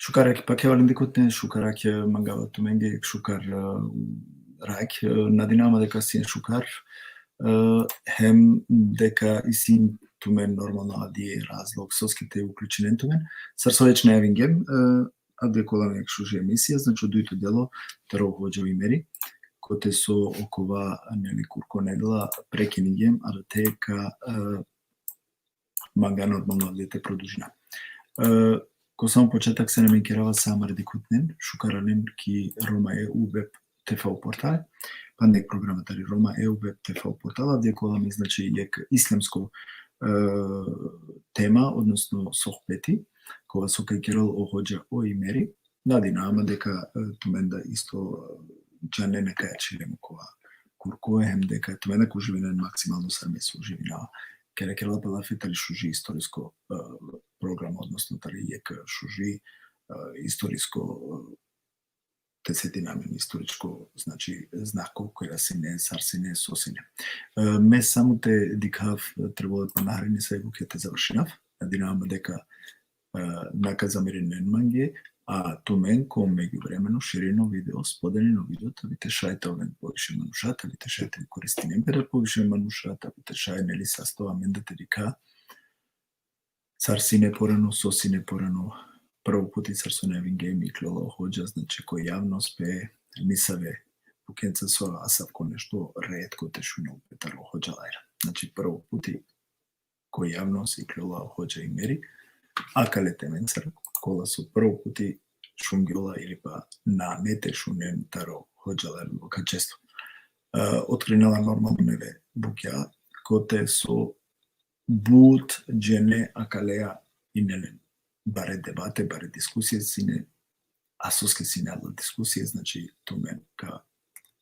Шукар пак е валендикотен, шукар ќе мангава туменге, шукар рајк, надинама дека син шукар, хем дека и син тумен нормално ади разлог соските уклученен тумен, сарсовеч не евингем, аде коламе шуже емисија, значи дуито дело, таро хоџа и мери, коте со окова нели курко недела прекинигем, а да тека манга нормално дете продужина. Ко само почетак се намекирава сама редикутнен, шукаранен ки Рома е веб ТФ портал, па нек програматари Рома е веб ТФ портал, а коламе значи јек ислемско тема, односно сохбети, кога со кај Кирил оходја о и мери, надина, ама дека туменда исто джане нека ја чилемо кога курко е, хем дека туменда ко живинен максимално сармесо живинава. Кере Кирила Палафи шужи историско програма, односно јека шужи историско тесетинамен историчко, значи знако кој да се не сарсине сосине. Ме само те дикав требало да нахрани се го ќе те завршинав, динама дека наказа миринен манге, а тумен ко меѓувремено ширино видео, споделено видео, вите шајте овен повише манушата, вите шајте користинен перед повише манушата, вите шај нели састова мендате дика царсине порано, сосине порано, прво пути царсоне евингейм и клела хоџа, значи кој јавно спе мисаве пукенца со асавко нешто ретко те шунал петаро хоџа лајра. Значи прво пути кој јавно си клела хоџа и мери, а калете менцар, кола со прво пути шунгила или па на нете шунен таро хоџалер лука често. Откринала нормално неве букја, коте со бут, джене, акалеа и нелен. Баре дебате, баре дискусија сине, а соске сине ала дискусија, значи тумен ка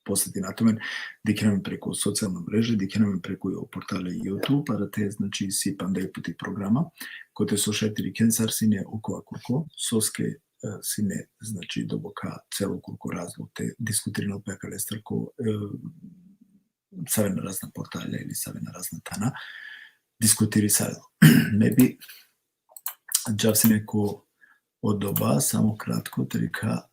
посети на тумен, дикенаме преку социјална мрежа, дикенаме преку портале YouTube, а да те, значи, си пандај пути програма, коте со 4 кенсар сине окова курко, соске сине, значи, добока цело курко разлог, те дискутиринал пека лестар ко саве на разна портале или саве на разна тана, дискутири саве. Maybe джав си неко одоба, само кратко, терика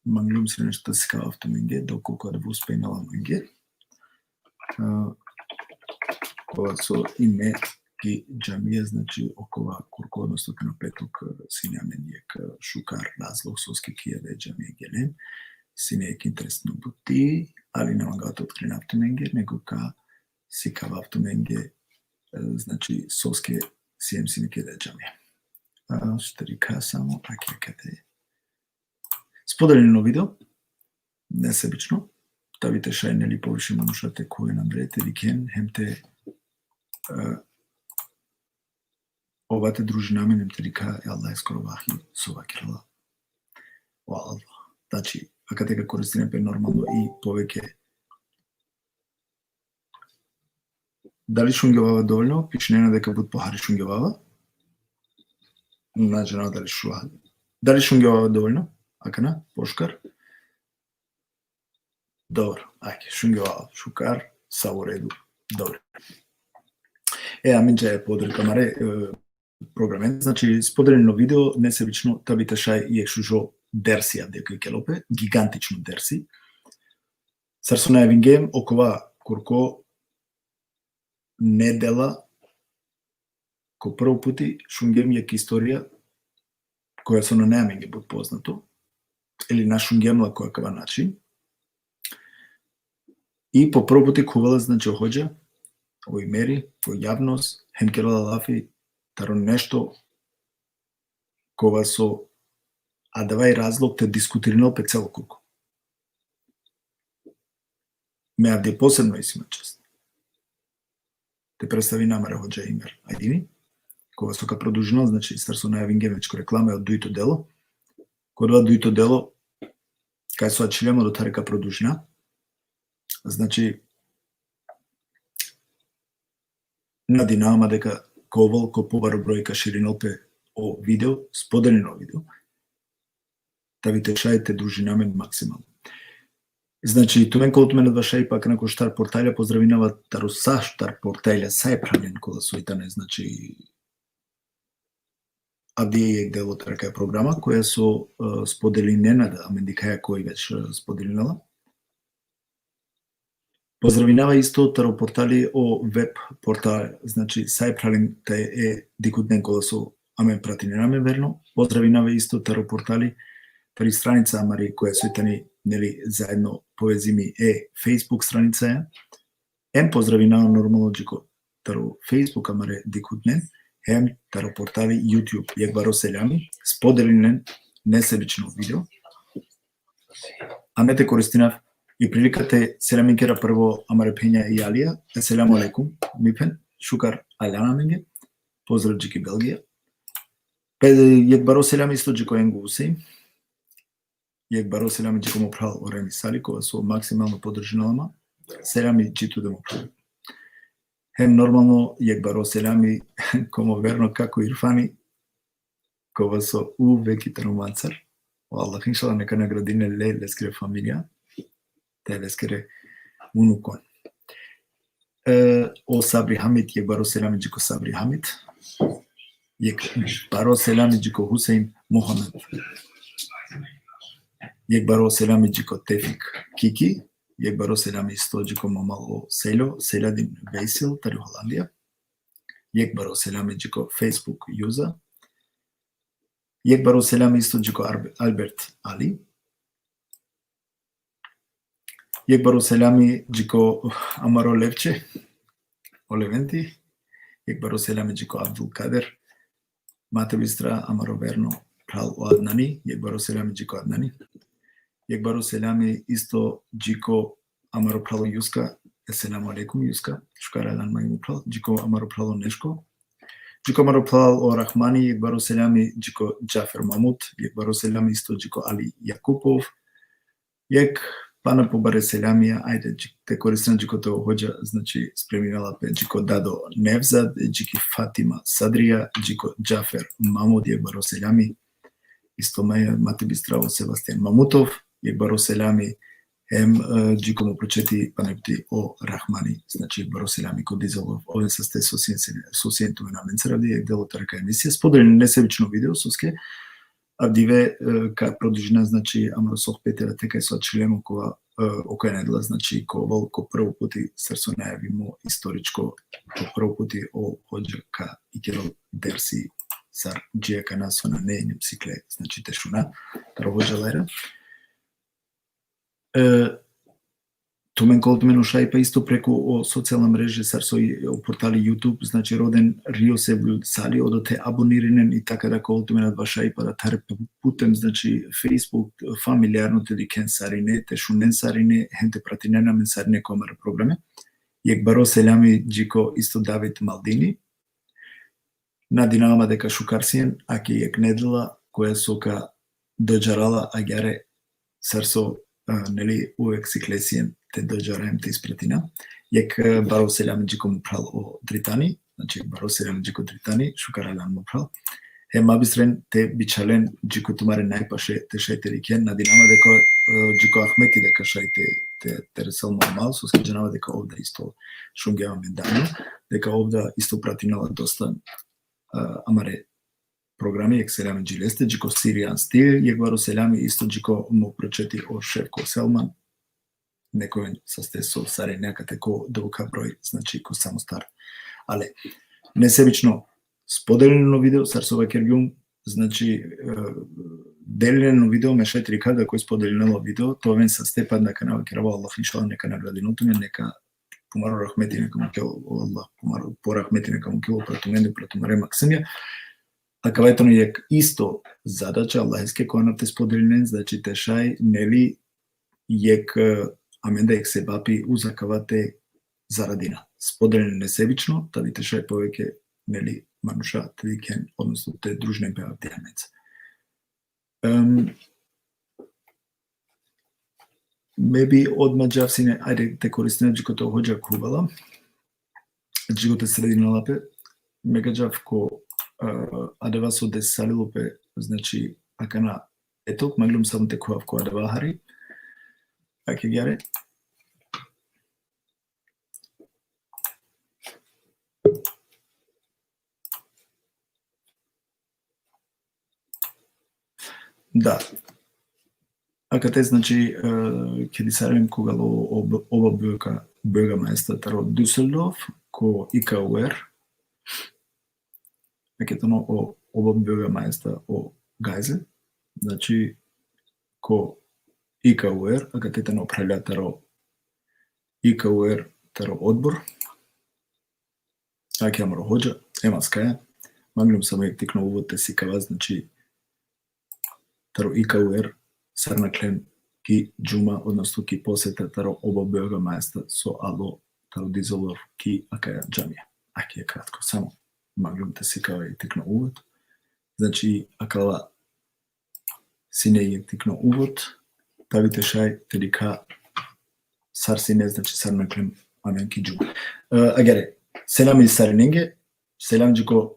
манглум си нешто си кава автоменге, доколко да ви успејнала менге. Кога со име ги джамија, значи окова курко, односто на петок сињамен јек шукар разлог соски кија да джамија гелен. Сине јек интересно бути, али нема га да открина автоменге, него ка си кава автоменге, значи соски сием сине кија да джамија. Што река само, аке каде споделено видео, несебично, да вите шај нели повише манушате кој нам брете викен, хемте овате дружинаме немте река Аллах скоро вахи сова кирила. Аллах. Значи, ака дека користиме пе нормално и повеќе. Дали шунгевава доволно? Пичнена дека буд похари шунгевава? Значи, дали шуа. Дали шунгевава доволно? Акана, пошкар. Добро, ајде, шунгевава, шукар, са во реду. Добро. Аминче е подрека маре програмен, значи споделено видео, несебично, табите шај и екшужо дерсија дека келопе, гигантично дерси. Сарсона евингем, окова курко недела, ко прво пути шунгем јак историја, која со на неаменге буд познато, или на шунгемла која кава начин. И по прво пути кувала, значи, оходја, ој мери, во јавност, хенкерала лафи, таро нешто, кога со а давај разлог те дискутиринал пе цело курко. Ме авде посебно и сима чест. Те представи намара хоđа имер. Ајдини, кога со ка продужинал, значи, старсо најавингемечко рекламе од дуито дело, кога дуито дело, кај со ачилемо до тарека продужина, значи, на динама дека ковол ко побаро бројка ширинал пе о видео, споделено видео, да ви тешајте дружинамен максимално. Значи, тумен колото мене два шај пак нако штар портаља поздравинава таро са штар портаља са е правен кола сојтане, значи Авдија е дел од така програма која со споделинената, Амендикаја кој веќе споделинала. Поздравинава исто таропортали о веб портал, значи сајпралин те е дикутнен кола со амен пратинераме верно. Поздравинава исто таропортали тари страница амари која сојтани нели заедно повезими Facebook страница е. Поздравинава нормално джико таро Facebook амаре дикутнен. Таропортали YouTube јак баро селями споделинен несебично видео. Амете користинав и приликате селаминкера прво амаре пења и Алија. Еселаму алейкум. Мипен шукар аляна менге. Поздрав джики Белгија. Јак баро селами исто джико енгуси. Јак баро селами джико му прал ореми сали кога со максимално подржиналама. Селами джиту да му прал. Нормално јак баро селами комо верно како Ирфани кога со веки таруманцар. Аллах иншалла нека наградине лескере фамилија. Те лескере унукон. О Сабри Хамид јак баро селами джико Сабри Хамид. Јак баро селами джико Хусейн Мухамед. Јак баро селами джико Тефик Кики. Јак баро селами исто джико мамало Село, Селадин Вейсил, тари Холандија. Јак баро селами джико Facebook юза. Јак баро селами исто джико Алберт Али. Јак баро селами джико Амаро Левче, Олевенти. Јак баро селами джико Абдул Кадер. Мате бистра Амаро Верно, Прал Аднани. Јак баро селами джико Аднани. Јак баро селами исто джико Амаро прало Јуска, еселаму алейкум Јуска, шукара лан мајму прал, джико Амаро прало Нешко. Джико Амаро прал о Рахмани, јак баро селами джико Џафер Мамут, јак баро селами исто джико Али Јакупов. Јак пана побаре селамија, ајде те користам джикото хоџа, значи спреминала пе джико Дадо Невзад, джики Фатима Садрија, джико Џафер Мамут, јак баро селами исто мате бистраво Себастијан Мамутов. Јак баро селами джико му прочети панепти о Рахмани, значи баро селами ко Дизелов, ове са сте сосиентуме на менцеради, јак дело тарака емисија. Споделен несебично видео соске, авдиве ка продужина, значи Амаро сох петера тека и со члемо кога окоја недела, значи ко волко прво пути срцо најави му историчко, ко прво пути о хоđа ка икеро дерси сар джија канасона не не псикле, значи тешуна, таро хоđа лера. Тумен колтумен ушај па исто преку о социјална мрежа сар со о портали YouTube, значи роден Рио се сали одоте абониринен и така да колтуменат вашај па да таре путем, значи Facebook фамилиарно те дикен сарине, те шунен сарине, хенте пратинена мен сарине комар програме. Јак баро селами джико исто Давид Малдини. На динама дека шукарсиен, аки јак недела која сока доџарала агјаре сар со нели увек сиклесиен те доџараем те испратина. Јак баро селами джико му прал о Дритани, значи баро селами джико Дритани, шукаралан му прал. Мабистрен те бичален джико тумаре најпаше те шајте рикен, на динама дека джико Ахмети дека шајте те тересел нормал, со скиџанава дека овда исто шунгеваме дано, дека овда исто пратинала доста амаре програми, јак селами джилесте, джико Сиријан Стил, јак баро селами исто джико му прочети о Шевко Селман, некој со сте со саре некате ко долка број, значи ко само стар. Але несебично споделено видео сар со вакергјум, значи делено видео ме шетри када кој споделено видео, тоа вен со степан на канал керава Аллах иншалла нека наградинутуме, нека помаро рахмети нека му кело Аллах, помаро по рахмети нека му кело пратумене пратумаре Максимија. А кавајтоно јак исто задача Аллахиске која на те споделинен, значи те шај нели јак аменда јак се бапи узакавате зарадина. Споделен несебично, тади те шај повеќе нели мануша тедикен, односно те дружне беа диамец. Меби од маđавсине, ајде те користиме джикото хоđа кубала, джикото средина лапе, мегаđав ко адева со десалилопе, значи акана еток, маглум само те којав ко адева хари, аке гјаре. Да. Ака те значи ќе ги сарим кога оба Bürgermeister таро Düsseldorf ко IKUR. Акетано оба Bürgermeister о Geisel. Значи ко IKUR, ака тетано прелја таро IKUR таро одбор. Аке амро хоџа, ема скаја. Маглум само тикно увоте си кава, значи таро IKUR Сарнаклем ки джума, односто ки посета таро оба Bürgermeister со ало таро Düsseldorf ки акаја џамија. Аке е кратко, само маглум те си кава и тикно увод. Значи, акала сине и тикно увод, тавите шај телика сар сине, значи Сарнаклем амен ки джума. Агере, селам из Сарененге, селам джико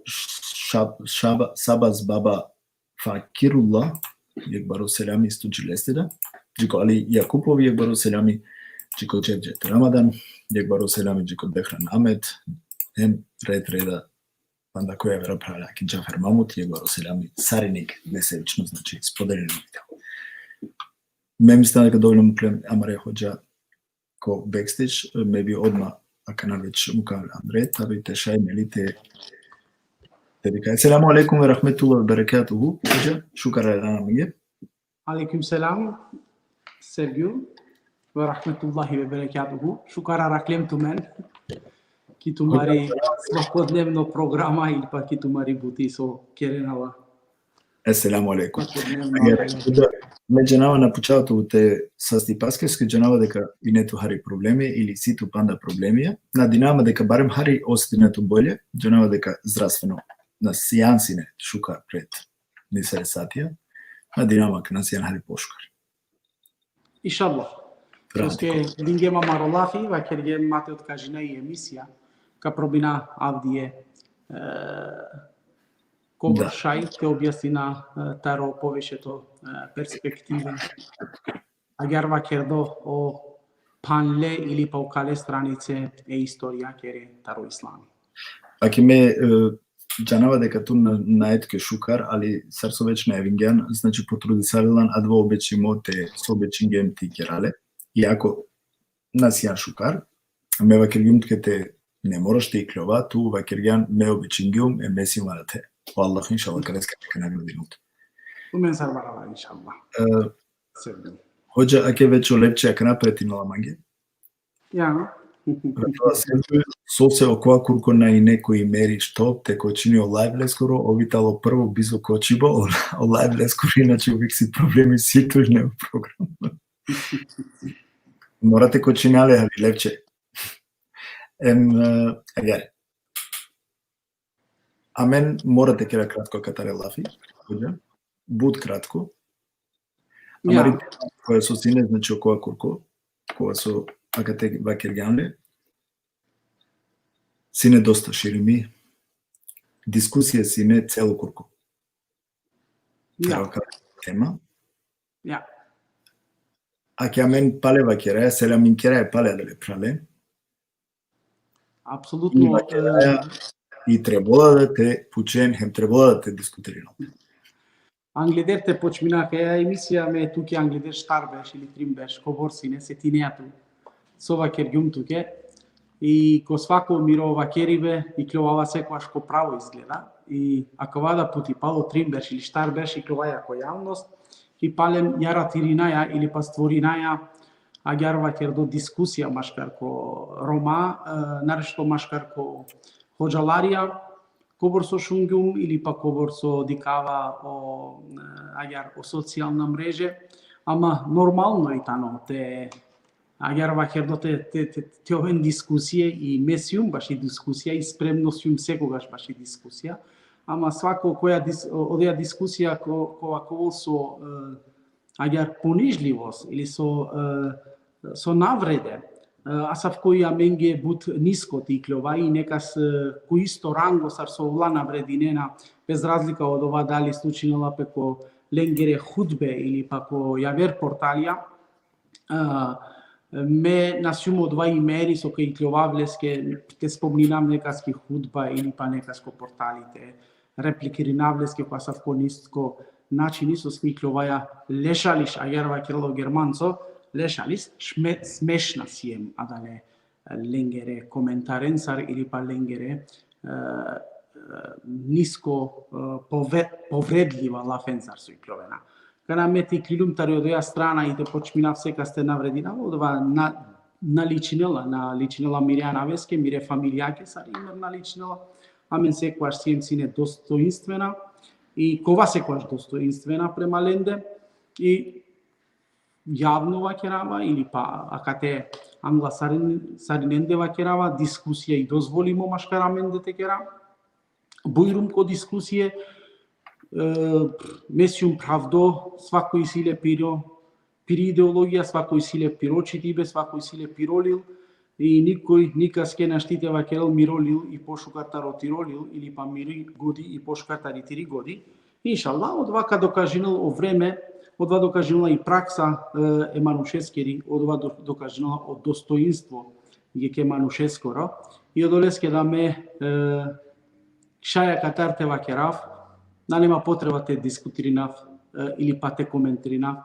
Шабас баба Факирулла, јек баро селами стуџилестеда, джико Али Јакупов, јек баро селами джико Џевџет Рамадан, јек баро селами джико Бехран Амет, ем реда панда која вера правила ки Џафер Мамут, јек баро селами Сареник, несевично, значи споделено видео. Ме ми стана дека доволно клем амаре хоџа ко бекстејдж, ме би одма ака навеќе му каве Андре, табите шај мелите السلام عليكم ورحمة الله وبركاته. شكرا لنا مجيب. عليكم السلام سيرجيو ورحمة الله وبركاته. شكرا ركلم تمن كي تماري svakodnevno programa ili pa ki tumari buti so керенала. السلام عليكم. Меѓу на почетокот те састи паскерски џанава дека и нету хари проблеми или ситу панда проблеми. На динама дека барем хари остинето боле, џанава дека здравствено на сеансине шука пред нисаре сатија, на динамак на сеан хари пошкар. Иншаллах. Porque ninguém amarolafi, vai querer matar o cajina e emissia, que probina avdie covršaj, te objasnina taro povešeto perspektive. Agar va kerdo o panle ili pa ukale stranice e istorija kere taro islami. Aki me џанава дека ту на етке шукар, али сарсовечна евинген, значи потрудисалилан адво обечимо те собечингем ти керале. И ако нас јан шукар, ме вакергиум те не мораш те и клова, ту вакергиан ме обечингиум е месимара те. О Аллах, иншаллах, кареска дека наградинут. Умен сарбарава, иншаллах. Хоџа, аке веќе лепче, ака напретинала манге? Ја. Со се окоа курко на и некои мери што те кочинио лајвле скоро, обитало прво бизо кочибо, о лајвле скоро, иначе увек си проблеми сито и не програм. Морате кочинале, хави лепче. Агаре. А мен морате кера кратко катаре лафи, буд кратко. Амари која со сине, значи окоа курко, која со акате вакергјанле, сине доста ширими, дискусија сине цело курко. Ја. Тема. Ја. А ке амен пале вакера, селамин кера е пале да ле прале. Апсолутно. И требола да те пучен, хем требола да те дискутирано. Англидер те почминаха емисија ме туке англидер штарбеш или тримбеш, коворсине се тинеату. Со вакергјум туке. И ко свако миро вакериве и кловава секојаш ко право изгледа. И ако вада пути пало тримбеш или штарбеш и кловаја ко јавност, и палем јара тиринаја или па створинаја агар вакердо дискусија машкар ко Рома, нарешто машкар ко хоџаларија, кобор со шунгјум или па кобор со дикава о агар о социјална мреже, ама нормално и тано те агар вакердо те овен дискусија и месиум баш и дискусија и спремносјум секогаш баш и дискусија, ама свако која одеја дискусија која со агар понижливост или со навреде, асав која менге бут ниско ти клова и некас кој исто ранго сар со влана врединена, без разлика од ова дали случинала пеко ленгере худбе или па ко јавер порталија, ме насјумо два имери со кои клова влеске те спомнинам некаски худба или па некаско порталите, репликири навлеске која сав ко ниско начини со смиклуваја лешалиш, агер вакерло германцо, лешалиш, смешна сием, адале ленгере коментаренсар или па ленгере ниско повредлива лафенсар со икловена. Кана мети клилум тари од ја страна и те почмина всека сте навредина, одва наличинела Миријана Веске, Мире фамилијаке сар имер наличинела, амен секваш сием сине достоинствена и кова секваш достоинствена према ленде и јавно вакерава или па акате англа сариненде вакерава дискусија и дозволимо машкараменде текера бујрум ко дискусија месиум правдо свакој силе пиро идеологија свакој силе пирочитибе свакој силе пиролил и никој никаске наштите вакерал миролил и пошукартаро тиролил или па мири годи и пошукартари тири годи иншалла од вака докажинал о време одва докажинала и пракса Еманушескери, одва докажинала од достоинство ке Манушескоро и одолеске да ме шаја катарте вакерав, нема потреба те дискутиринав или па те коментиринав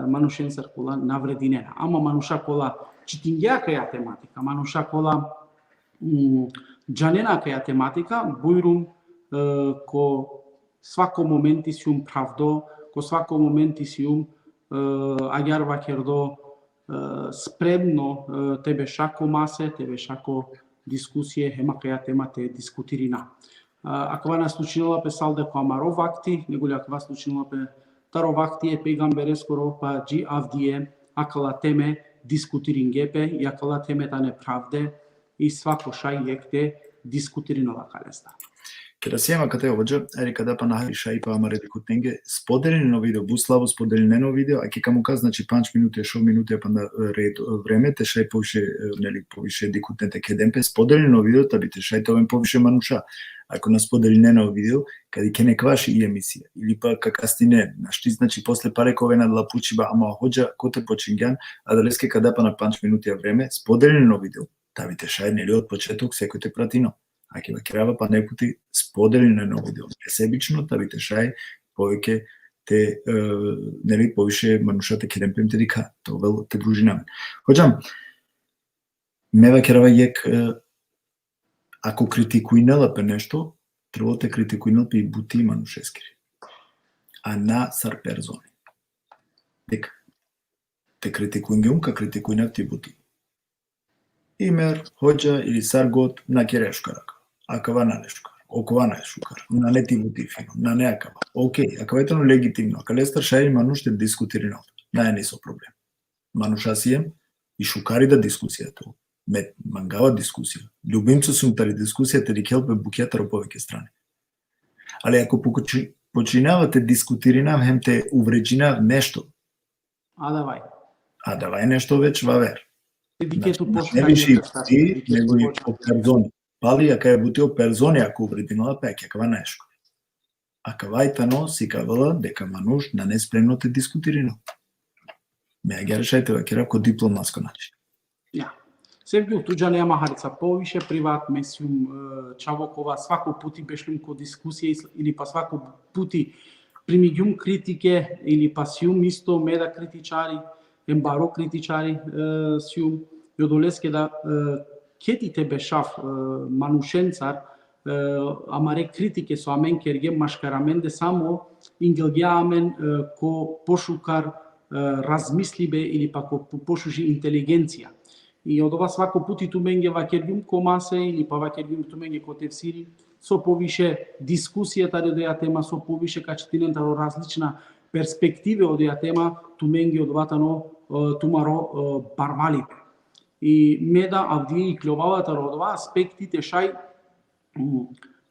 Манушенсар кола наврединена. Ама Мануша кола читингјака ја тематика, Мануша кола џаненака ја тематика, бујрум ко свако моменти сиум правдо, ко свако моменти сиум агар вакердо спремно тебе шако масе, тебе шако дискусија, хемака ја тема те дискутирина. Аква на случинала пе салде ко амаро вакти, неголи аква случинала пе таро вакти е пейгамбере скоро па джи авдие, акала теме дискутирингепе, и акала теме та неправде, и свако шај екте дискутиринала калеста. Kada se jema kada je ovođa, eri kada pa nahari šaj pa amare dekutenge, spodeljeno video, buslavo spodeljeno video, a kika mu kaz, znači 5 minute, 6 minute, pa na red vreme, te šaj poviše dekutnete kedempe, spodeljeno video, ta bi te šaj tovem poviše manuša. Ako na spodeljeno video, kada ke ne kvaši i emisija, ili pa kakastine, našti, znači posle pare kovena dla pučiba, ama hođa, kote počingjan, a da leske kada pa na 5 minute vreme, spodeljeno video, ta bi te šaj neli od početok, seko te pratino. Ако вакерава па некои споделено видео несебично, та ви те шај повеќе те нели повише манушате керемпем те дика, тоа те дружи намен. Хоđам, ме вакерава јек ако критикуинела пе нешто, треба те критикуинел пе и бути манушескери. А на сар перзони. Дека те критикуингеум ка критикуинав ти бути. Имер, хоđа или саргот на керешкарак. Акава на нешкар, окова на шукар, на не ти бути фино, на не акава. Окей, акава ето легитимно, ака лестар шаји мануш те дискутиринал. На не со проблем. Мануша сием и шукари да дискусијата. Ме мангава дискусија. Любимцо сум тари дискусијата ри келпе букетаро повеќе страни. Али ако починавате дискутиринав, хем те увреđinав нешто. А давај нешто веќе вавер. Не више и ти, него и по перзони. Пали, ака е бутио перзони, ако уврединала пеќе, акава нешко. Акава и тано си кавала дека мануш на неспремно те дискутиринал. Ме ја решајте вакера ко дипломатско начин. Ja. Севгил туѓа нема харица повише приват, месиум Чавокова, свако пути бешлум ко дискусија или па свако пути примиѓум критике или па сиум исто меда критичари, ембаро критичари сиум јодолеске да кетите бешав манушенцар амаре критике со амен керге машкараменде само ингелгјамен ко пошукар размислибе или па ко пошуши интелигенција. И од ова свако пути туменге вакергјум ко масе или па вакергјум туменге ко тефсири со повише дискусијата од ја тема, со повише качетинента различна перспективе од ја тема, туменге од ватано тумаро барвалипе. И меда авдие и клјовавата родова аспектите шај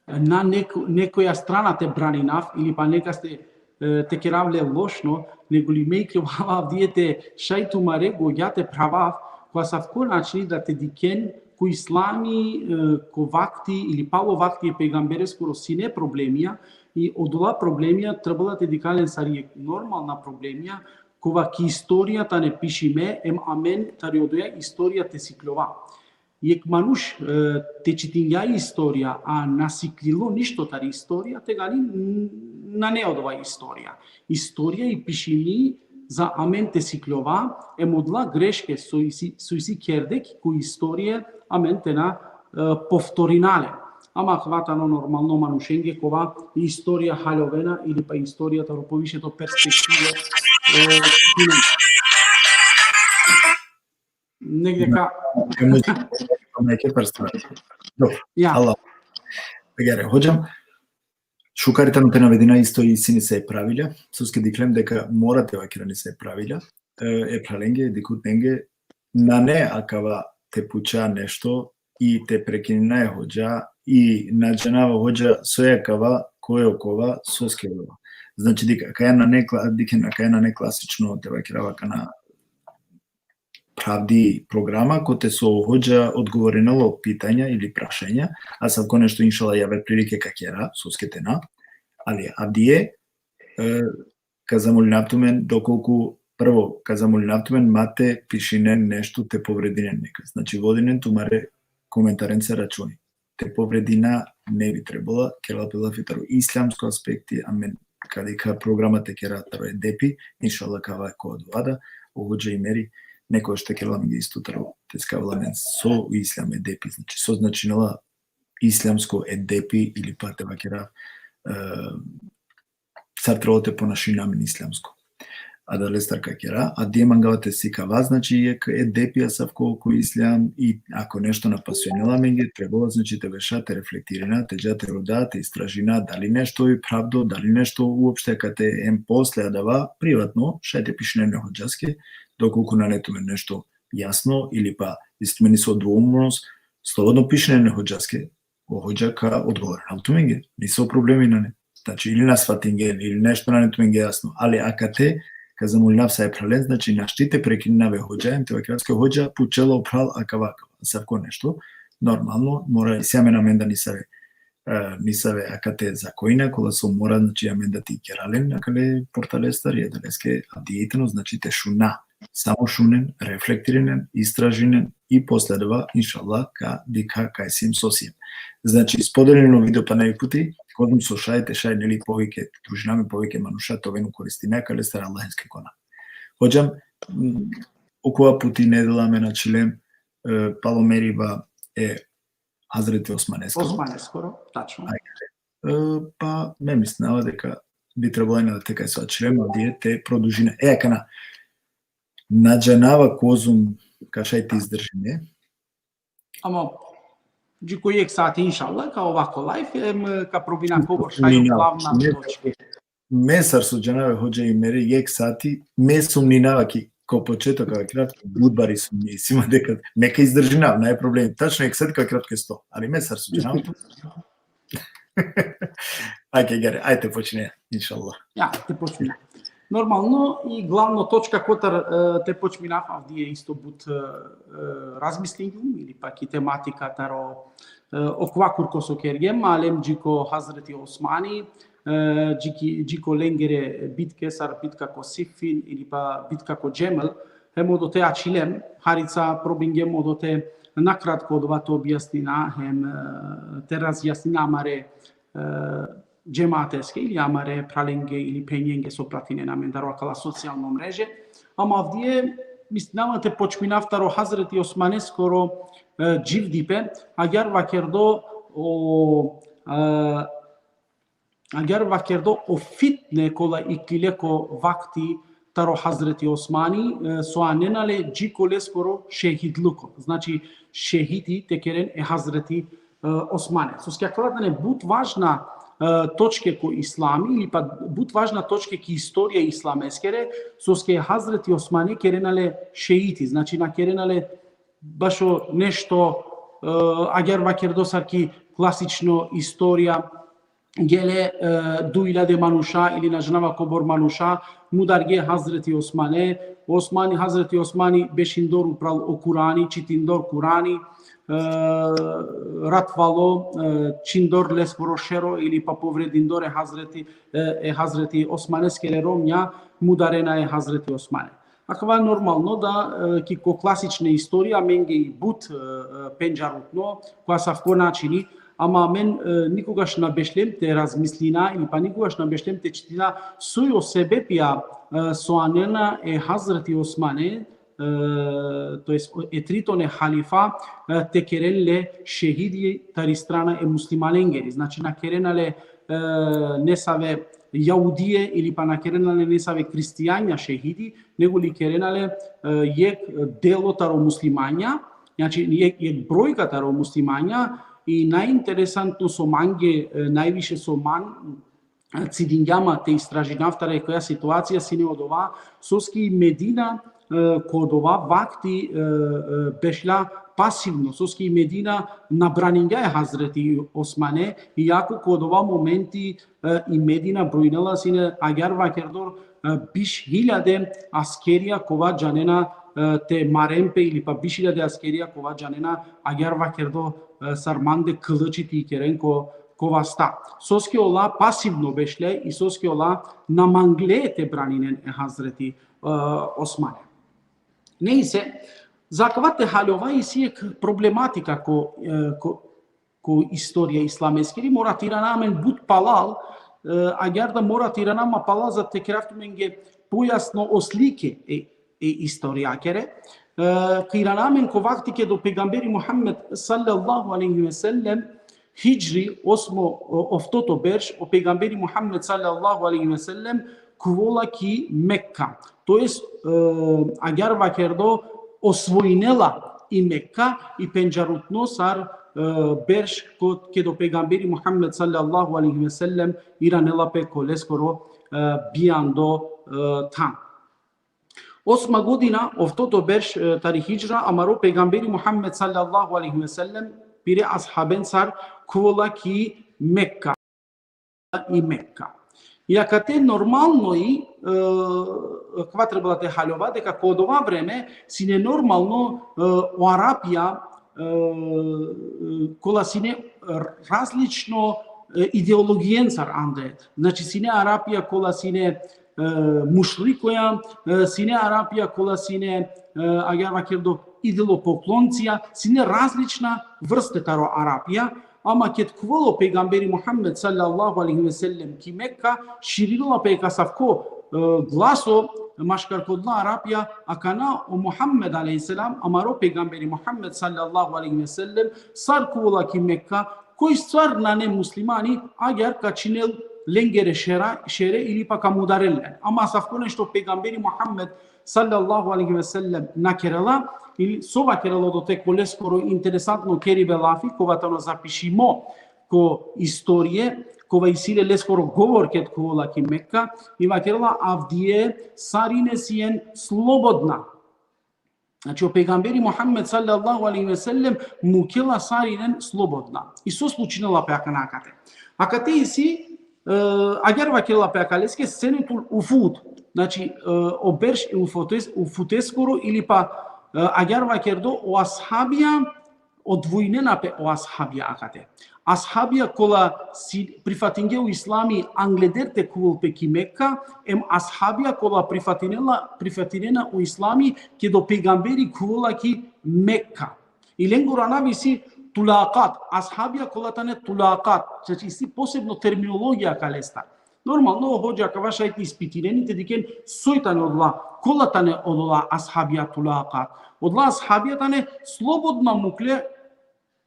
на некоја страна те бранинав или па нека сте те керавле лошно, него ли ме клјовава авдие те шај тумаре го јате правав, која са вко начини да те дикен кои ислами, ко вакти или пало вакти и пегамбере скоро сине проблемија и од ова проблемија требала те дикален сари нормална проблемија, кога ки историјата не пишиме, амен тари одоја историјата си клјова. Jek manush te citinja historia, a nasiklilo ništo tari historia, te gali na neodova historia. Historia i pišini za amen te siklova, modla greške su si kerdek ku istorije amen te na повторинале. Ама хватано нормално манушенге кова историја халјовена или па историјата во повишето перспективе негде ка Allah. Pegare, hođam, šukarita no te navedena istoriji sini se pravilja, suske diklem deka morate vakirani se pravilja, pralenge, dikutenge, na ne akava te puća nešto i te prekinina je hođa i nađenava hođa sojakava koje okova soskevova. Znači, dika na ne klasično te vakirava kana pravdi programa, kote su hođa odgovorinalo pitanja ili prašenja, a sad ko nešto inšala jave prilike kakjera, susketena, ali avdije, kazamul naptumen, dokolku prvo kazamul naptumen mate pišinen nešto te povredinen neka. Znači, vodinen tu mare komentarence računi. Te povredina ne bi trebala, kjela bila fitaru islamsko aspekti, amen, kada programa te kjera taro je depi, inšala kava ko odvada, hođa i meri, neko što je mi isto taro te skavila men so islam e depi, znači so značinala islamsko e depi ili pa te vakera sartralo te ponašina men islamsko. A da lestar kakera, a gdje mangavate si kava, znači je depija savko ko islam i ako nešto napasionila menge, trebalo znači te vešate reflektirina, te džate rodate, istražina, da li nešto je pravdo, da li nešto uopšte kad te posle dava privatno, šajte pišne nehođaske, dokoliko na netome nešto jasno ili pa isto meni su dvoumnost, slobodno pišne nehođaske, hođaka odgovora na automenge, nisu problemi na ne. Znači ili na svatingen, ili nešto na netome jasno, ali akate kazamul sa je pralen, znači naštite prekinave hođajem, te vakratske hođa pučelo pral akavakava. Savko nešto, normalno, mora sjamena menda nisave akate zakojina, kola su mora, znači amenda ti keralen, akale portalestar je daleske abdijetno, znači te šuna, samo šunen, reflektirinen, istražinen i posledova, inšallah, kaj sim sosijem. Znači, spodeljeno video pa najputi, kodom slušajte šajneli povike, družinami povike manuša, to venu koristi neka, ali stara allahenske kona. Hođam, okova puti nedela me načilem, palomeriva Hazreti Osmaneskoro. Osmaneskoro, tačno. Pa me mislila deka bi trebalo da te kaj svačilem, ali te produžine. Kana nađanava kozum kašaj ti izdržine. Ама, Джико ек сати, иншалла, ка овако лайф, ка пробина ковор шају главна точка. Месар суđanave hođa i meri jek sati, me sumninava ki ko početak kao kratko, budbari su mislima dekad, neka izdržina, ne je problem. Tačno jek sati kao kratko je 100, ali mesar suđanava to. Ajte počne, inšallah. Ja, te počne. Normalno и главно точка котар те почминав авдие исто бут размислињу или пак и тематика таро оквакур ко со кергем алем джико Хазрети Османи джико ленгере битке сар битка ко Сифин или па битка ко Джемел хемо те ачилем харица пробингем те накратко од вато објаснина хем те разјаснина маре джематеске или амаре праленге или пењенге со пратине на мендароакала социјално мреже, ама овдие мислинавате почминавтаро Хазрети Османескоро дживдипе, агар вакердо о фитне кола икилеко вакти таро Хазрети Османи соаненале джиколе скоро шехидлуко. Значи шехити текерен е Хазрети Османе. Со скјакваратане бут важна точке ко ислами или па бут важна точке ки историја исламескере со ске Хазрети Османи керенале шеити, значи на керенале башо нешто агер вакердосар ки класично историја геле 2000 мануша или на женава кобор мануша мударге Хазрети Османе Хазрети Османи бешиндор управ о Курани, читиндор Курани ратвало чиндор лес ворошеро или па поврединдоре Хазрети Османе скеле ромња мударена е Хазрети Османе. Аква нормално да ки ко класична историја мен ги бут пенџарутно, која са вко начини, ама мен никогаш на бешлем те размислина или па никогаш на бешлем те читина сој о себе пија соанена е Хазрети Османе, тоест етритоне халифа те керенле шехиди тари страна е муслималенгери, значи на керенале не саве јаудие или па на керенале не саве христијања шехиди, него ли керенале јек делотаро муслимања, значи јек бројкатаро муслимања и најинтересантно со манге, највише со ман цидињама те истражинавтаре која ситуација си не од ова, соски Медина код ова вакти бешла пасивно, соски Медина набранинга е Хазрети Османе, иако код ова моменти и Медина бројнела сине агар вакердор биш хиљаде аскерија кова џанена те маремпе или па биш хиљаде аскерија кова џанена агар вакердо сарманде кылычити и керенко кова ста. Соски ола пасивно бешле и соски ола наманглете бранинен е Хазрети Османе. Neyse, zakvate halova и сиек проблематика ко историја исламескери мора тиранамен буд палал, агар да мора тиранама палал за те крафтуменге појасно ослике е историјакере, киранамен ко вактике до пегамбери Мухаммед саллаллаху алейхи ве селлем хиджри офтото берш о пегамбери Мухаммед саллаллаху алейхи ве селлем кувола ки Мекка. Тоест, агар вакердо освоинела и Мекка и пенџарутно сар берш ке до пегамбери Мухаммед саллаллаху алейхи ве селлем иранела пе колескоро бијандо там. 8 година офтото берш тари хиджра амаро пегамбери Мухаммед саллаллаху алейхи ве селлем пире асхабен сар кувола ки Мекка и Мекка. Иака те нормално и каква требала те халјова, дека код ова време си ненормално у Арапија кола си не различно идеологијенцар андет. Значи си не Арапија кола си не мушликоја, си не Арапија кола си не агар вакердо идолопоклонција, си не различна врстетаро Арапија, ама ket kvolo pejgamberi Muhammed sallallahu alaihi ve sellem ki Mekka shirila pe kasafko glaso mashkarkodla Arapia akana o Muhammed alaihi salam amaro pejgamberi Muhammed sallallahu alaihi ve sellem sar kvola ki Mekka koji stvar nane muslimani agar kaçinel lengere şere ili pa kamudarelle ama safko nešto pejgamberi Muhammed sallallahu alaihi ve sellem nakerala ili sova keralo do te koleskoro interesantno keribe lafi kova tano запишимо ко историја кова исиле лескоро говор кет кола ки Мекка и вакерла авдие сарине сиен слободна. Значи о пегамбери Мухаммед саллаллаху алейхи ве селлем мукела саринен слободна. И со случинала пеаканакате. Акате иси агер вакерла пеакалеске сенетул уфут. Значи оберш уфутескоро или па агар вакердо о асхабија одвојнена пе о асхабија акате. Асхабија кола си прифатинге у ислами англедерте кул пе ки Мекка, ем асхабија кола прифатинена у ислами ке до пегамбери кула ки Мекка. И ленгурана виси тулaqat, асхабија кола тане тулaqat, значи си посебно терминологија калеста. Нормално хоѓа ка вашајте испитирените дикен сојтане одла, колатане одла асхабија тулaqat. Одла асхабијата слободно мукле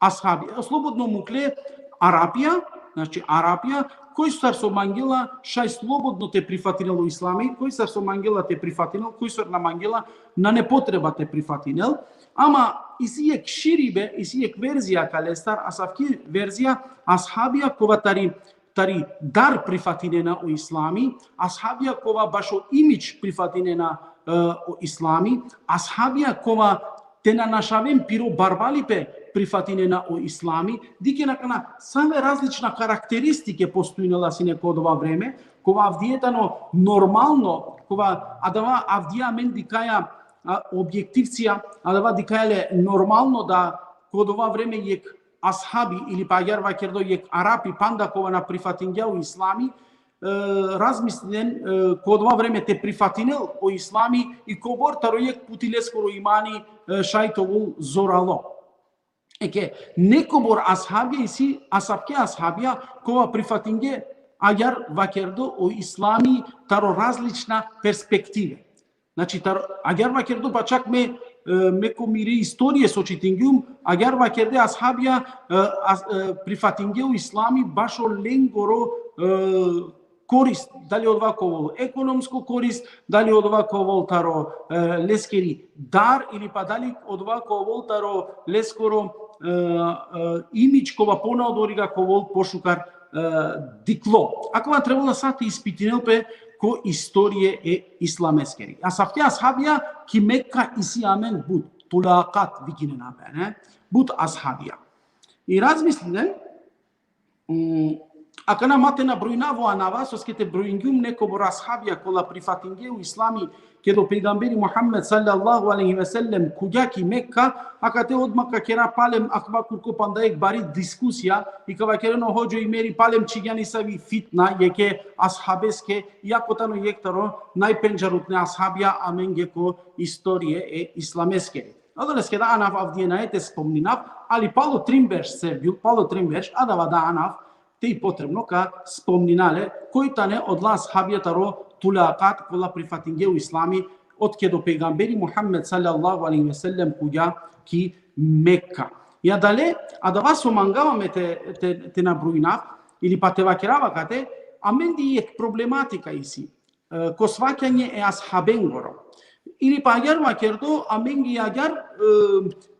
асхабија, слободно мукле Арапија, значи Арапија, кој сар со мангела шај слободно те прифатинел у ислами, кој сар со мангела те прифатинел, кој сар на мангела на непотреба те прифатинел, ама исиек ширибе, исиек верзија калестар, асавки верзија асхабија кова тари дар прифатинена у ислами, асхабија кова башо имидж прифатинена у ислами, асхабија кова те на нашавен пиро барбалипе прифатинена у ислами, дике накана саме различна карактеристики постојнела сине код ова време, кова авдиетано нормално, кова адава авдија мен дикаја објективција, адава дикајале нормално да код ова време јек асхаби или па агар вакердо јек арапи панда кова на прифатинѓа у ислами, razmislen ko dva vreme te prifatinel o islami i kobor tarojek putileskoro imani šajtovul zoralo. Eke nekobor ashabia isi asabke ashabia kova prifatinge agar vakerdo o islami taro različna perspektive. Znači agar vakerdo pa čak me komire istorije sočitingium agar vakerde ashabia prifatinge o islami baš o lengoro korist, da li od ovako ekonomsko korist, da li od ovako taro leskeri dar ili pa da li od ovako taro leskoro imidž kova ponaodoriga kovol pošukar дикло. Ако вам требало сати испитинелпе ко историе исламескери. Асафте асхабија ки Мекка иси амен буд тулақат викинена бене буд асхабија. И размислиме ако на мате на бројнаво анава со скете бројингум неко бор асхабија кола прифатингеу ислами ке до пейгамбери Мухаммед саллаллаху алейхи ве селем куѓаки Мекка, ака те одмака кера палем акба курко пандаек бари дискусија и кава керено хоџо и мери палем чиѓани сави фитна јеке асхабеске иако тано јектаро најпенџарутне асхабија аменге ко историе исламескери. Одонеске да анав авдиенаете спомнинав, али пало тримбеш Сербију, пало тримбеш, а дава да анав те и потребно ка спомнинале кој тане одла асхабијатаро тулақат кола прифатингеу ислами од ке до пейгамбери Мухаммед саллаллаху алейхи ве селем куѓа ки Мекка. Ја дале, а да вас омангаваме те набројнав или па те вакерава кате, а менди ек проблематика иси. Ко сваќање асхабенгоро. Или па агар вакердо, а менги агар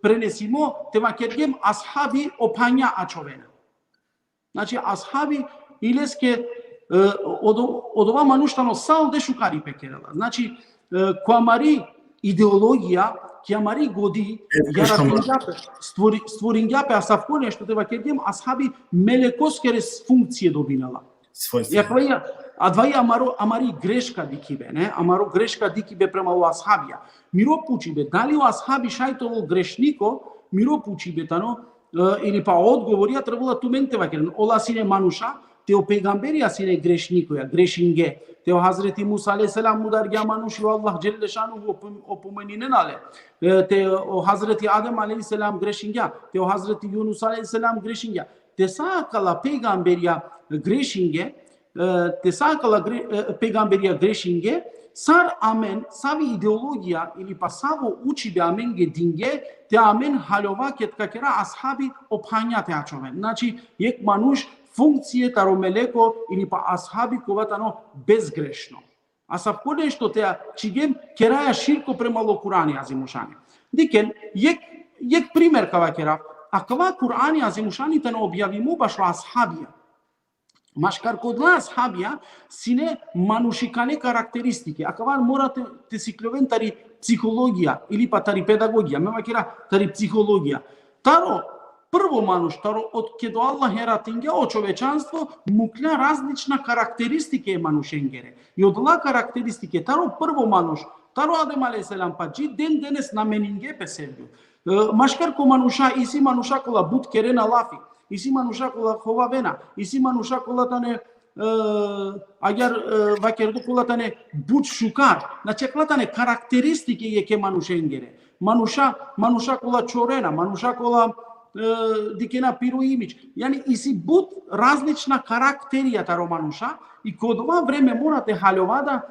пренесимо те вакергем асхаби опања ачовена. Значи асхаби илеске од ова мануштано сал де шукари пекерела. Значи коамари идеологија, кјамари годи јаратингјапе, створингјапе асавко нешто те вакергем асхаби мелекоскерес функција добинала. Ја адваи амари грешка дикибе, не? Амаро грешка дикибе према о асхабија. Миро пучибе, дали о асхаби шајтово грешнико, миро пучибе тано или па одговорија требала тументе вакерен. Ола сине мануша, тео пейгамберија сине грешникоја, грешинге. Тео Хазрети Муса алейхи селам мударгја мануши Аллах джелле шану опомениненале. Тео Хазрети Адем алейхи селам грешинге. Тео Хазрети Юнус алейхи селам грешинге. Те сакала пейгамберија грешинге, те сакала пейгамберија грешинге, сар амен, сави идеологија или па саво учибе аменге динге, те амен халова кеткакера асхаби опхањате ачовен. Значи, ек мануш функција таро мелеко или па асхаби коватано безгрешно. А са коне што те чигем кераја ширко премало Курани азимушани. Дикен, ек пример кава кера, а кава Курани азимушани те не објавимо баш асхабија. Машкар кодла асхабија сине манушикане карактеристики. А кава морате те сикловен тари психологија или па тари педагогија, мема кера тари психологија. Таро прво мануш, таро од ке до Аллах ератинге о човечанство мукля различна карактеристики е манушенгере. И од ла карактеристики таро прво мануш, таро Адем алейхи селам па джи ден денес на менинге песелју. Машкар ко мануша иси мануша кола буд керена лафи. Иси мануша кола хова вена, иси мануша кола тане агар вакерду кола тане буд шукар. Значи клатане карактеристики еке манушенгере. Мануша кола чорена, мануша кола дикена пиру имидж. Јани иси буд различна карактерија таро мануша и код ова време морате халјовада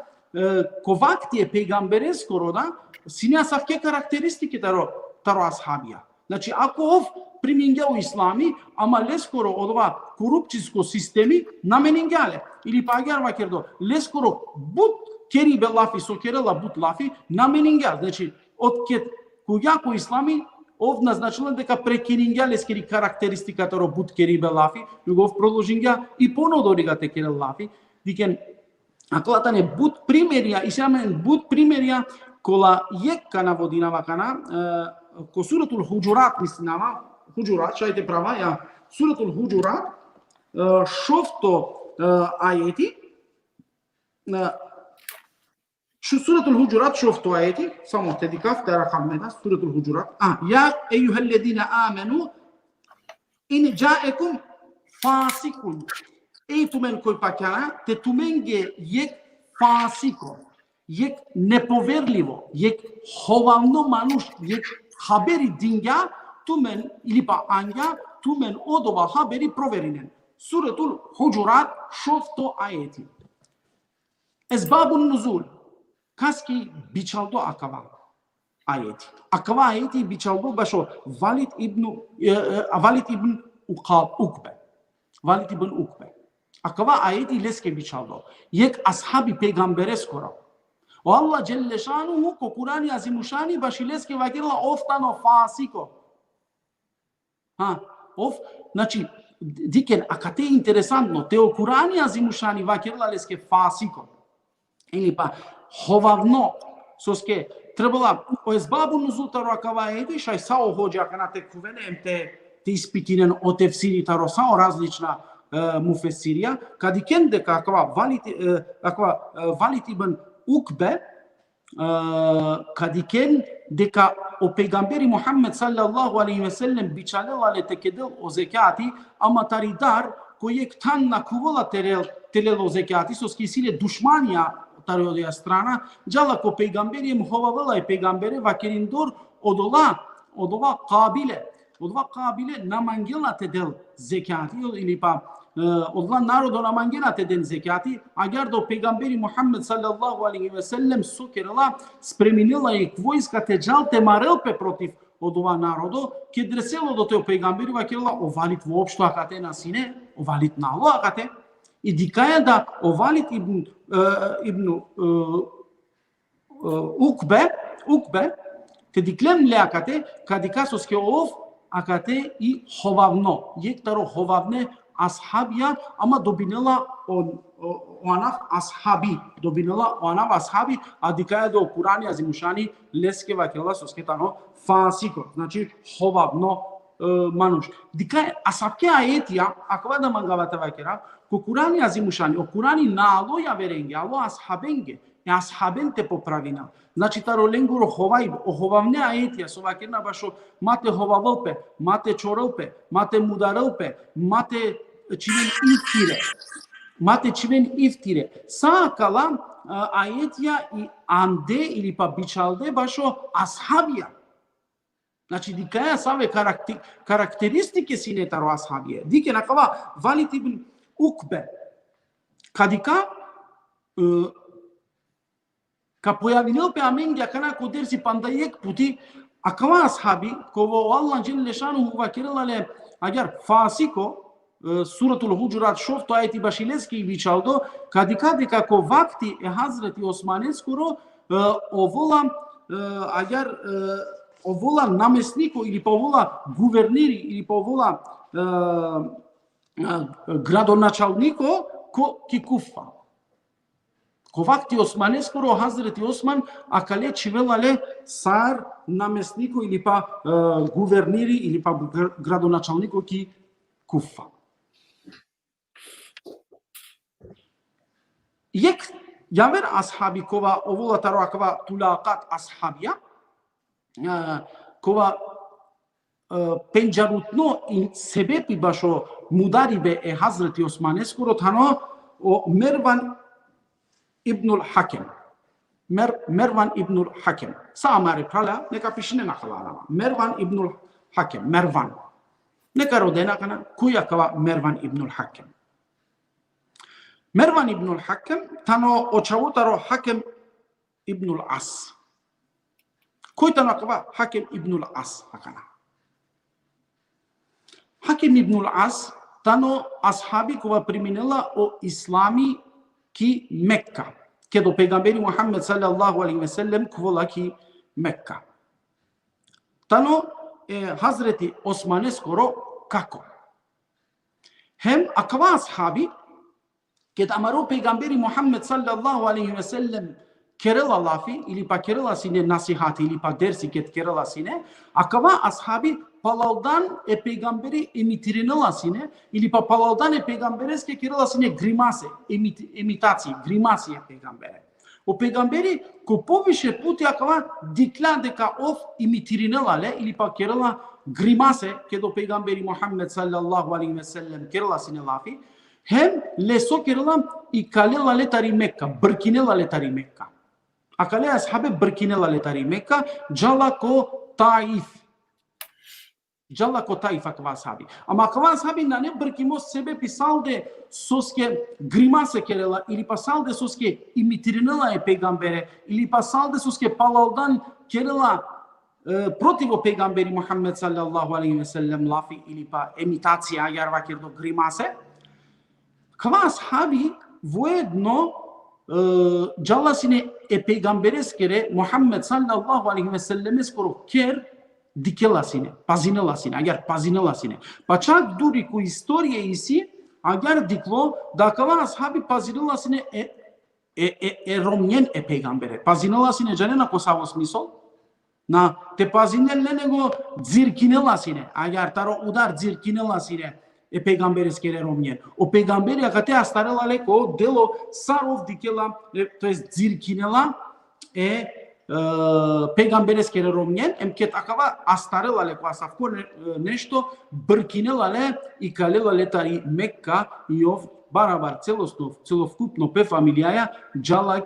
ковакти е пейгамбереско рода, синя савке карактеристики таро асхабија. Значи ако ов примингео ислами, ама лескоро од ова корупцијско системи наменингјале. Или па агар вакердо, лескоро буд кери бе лафи, со керела буд лафи, наменингјал. Значи, од кет куѓако ислами, ов назначилен дека прекирингја лескери карактеристиката ро буд кери бе лафи, него ов продолжингја и понодорига те керел лафи. Дикен, аклатане буд примерија, и самен буд примерија, кола јекка наводинава кана, ко суратул Хуџурат мислинава, Хуџурат, шајте права, ја суратул Хуџурат, шофто ајети, суратул Хуџурат шофто ајети, само те дикав, те рахамеда, суратул Хуџурат, ја ејюхелледина амену, ин џаекум фасикун, Ei tumen koji pakjana, te tumenge jek fasiko, jek nepoverljivo, jek hovavno manuš, jek haberi dinja, tumen ili pa anja, tumen odova haberi proverinen. Suratul Hujurat šofto ajeti. Esbabun nuzul. Kaski biçaldo akava ayeti. Akava ayeti biçaldo başo Valid ibn Ukbe. Valid ibn Ukbe. Akava ayeti leske biçaldo. Yek ashabi peygambere skoro. O Allah Celle Şanuhu ko Kur'an-ı Azimuşani başı leske vakirla oftano fasiko. Ha, of, znači, diken, a kad te interesantno, te o Kur'an-ı Azimuşani vakirla leske fasiko. Ili pa hovavno, soske trebala o esbabu nuzul taro akava edi, šaj sao hođa kana te kuvenem te ispitinen o tefsiri taro sao različna mufesirija, kad iken deka akava Valid ibn Ukbe, kad iken deka o peygamberi Muhammed sallallahu alaihi ve sellem biçalela le tekedel o zekati, ama taridar kojek tan na kuvola telel o zekati, soske sile dušmanija taroja strana, džala ko peygamberi muhovavala i peygambere vakerindor odova kabile namangela tedel zekati ili pa odla narodo namangela teden zekati, agar do peygamberi Muhammed sallallahu alaihi ve sellem sukerala spreminila i vojska te džalte marelpe protiv odova narodo, ke dreselo do te peygamberi vakerala ovalit uopšto akate na sine, ovalit nalo akate, i dikaja da Valid ibn Ukbe, te diklem le akate, kadika soske ov akate i hovavno. Jek taro hovavne ashabija, ama dobinela oanav ashabi, a dikaja do Kur'an-ı Azimuşani leske vakela soske tano fasiko. Znači hovavno manuš. Dikaja, asapke ajetija, akva da mangavata vakera, ko Kur'an-ı Azimuşani, o Kur'an-ı naloja verenge, alo ashabenge, e ashabente popravina. Znači taro lenguro hovavne ajetija, sovakena bašo mate hovavalpe, mate čoralpe, mate mudaralpe, mate čiven iftire. Sakala ajetija i ande ili pa bičalde bašo ashabija. Znači, dikaja save karakteristike sine taro ashabije. Dike nakava Valid ibn Ukbe. Kadika ka pojavil pe amengja kana ko dersi pandayek puti akava ashabi ko Allah Celle Şanuhu vakirale agar fasiko suratul Hujurat šofto ajeti bašileski bičaldo kadika deka ko vakti e Hazreti Osmane skoro ovola namestniku ili pa ovola guverniri ili pa ovola gradonačalniko ki kufa. Ko vakti Osmane skoro Hazreti Osman akale čivelale sar namestniku ili pa guverniri ili pa gradonačalniku ki kufa. Jek javer ashabi kova ovola taro akava tulaqat ashabija, kova penjarutno in sebepi bašo mudaribe e Hazreti Osmane skoro tano o Mervan ibnul Hakem. Mervan ibnul Hakem. Sa mare prala, neka pišine nakala. Mervan ibnul Hakem. Mervan. Neka rodena kana, kuja kava Mervan ibnul Hakem. Mervan ibnul Hakem, tano očavutaro Hakem ibnul As. Koji tano kava Hakem ibnul As akana. Hakem ibnul As, tano ashabi kova priminela o islami ki Mekka. Kedo peygamberi Muhammed sallallahu alaihi ve sellem kuvola ki Mekka. Tano Hazreti Osmane skoro kako. Hem akava ashabi kad amaro peygamberi Muhammed sallallahu alaihi ve sellem kerela lafi ili pa kerela sine nasihati ili pa dersi ket kerela sine akava ashabi palaldan e peygamberi emitirinela sine ili pa palaldan e peygambereske kerela sine grimase imitacije grimasije peygambere. O peygamberi ko poviše puti akava dikla deka of imitirinela le ili pa kerela grimase kedo peygamberi Muhammed sallallahu alaihi ve sellem kerela sine lafi hem leso kerala i kalela letari Mecca, brkinela letari Mecca. Akale ashabe brkinela letari Mecca, jala ko Taif. Jalla ko Taif akva ashabi. Ama akva ashabi nane brkimo sebe pisalde soske grimase kerela ili pasalde soske imitirinela e peygambere ili pasalde soske palaldan kerela protivo peygamberi Muhammed sallallahu alaihi ve sellem lafi ili pa imitacija iar vakirdo grimase. Kva ashabi voedno jalla sine e peygamberes kere Muhammed sallallahu alaihi ve sellem skoro ker dikela sine, pazinela sine, agar pazinela sine. Pa čak duri cu istorie isi, agar diklo, dacă la ashabi pazinela sine e romnjen e peygambere. Pazinela sine janena ko savo smisol? Na te pazinele nego dzirkinela sine, agar taro udar dzirkinela sine e peygamberes kere romnjen. O peygamberi akate astarela leko delo sarov dikela, to jest dzirkinela e peygamberes kere romnjen, emket akava astarela le cu asafko nešto, brkinela le i kalela letari Mecca i ov barabar celokupno pe familijaja jala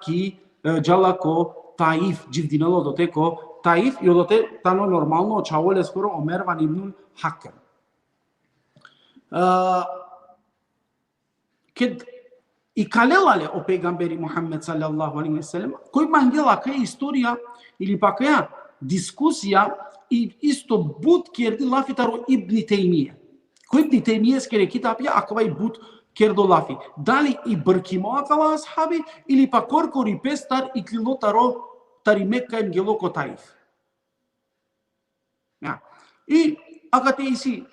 ko Taif, dživdinelo do te ko Taif i odote tano normalno očavole skoro Omer van ibnul Hakem. Kad i kalelale o peygamberi Muhammed sallallahu alaihi ve sellem, koji mangela că istoria ili pa că discuția isto but kerdi lafitaro Ibn Taymiye. Ko Ibn Taymiye skere kitabia akva i but kerdo lafi. Dali i brkimo akava ashabi ili pa korkori pestar i klilotaro tari Mecca im gelo ko Taif. Ja. I akate isi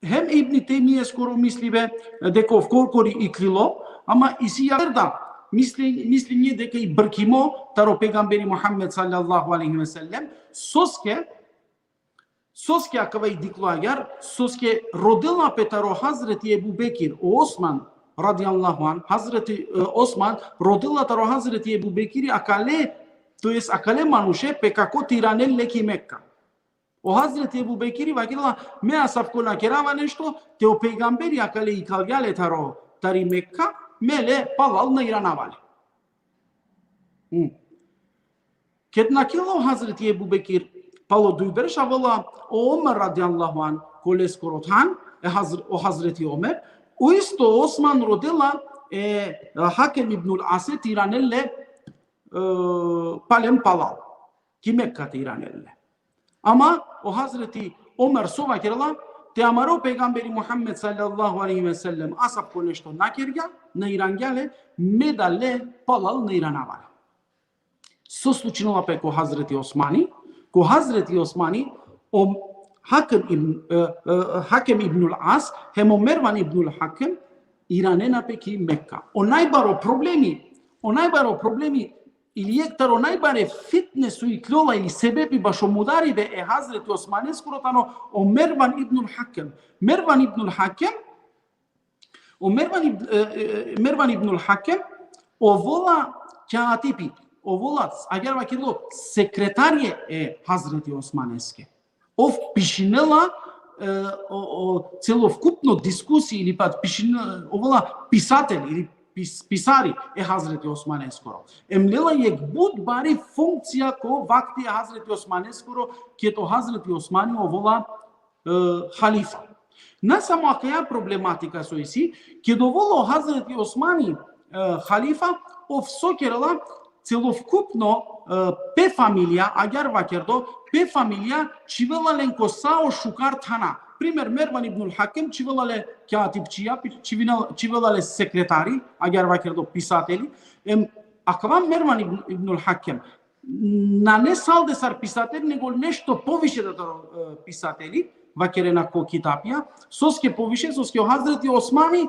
hem Ibn Taymiye skoro mislibe deko korkori i klilo, ama isi yarda misli nije дека и бркимо таро пегамбери Muhammed sallallahu alaihi ve sellem soske akava i diklo agar soske rodila petaro Hazreti Ebu Bekir Osman radiyallahu an Hazreti Osman rodila taro Hazreti Ebu Bekiri akale to jest akale manushe pe kako tiranelle ki Mecca. O Hazreti Ebu Bekiri vakila me asafkona kerava nešto te o pegamberi akale i kalgale tari Mecca mele palal na iranavale. Kad nakilo Hazreti Ebu Bekir palo duyber shavala o Omer radiyallahu an koles korothan o Hazreti Omer o isto Osman rodela Hakem ibnul Ase tiranelle palem palal ki Mekka tiranelle. Ama o Hazreti Omer sova kerala te amaro peygamberi Muhammed sallallahu alaihi ve sellem asap ko nešto nakerga na irangale medale palal na iranavale. Со случило пе ко Hazreti Osmani o Hakem ibnul As hem Mervan ibnul Hakem iranena pe ki Mecca. O najbaro problemi ili jektaro najbare fitnesu i klola ili sebebi baš omudarive e Hazreti Osmane skurotano o Mervan ibnul Hakem. Mervan ibnul Hakem o vola katipi o volac, agar vakilo sekretarje e Hazreti Osmaneske. Ov pišinela o celovkupno diskusiji ili pa ovola pisatelj ili pisari e Hazreti Osmaneskoro. Emlela je bud bari funkcija ko vakti Hazreti Osmaneskoro kjeto Hazreti Osmani ovola halifa. Ne samo akaja problematika so isi, kjedo volo Hazreti Osmani halifa ov sokerala celovkupno pe familija, agar vakerdo, pe familija čivelale nkosao šukar thana. Primer, Mervan ibnul Hakem čivelale katipčija, čivelale sekretari, agar vakerdo pisateli. Akva Mervan ibnul Hakem na ne salde sar pisateli, nego nešto poviše da to pisateli, vakerena ko kitapija, soske poviše, soske o Hazreti Osmani,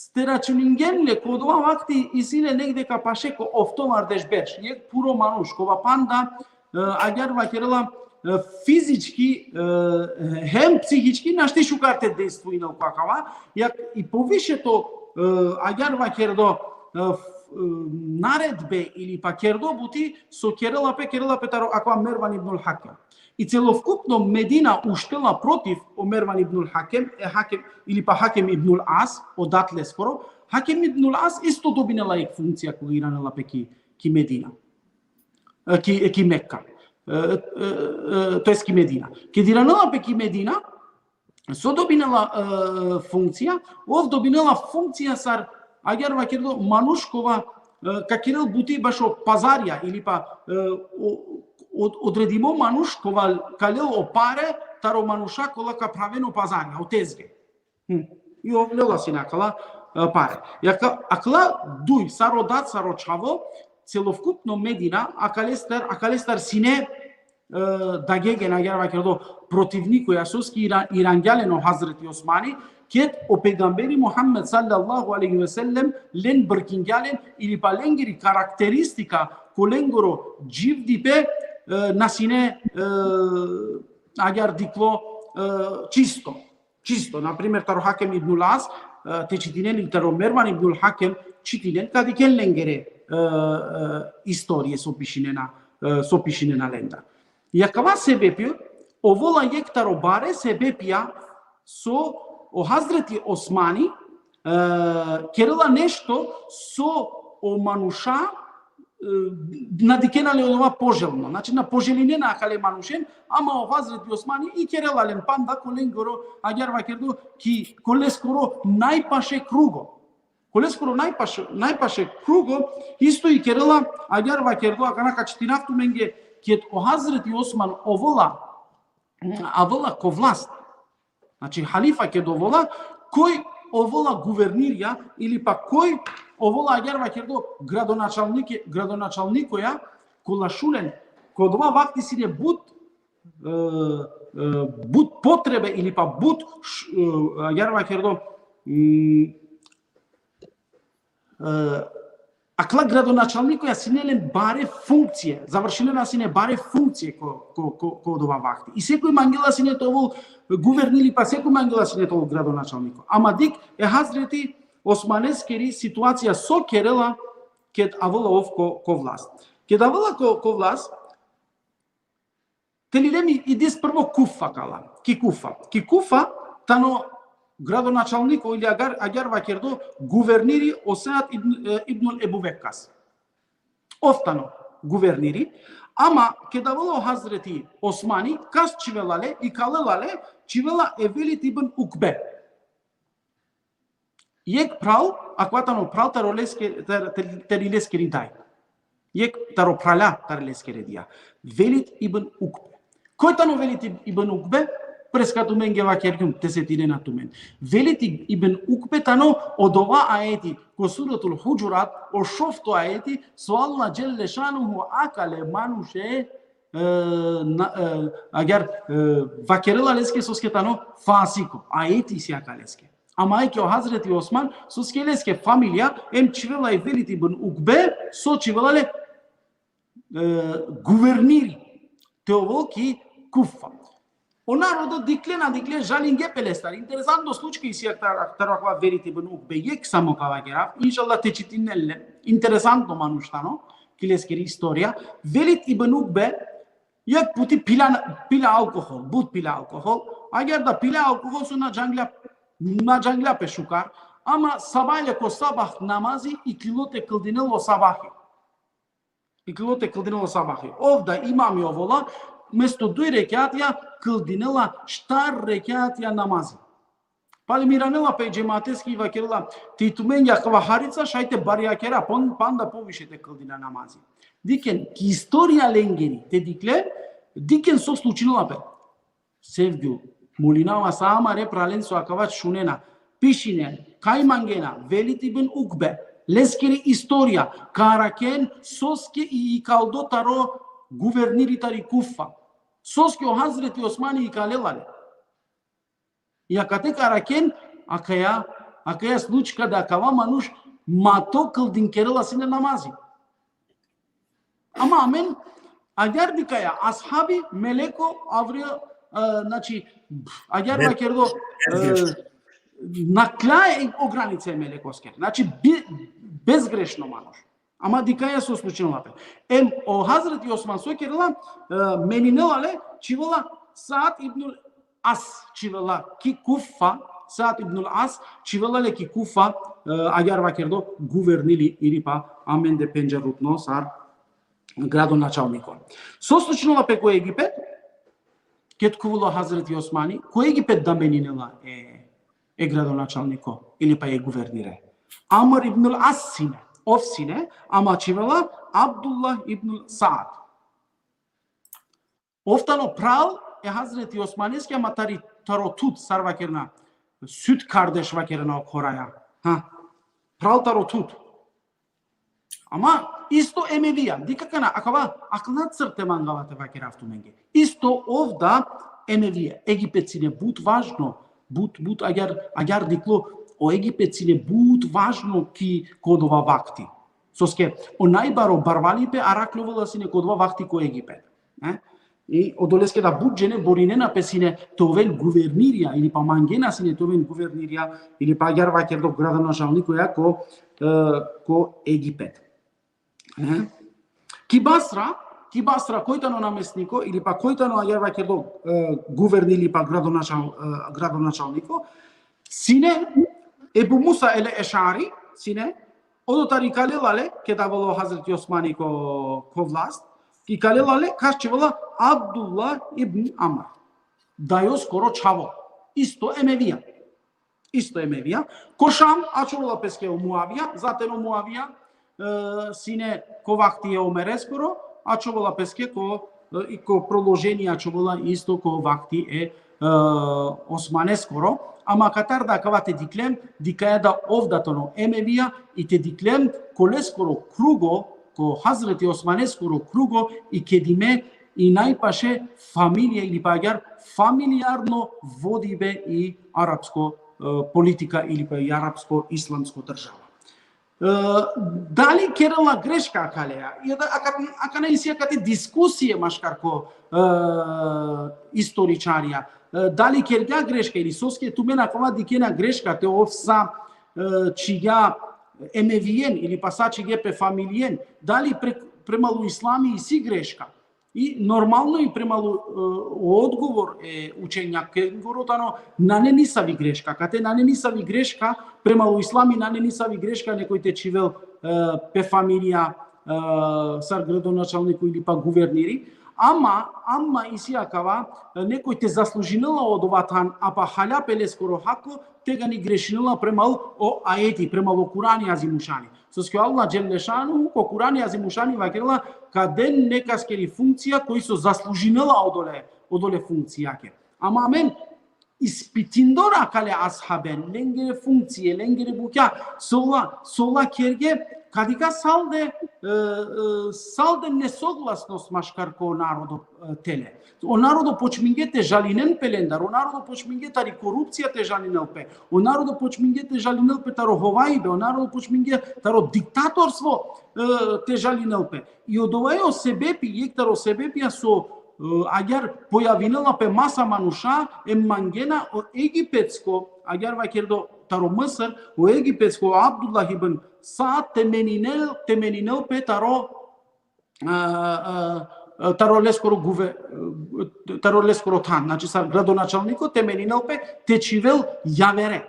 Steračuningenle kod ova vakti isile negde ca paše ko oftomar deșberș. E puro manuș, kova panda agar vakerela fizički hem psihički našti šukarte dejstvu inal pakava. Jak i poviše to agar vakerdo naredbe ili pa kerdo buti so kerela pe taro akva Mervan ibnul Hakem. И целокупно Медина уштела против Мерван ибн Хакем, или па Хакем ибн Ас, одатле скоро. Хакем ибн Ас исто добинала ек функција кога иранела пе ки Медина. Ки Мекка. Тоест ки Медина. Ке диранела пе ки Медина, со добинала функција, ов добинала функција сар агер вакердо манушкова какирел бути баш о пазарија или па одредимо мануш кога калел о паре таро мануша кола ка правено пазарја о тезге. И овлела си накала паре. Акла дуј сародат сарочаво целокупно Медина акалестар сине дагеген агер вакердо противникоја соски ирангјалено Хазрети Османи кет о пегамбери Мухаммед саллаллаху алейхи ве селем лен бркингјален или па ленгери карактеристика коленгоро дживдипе насине агер дикло чисто. Например, таро Хакем ибн Ас те читинен или таро Мерван ибн Хакем читинен кади кен ленгере историја со пишинена ленда. Јакава себепју, овола јек таро баре себепја со о Хазрети Османи керела нешто со о мануша надикенале ова пожелно. Значи на пожелинена акале манушен, ама о Хазрети Османи и керелален панда коленгоро агер вакердо ки колескоро најпаше круго. Колескоро најпаше круго исто и керела агер вакердо аканака читинавту менге кет о Хазрети Осман овола ко власт. Значи халифа ке довола кој овола гувернирија или па кој овола агер вакердо градоначалникоја кола шулен код ова вакти сине буд потребе или па буд агер вакердо акла градоначалникоја синелен баре функција, завршилена сине баре функција код ова вакти. И секој мангела сине тоа гувернили, па секој мангела сине тоа градоначалнико. Ама дик е Хазрети Османескери ситуација со керела кед аволов ко власт. Кед авола ко власт, телилеми идис прво Куфа кала. Ки Куфа тано градоначалнико или агер вакердо гувернири Осеат ибн Ебу Веккас. Офтано гувернири, ама кедавало Хазрети Османи кас чивелале и калелале чивела Евелит ибн Укбе. Јек прал, акватано прал тарилескери дај. Јек таро праля тарилескери дија. Велит ибн Укбе. Кој тано Велит ибн Укбе? Прескату мен ге вакеркум тесетирена тумен. Велит ибн Укбе тано од ова аети ко суратул Хуџурат о шофто аети со Аллах џелле шануху акале мануше агер вакерела леске соске тано фасико аети си акалеске. Ама ајке о Хазрети Осман со скелеске фамилија ем чивела и Велит ибн Укбе со чивелале гувернири теоволки Куфа. O narodu diklе жалинге пелестар. Интересантно случај си тараква Велит ибн Укбе јек само кава гера. Иншаллах те читинелле. Интересантно мануштано килескери историја. Велит ибн Укбе јек пути пила алкохол, буд пила алкохол. Агер да пила алкохол со на джангля пешукар, ама сабајле ко сабах намази и килоте кылдинело сабахи. Овда имаме овола место дуј рекјатија кылдинела штар рекјатија намази. Пали миранела пе джематески вакерла титумен јаква харица шајте баријакера панда повишете кылдина намази. Дикен ки историја ленгери те дикен со случинала пе. Севгю молинава саама ре прален со акавач шунена пишинен кајмангена Велит ибн Укбе лескери историја каракен соске и калдотаро гуверниритари Куфа. Соске о Хазрети Османи и калелале. И акате каракен, акаја случка да акава мануш мато кылдинкерела сине намази. Ама амен, агер дикаја асхаби мелеко аврија, значи, агер вакердо наклај огранице мелекоскер. Значи, безгрешно мануш. Ама дикаја со случинала пе. О Хазрети Осман со керела менинелале чивела Саад ибн Ас чивела ки Куфа, Саад ибн Ас чивела ле ки Куфа агар вакердо гувернили или па амен де пенџерутно сар градоначалнико. Со случнала пе кој Египет, кеткувало Хазрети Османи, кој Египет да менинела е градоначалнико или па е гувернире. Амр ибн Ас сине, ов сине, ама чивела Абдулла ибн Саад. Офтано прал е Хазрети Османески, ама таро тут сар вакерна, süt kardeş vakerna koraya. Прал таро тут. Ама исто Емевија, дикакана, акава аклат црте мангавате вакерафту менге. Исто овда Емевија, египетсине бут важно, бут агар дикло о египетсине бут важно ки кодова вакти. Соске о најбаро барвалипе аракловала сине кодова вакти ко Египет. И одолеске да буджене боринена песине товен гувернирија или па мангена сине товен гувернирија или па агар вакердо градоначалнико ја ко Египет. Кибасра којтано наместнико или па којтано агар вакердо гуверни или па градоначалнико сине Ебу Муса еле Ешари сине одо тарикалелале ке давало Хазрети Османи ко власт и калелале кашчевала Абдулла ибн Амр. Дајо скоро чаво. Исто Емевија. Кошам ачувала песке о Муавија, затено Муавија сине ко вакти е Омере скоро, ачувала песке ко проложение ачувала исто ко вакти е Османе скоро, ама катар да кавате диклем, дикаја да овдатоно Емевија и те диклем коле скоро круго, ко Хазрети Османе скоро круго и кедиме и најпаше фамилија или па агар фамилиарно водибе и арапско политика или па и арапско исламско држава. Дали керала грешка акалеа? Ака наисија кате дискусија машкарко историчарија. Дали керга грешка или соске тумена кова дикена грешка те овса чига Емевиен или па са чиге пе фамилиен, дали премалу ислами и си грешка? И нормално и премалу одговор е учења кенгоротано на не нисави грешка. Кате на не нисави грешка, премалу ислами на не нисави грешка, некој те чивел пе фамилија сар градоначалнико или па гувернири. Ама и сијакава некој те заслужинала од оватан, а па халя пеле скоро хако, тега ни грешинала премал о аети, премал о Курани азимушани. Соске Аллах Джелешану, ко Курани азимушани вакерла, каде некаскери функција кои со заслужинала одоле функцијаке. Ама амен, испитиндора кале асхабен, ленгере функције, ленгере букја, сола керге, кадика салде несогласност машкарко народо теле. O narodo počmingete žalinen pelendar, o narodo počmingete ari korupcija te žalinelpe, o narodo počmingete žalinelpe taro hovajbe, o narodo počmingete taro diktatorstvo te žalinelpe. I od ovajo sebepi, jektaro sebepija so agjar pojavинела pe masa manuša mangena o egipetsko, agjar vakerdo taro Mısır, o egipetsko Abdullah ibn Saad temeninel pe таро лескоро тан, значи сар градоначалнико теменинелпе течивел јавере.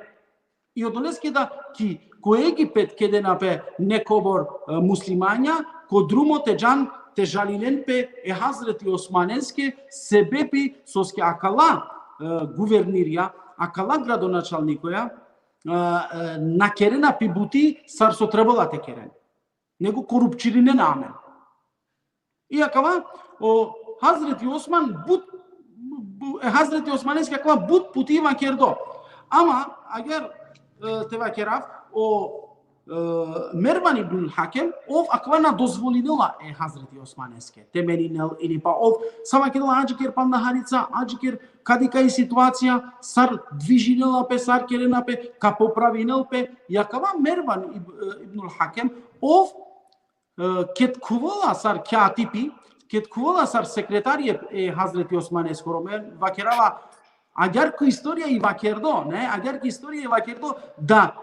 И одолеске да ки ко Египет кеде напе некобор муслимања, ко друмо теџан те жалиненпе е Хазрети Османенске себепи соске акала гувернирија, акала градоначалникоја накерена пибути сар со требала те керен. Него корупчирине намен. И акава о Хазрети Осман Хазрети Османески акава бут путива кердо. Ама агер те вакерав о Мерван ибн Хакем ов акава на дозволинела е Хазрети Османеске. Теменинел или па ов сама кедела аџикер пам на харица, аџикер кадика и ситуација сар движинела пе сар керена пе ка поправинел пе и акава Мерван ибн Хакем ов кеткувала сар кјатипи, кеткувала сар секретарије е Хазрети Османе скоромен, вакерава агар ко историја и вакердо, не, агар ко историја и вакердо да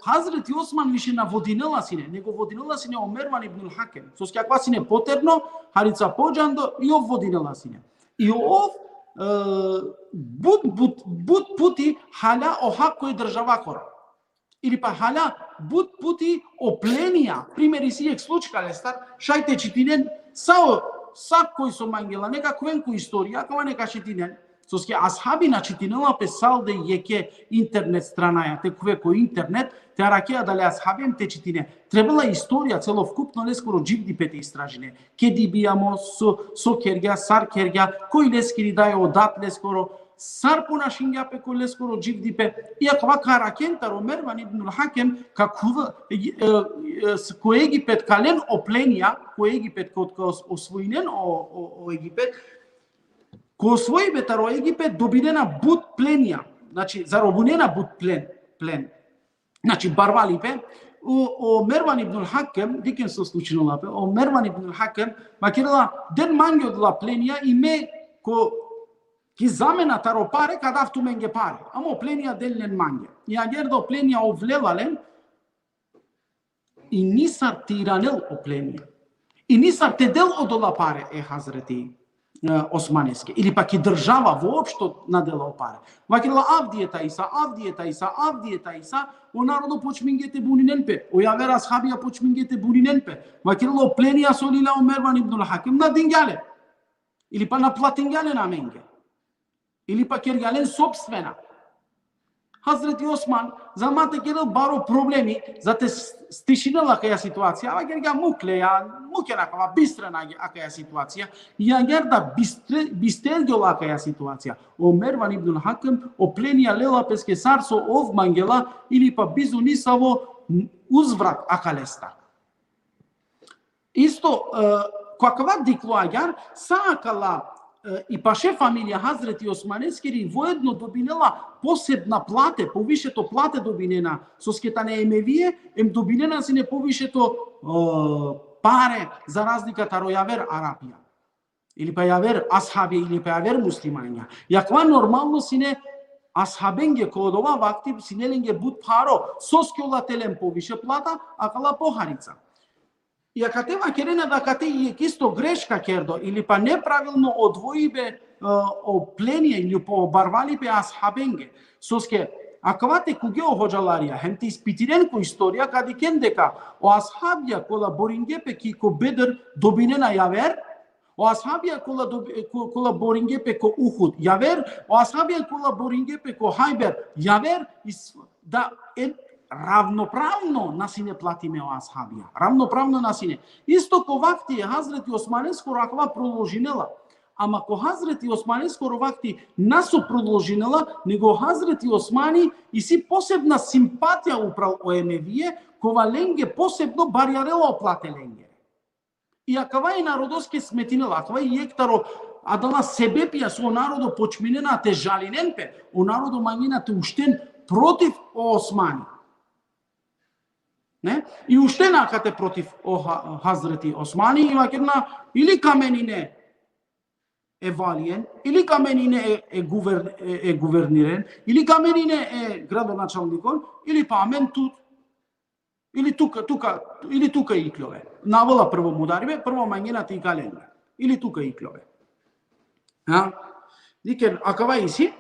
Хазрети Осман више на водинела сине, него водинела сине о Мерван ибн Хакем. Со каква сине потерно, харица поџандо и о водинела сине. И ов буд пути халя охакој држава кора. Или па халя буд пути опленија. Примери си експлучкале стар, шајте читинен, са кој со мангела, нека квенко историја, кава нека читинен. Соске асхаби на читинела песалде јеке интернет странаја, те квеко интернет, те аракеа дале асхабием те читине. Требала историја целовкупно лескоро дживди пете истражине. Кеди бијамо со кергја, сар кергја, кој лескири дај одат лескоро, сар понашиња пе кој лескоро дживди пе. Иако вака ракентаро Мерван ибнул Хакем, како кој Египет кален опленија, кој Египет кој освоинен о Египет, кој освои бетаро Египет добинена буд пленија, значи заробунена буд плен. Значи барвали пе, о Мерван ибнул Хакем, дикен се случило пе, о Мерван ибнул Хакем, макирала ден мангиот ла пленија и ме ки замена таро паре када авту менге паре. Амо пленија делен манге. И агердо пленија овлелален и нисар тиранел о пленија. И нисар те дел одола паре Хазрети Османеске, или пак и држава воопшто надела паре. Вакила авдиета Иса, о народо почмингете бунинен пе, о јавера асхабија почмингете бунинен пе. Вакила пленија солила о Мерван ибнул Хакем на дингјале, или па на платингјале на менге, или па кергјален собствена. Хазрети Осман, за мате керел баро проблеми, за те стишинела каја ситуација, ава герга мукена кава бистрена акаја ситуација, и агерда бистрелгела акаја ситуација. О Мерван ибнул Хакем, о пленија лела песке сарсо ов мангела, или па бизу нисаво узврат акалеста. Исто, каква дикло агар, саакала и паше фамилија Хазрети Османескери воедно добинела посебна плате, повишето плате добинена со скетане емевие, добинена сине повишето паре за разликата ројавер Арапија. Или па јавер асхаби, или па јавер муслимања. Јаква нормално сине асхабенге кодова вакти синеленге буд паро, соскјолателен повише плата, акала похарица. И ако те вакерена да кате и кисто грешка кердо, или па неправилно одвоибе о пленија или по барвали бе асхабенге, соске аквате куге оходжаларија, хем те испитирен ко историја, кади кен дека о асхабија кола боринге пе ки ко Бедр добинена јавер, о асхабија кола боринге пе ко Ухуд јавер, о асхабија кола боринге пе ко Хајбер јавер, да равноправно насине платиме о асхабија. Равноправно насине. Исто ко вакти Хазрети Османе скоро аква продолжинела. Ама ко Хазрети Османе скоро вакти насо продолжинела, него Хазрети Османи и си посебна симпатија управ о емевие, кова ленге посебно барјарела оплате ленге. И акава и народоске сметинела, акава и ектаро адала себепија со народо почминена те жалиненпе, о народо мањина те уштен против о Османи. Не? И уште накате против Хазрети Османи и вакерна или каменине е валиен, или каменине е гувернирен, или каменине е градоначалникон, или па амен тут, или тука и клове. Навола прво мударибе, прво мањината и каленга. Или тука и клове. Дикен, акава иси,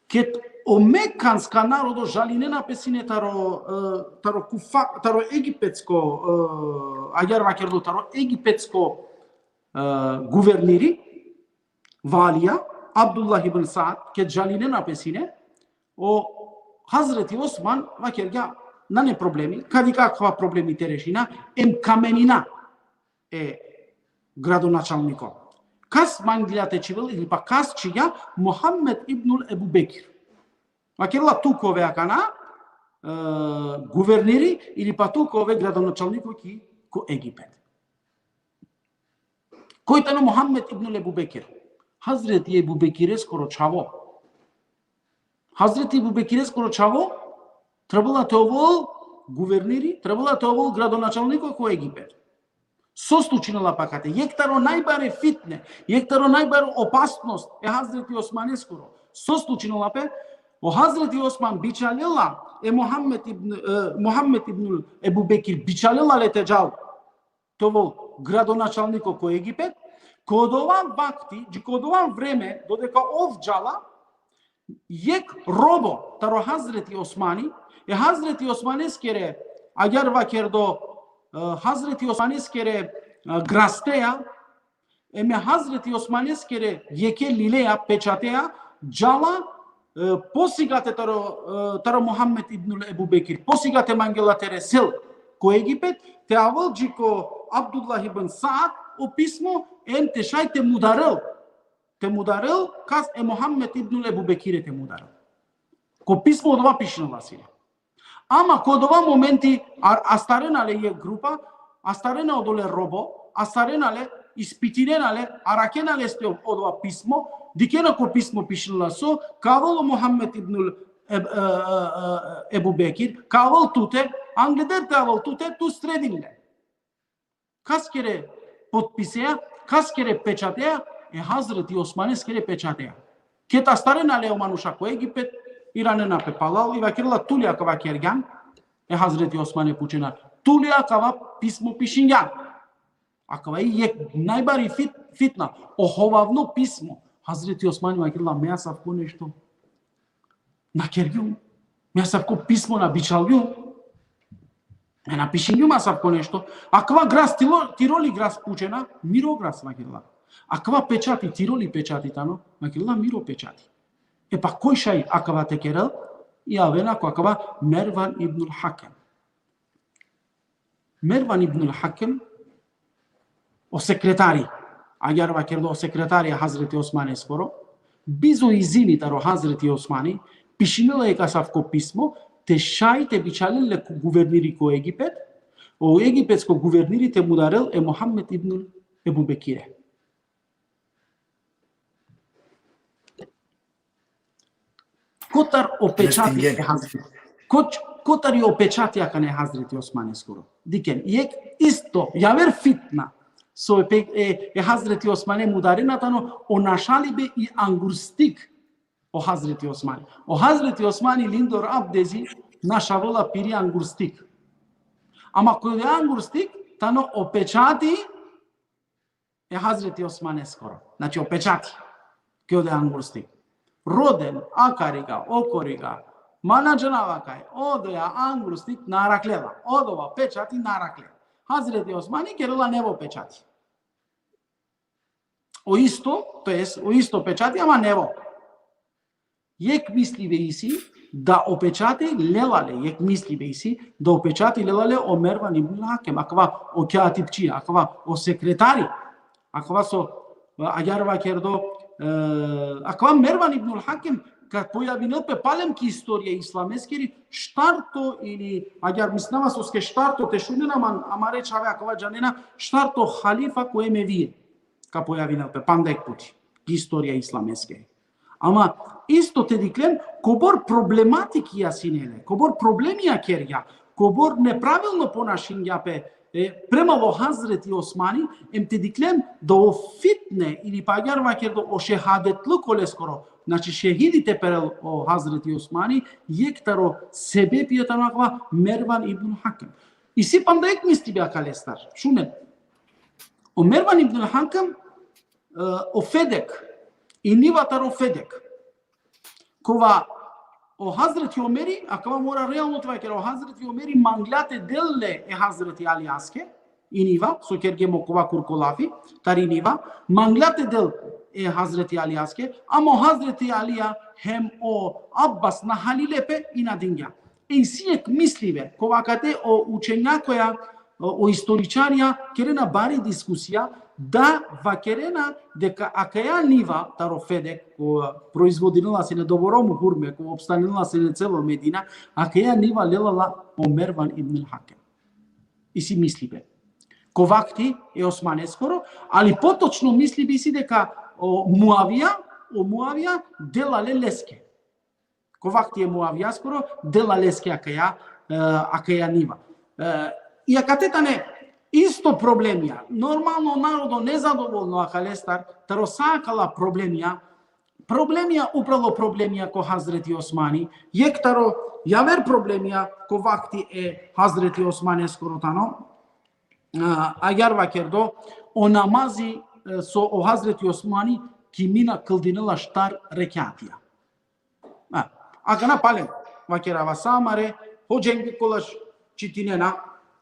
кет о меканска народо жалинена песине таро египетско агер вакердо таро египетско гувернири валија Абдуллах ибн Саад кет жалинена песине о Хазрети Осман вакерга на не проблеми, кади каква проблеми те решина, каменина е градоначалникот. Кас манглијате чивел или па кас чија Мухаммед ибнул Ебу Бекир. Вакерла тукове акана гувернири или па тукове градоначалникот ки ко Египет. Кој тано Мухаммед ибнул Ебу Бекир? Хазрети Ебу Бекире скоро чаво. Хазрети Ебу Бекире скоро чаво, требала те овол гувернири, требала те овол градоначалникот ко Египет. Со случинала пакате, јектаро најбаре фитне, јектаро најбаре опасност е Хазрети Османе скоро. Со случинала пе, о Хазрети Осман бичалела е Мухаммед ибн Ебу Бекир бичалела лете джал. Това градоначалникот кој Египет, код овам вакти, код овам време, додека ов джала, јек робо, таро Хазрети Османи, Хазрети Османи скере, агар вакердо, Хазрети Османи скере грастея, еме Хазрети Османи скере јеке лилея, печатея, джала, посигате таро Мухаммед ибн Ебу Бекир, посигате мангела тересел ко Египет, те авал джико Абдуллах ибн Саад, о писмо, те шај те мударел, каз Мухаммед ибн Ебу Бекире те мударел. Ко писмо од ова пишнала силе. Ама код ова моменти, астаренале е група, астарена одоле робо, астаренале, испитиренале, аракенале сте од ова писмо, дикена ко писмо пишнала со, кавало Мухаммед ибн Ебу Бекир, кавал туте, англедерте авал туте, ту срединле. Каскере подписеа, каскере печатеа, Хазрети Османе скере печатеа. Кета старенале омануша ко Египет, иранена пепалал, и вакирла тулија кава керган, Хазрети Османе пучена, тулија кава писмо пишињан. А кава и најбари фитна, оховавно писмо, Хазрети Османе вакирла меасав ко нешто на кергјум, меасав ко писмо на бичалјум, ме напишињум асав ко нешто, а кава грас тироли грас пучена, миро грас вакирла. А кава печати тироли печати тано, вакирла миро печати. Па кој шај акава текерел, и авена ко акава Мерван ибн Хакем. Мерван ибн Хакем, о секретари, агар вакерло о секретари Хазрети Османе скоро, бизо изини таро Хазрети Османи, пишинела е касавко писмо, те шај те бичалеле гувернири ко Египет, о египетско гувернири те мударел Мухаммед ибн Ебу Бекире. Котар опечати Котар ја опечати кане Хазрети Османе скоро. Дикен, јек исто, јавер фитна, со Хазрети Османе мударената, но онашалибе и ангурстик о Хазрети Османи. О Хазрети Османи линдор абдези нашавола пири ангурстик. Ама кој е ангурстик, тано опечати Хазрети Османе скоро. Значи опечати, кој е ангурстик. Роден, акарига, окорига, манаджанавакај, одоја ангурстик нараклева, одова печати наракле. Хазрети Османи керела нево печати. О исто печати, ама нево. Јек мисли вејси да опечати лелале, јек мисли вејси да опечати лелале о Мерван ибн Хакем, аква о кјатипчи, аква о секретари, аква со аѓарва кердо, аква Мерван ибн Хакем, кад појавинел пе палемки историја исламескери, штарто или аѓар мислама соске штарто те шунена ама речаве аква джанена штарто халифа кој ме вие, ка појавинел пе пандек пути историја исламескери. Ама исто те диклем, кобор проблематики ја синеле, кобор проблеми ја керја, кобор неправилно понашинја пе према во Хазрети Османи, те диклем да офитне или паѓарва кердо о шехадетлу коле скоро, значи шехидите перел о Хазрети Османи, јектаро себе пијатанаква Мерван ибн Хакем. И сипам да ек мисли беа калестар, шумен. О Мерван ибн Хакем, о Федек, и ниватаро Федек. Кова о Хазрети Омери, а кова мора реално това кера о Хазрети Омери манглате делле Хазрети Али Аске, и нива, со керге мокова курколафи, тари нива, манглате дел Хазрети Али Аске, амо Хазрети Алија хем о Аббас на Халилепе и на Дингја. И сијек мисливе, кова кате о учењакоја, о историчарија, керена бари дискусија, да вакерена дека акаја нива таро Федек која производила се на доборому хурме, која обстанила се на цело Медина, акаја нива лелала о Мерван ибн Хакем. И си мислибе. Ковакти е Османе скоро, али поточно мислиби си дека о Муавија делале леске. Ковакти е Муавија скоро, дела леске акаја нива. И акатетане исто проблемија. Нормално народо незадоволно акалестар, таро сакала проблемија управо проблемија ко Хазрети Османи, јектаро јавер проблемија ко вакти е Хазрети Османе скоро тано, agar vakerdo o namazi so o Hazreti Osmani kimina kıldinıla ştar rekatya. Akana palem vakera vasamare hocengi kolaş çitinena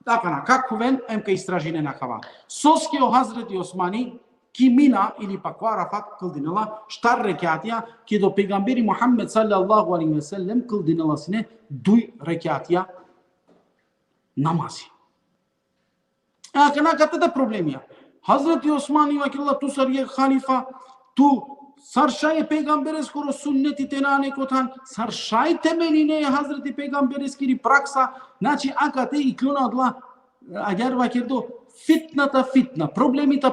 dakana kakven em că istrajinena kava. Soski o Hazreti Osmani kimina ili pakwara fat kıldinıla ştar rekatya ki do peygamberi Muhammed sallallahu aleyhi ve sellem kıldinılasine duy rekatya namazi. Akana katta da problem ya. Hazreti Osmani vakillah tu sariye khalifa tu sarşay peygamberes koro sunneti tenane kotan sarşay temeline Hazreti peygamberes kiri praksa znači akate ikluna adla agar vakirdo fitna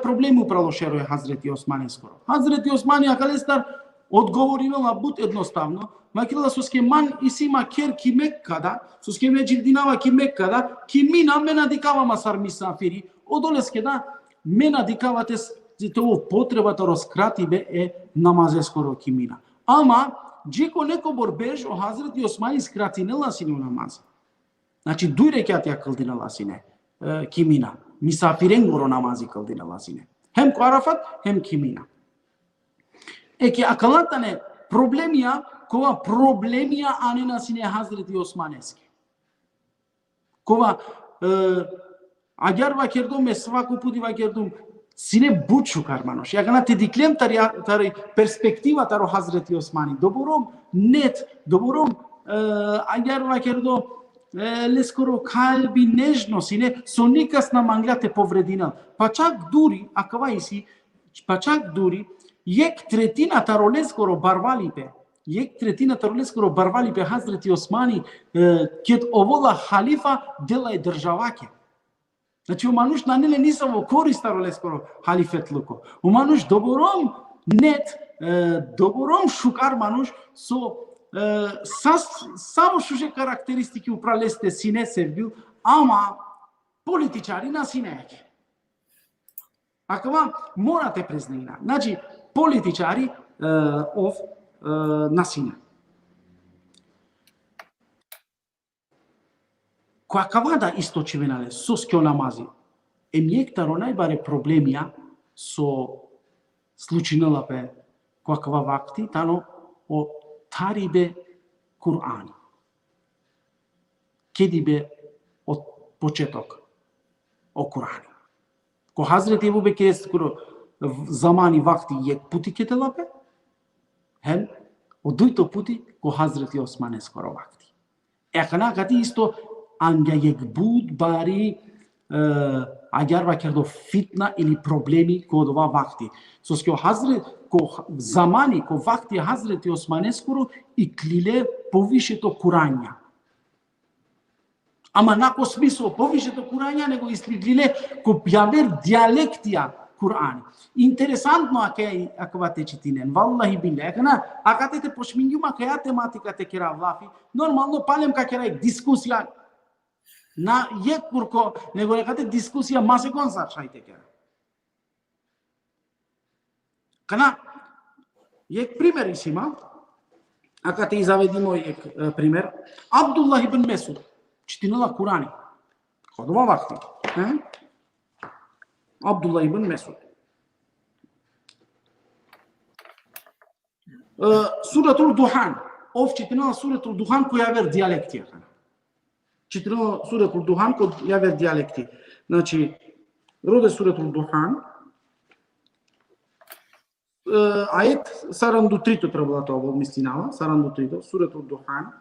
problemu pralošero je Hazreti Osmani skoro. Hazreti Osmani akalestar odgovorila but jednostavno vakillah soske man isima ker ki Mekkada soske međildinava ki Mekkada ki mina mena dikava masar misafiri odoleske da mena dikavate to potrebata rozkrative namaze skoro kimina. Ama džeko neko borbež o Hazreti Osmani skratinela sine u namaz. Znači duj rekatja kıldinela sine kimina. Misafiren goro namazi kıldinela sine. Hem ko Arafat hem kimina. Eki akalantane problemia anena sine Hazreti Osmaneski. Kova agar vakerdum svaku puti vakerdum sine buču karmanoš. Ja kana te diklem tari perspektiva taro Hazreti Osmani. Doborom agar vakerdo leskoro kalbi nežno sine sonikas na manglate povredina. Pa čak duri jek tretina taro leskoro barvali pe Hazreti Osmani kjet ovola halifa dela je državake. Znači u manuš na nele nisam koristaro skoro halifetluko. U manuš doborom šukar manuš so samo šuže karakteristiki upraleste sine serviu, ama političari na sineke. Ako vam morate priznina. Znači političari na sine. Ko akavada istočivenale soskio namazi, emjektaro najbare problemija so slučinala pe ko akava vakti tano o taribe Kur'ani. Kedibe od početok o Kur'ani. Ko Hazreti Ebu Bekir skoro zamani vakti jek puti ketela pe, hem o dujto puti ko Hazreti Osmane skoro vakti. Ekana kati isto anga jek bud bari agar vakerdo fitna ili problemi kod ova vakti. Soskio ko zamani ko vakti Hazreti Osmaneskuru i klile poviše to Kuranja. Ama nako smislo poviše to Kuranja nego isklile ko javer dialektija Kur'ani. Interesantno ako vate čitinen, vallahi billah. Akate te pošminjuma kaja tematika te kera vlafi, normalno palem ka kera diskusija na jekkurko, nego nekate diskusija mase konsa šajte kera. Kana, jek primer isima, akate izavedimo jek primer, Abdullah ibn Mesud, čitinala Kurani, hodova vakti. Abdullah ibn Mesud. Suratul Duhan, čitinala Suratul Duhan koja ver dialektija. Čitinala Suratul Duhan koja ver dialekti. Znači, rode Suratul Duhan, ajet sarandu trito trebala to obmistinava, sarandu trito, Suratul Duhan.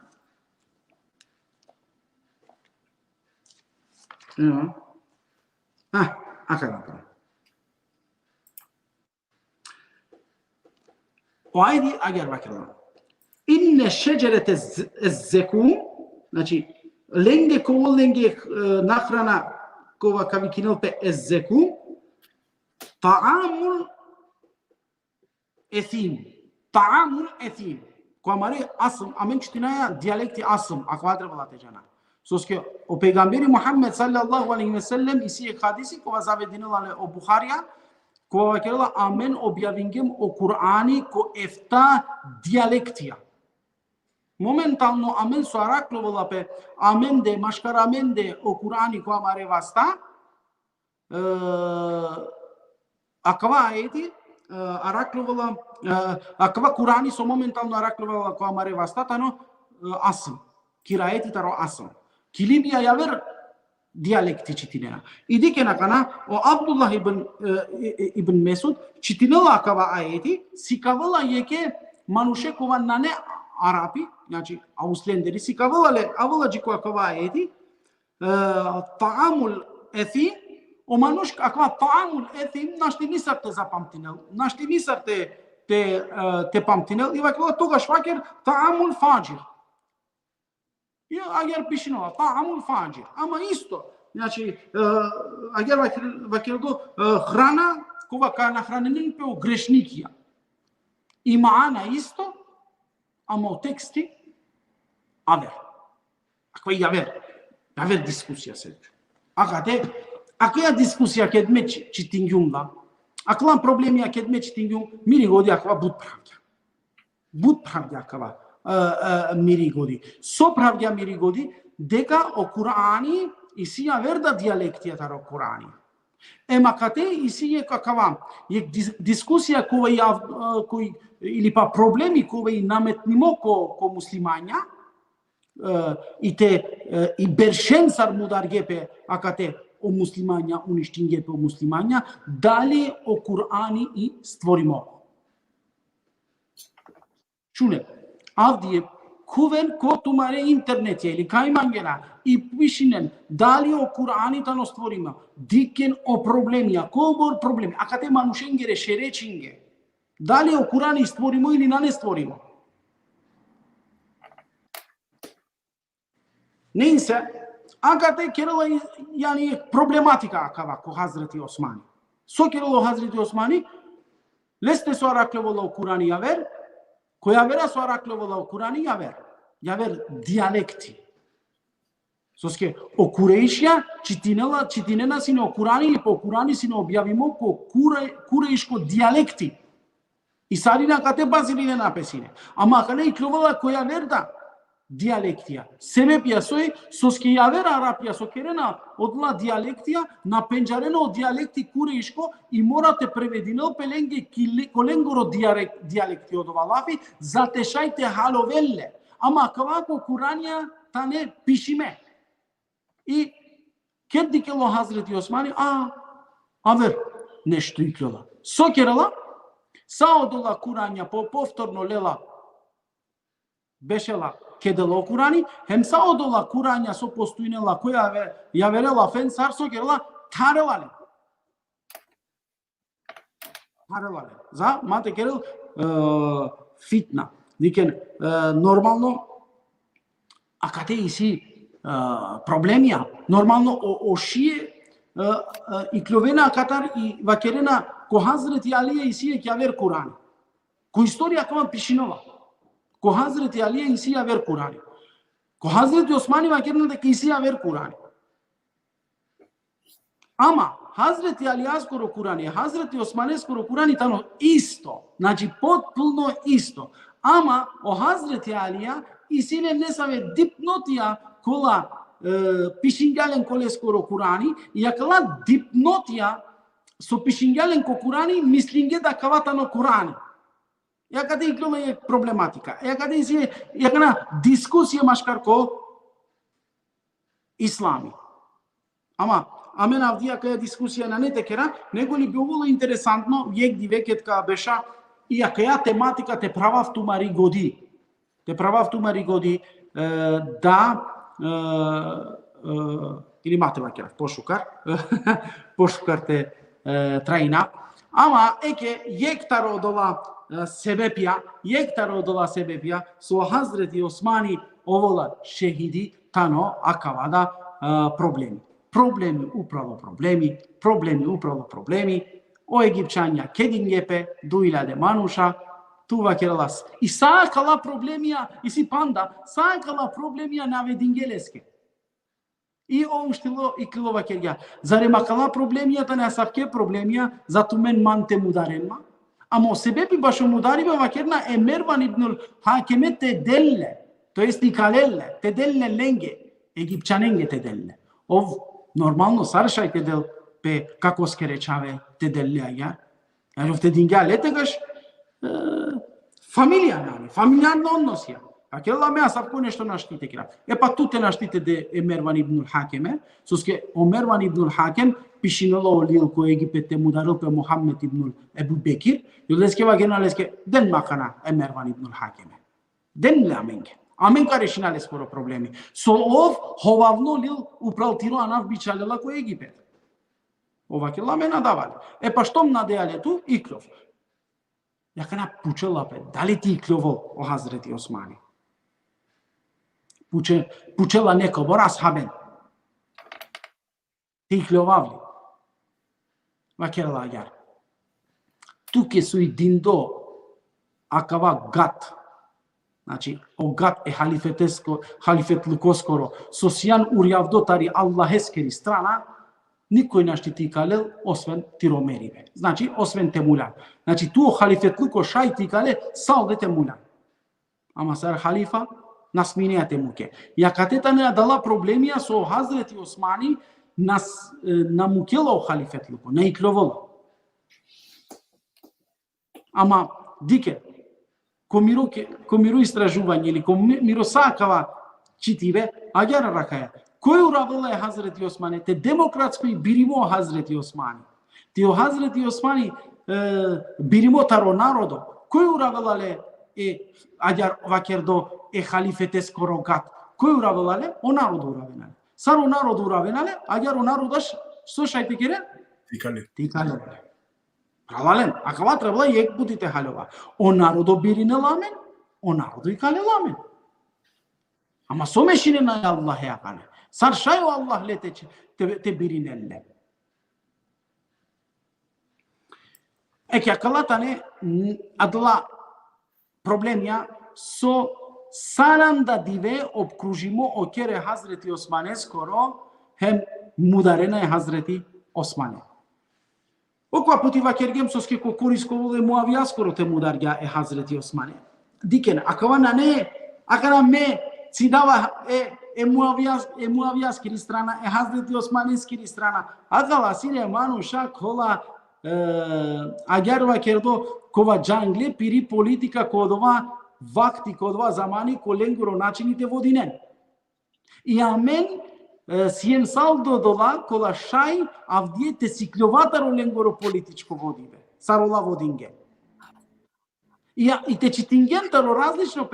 Akada. O ajdi agar vakila. Inne šeđerete zekum, znači, lenge kovo lenge nahrana kova kavikinel pe zekum, ta'amul ethim. Ta'amul ethim. Ko amare asım, amen çitinaja dialekti asım, akva trebala teđana. Soske o peygamberi Muhammed sallallahu aleyhi ve sellem isi ek hadisi kova zavedinila o Buharija, kova kerala amen objavingem o Kur'ani ko efta dialektija. Momentalno amen soaraklovala pe amen de maškar amen de o Kur'ani ko amare vasta, акава аети араклувала, акава Курани со моментално араклувала која марева статано асм. Кираети таро асм. Килибија јавер диалекти читинена. И дике накана о Абдуллах ибн Месуд читинела акава аети, сикавала јеке мануше кова нане арапи, значи ауслендери, сикавала авала джико акава аети, таамул ефим, o manuș acum taamul etim naște nisar te zapamtinel naște nisar te pamtinel i va că toga shfaker taamul fajir e agar pishinova taamul fajir ama isto znači agar va că hrana kova ka na hranenje pe o grešnikija ima ana isto ama o teksti aver ako i aver diskusija se agate Aquella discuția că meci citingium la, acela problemia că meci citingium mirigodi acaba but pravda acaba mirigodi, so pravda mirigodi deca o Kurani isi averda dialectia taro Kurani. Makate isi e acaba e discuția cu ili pa problemi cu ei nametnimo co muslimania i berșen s-ar mudarghe acate o muslimanja uništinje pe o muslimanja, dalje o Kurani i stvorimo. Čune, avdje kuven ko tumare internet je ili kaj mangena i pišinen, dalje o Kurani tano stvorimo. Diken o problemija, ko bor problemi, a kate manušengere šerečinge, dalje o Kurani stvorimo ili na ne stvorimo. Neinse, Agate kerala yani problematika akava ko Hazreti Osmani. So kerala Hazreti Osmani leste so araklevola o Kurani javer, ko javera so araklevola o Kurani javer. Javer dialekti. Soske o Kureishja citinena sine o Kurani ili po Kurani sine objavimo ko kureiško dialekti. I sarina kate baziline napesine. Ama kale i klovala ko javerda dialectia. Sebebia soi soski avera arapia sokerena odla dialectia na penjareno dialecti kureiško i morate prevedino pelenge kolengoro dialecti odovalafi zatešajte halovelle. Ama kavako Kurania tane pishime. I kad dikelo Hazreti Osmani aver nešto iklela. Sokerala sa odola Kurania povtorno lela bešela kedelo Kurani, hem sa odola Kuranja so postoinela koja javerela fen sarso kerela tarelale. Za mate kerel fitna. Diken normalno akate isi problemia. Normalno o šije i klovena katar i vakerena ko Hazreti Alije isi ki aver Kurani. Ko istorija kama pišinova. Ko Hazreti Alije isi aver Kurani. Ko Hazreti Osmani vakerena da isi aver Kurani. Ama Hazreti Alija skoro Kurani, Hazreti Osmane skoro Kurani tano isto. Znači potpuno isto. Ama o Hazreti Alija isine nesave dipnotija kola pišingalen kole skoro Kurani i akala dipnotija so pišingalen ko Kurani mislinge da kavatano Kurani. Ja kada ikloma je problematika. Ja kada je jakana diskusija maškar ko islami. Ama amen avdija kada diskusija na nete kera, nego li bi bilo interesantno vijek di veket ka beša i akaya tematika te prava v tumari godi. Te prava v tumari godi da ili matematika pošukar te trajina. Ama eke jektaro dola sebepja so Hazreti Osmani ovola šehidi tano akavada problemi. Problemi. O Egipćanja kedin lijepe, 2000 manuša, tuva keralas. I sakala problemija, i si panda, sakala problemija navedingeleske. I ovo štilo i kilova kerja. Zare makala problemija, ta ne savke problemija, zato men mante mudarenma. Amo sebebi baš mudarive vakerna Mervan ibnul Hakeme te delle, to jest nikalelle, te delle lenge, Egipćanenge te delle. Ov normalno saršaj te del pe cacoscherecave te delea. Dar ofte din galete că familia non nosia. Aquela mea sa pune što naštite kira. E pa tu te naštite de Mervan ibn al-Hakeme, soske Mervan ibn al-Hakem pishinolo lil ko Egipte mudaril pe Muhammed ibn Ebu Bekir, yuleske va genaleske den makana Mervan ibn al-Hakeme. Den lamenge. Amen care și n-ales fără probleme. Solov hovavno lil upraltiro anav bichalela ko Egipte. Ovakela mena davale. E pa što nadeale tu iklov. Ja kana pučela pe, da li ti iklovol o Hazreti Osmani? Pučela neko boras haben. Ti iklovavli. Vakela agar. Tu ke sui dindo akava gat. Znači, o gat e halifetlukoskoro. Sosijan urjavdotari Allaheskeri strana, nikoj ne štiti kalel osven tiromerive. Znači, osven temulan. Znači, tu o halifetluko šaj ti kale salde temulan. Ama sar halifa nas minea temuke. Ja kateta ne dala problemia so Hazreti Osmani nas namukela o halifetluko, ne iklovola. Ama dike, ko miru istražuvanje ili ko miru sakava čitive, agar rakaya. Koji uravila je Hazreti Osmani? Te demokratsko i birimo Hazreti Osmani. Ti o Hazreti Osmani birimo taro narodo. Koji uravila le agar vakerdo halifetesko rogat? Koji uravila le? O narodu uravila. Sar o narodu uravila le, agar o narodaš, što šajte kere? Tikale. Pravalen, akava trebala jek budite halova. O narodo birine lamen, o narodu ikale lamen. Ama someşine na Allah yakane. Sar şayo Allah lete te birinelle. Eki akalatane adla problemja so saranda dive obkružimo okere Hazreti Osmane skoro hem mudarena je Hazreti Osmane. Okva putiva kergem soske ko koriskovole Muavija skoro te mudarja e Hazreti Osmane. Diken akavana ne akana me cidava Muavijaskiri strana, Hazreti Osmaniskiri strana. Agala sire manu šak hola agarva kerdo kova džangle piri politika kodova vakti kodova zamani kolenguro načinite vodinen. I amen siem saldo dola kola šaj avdijete siklovataro lenguro političko vodive. Sarola vodinge. I te citingentaro različno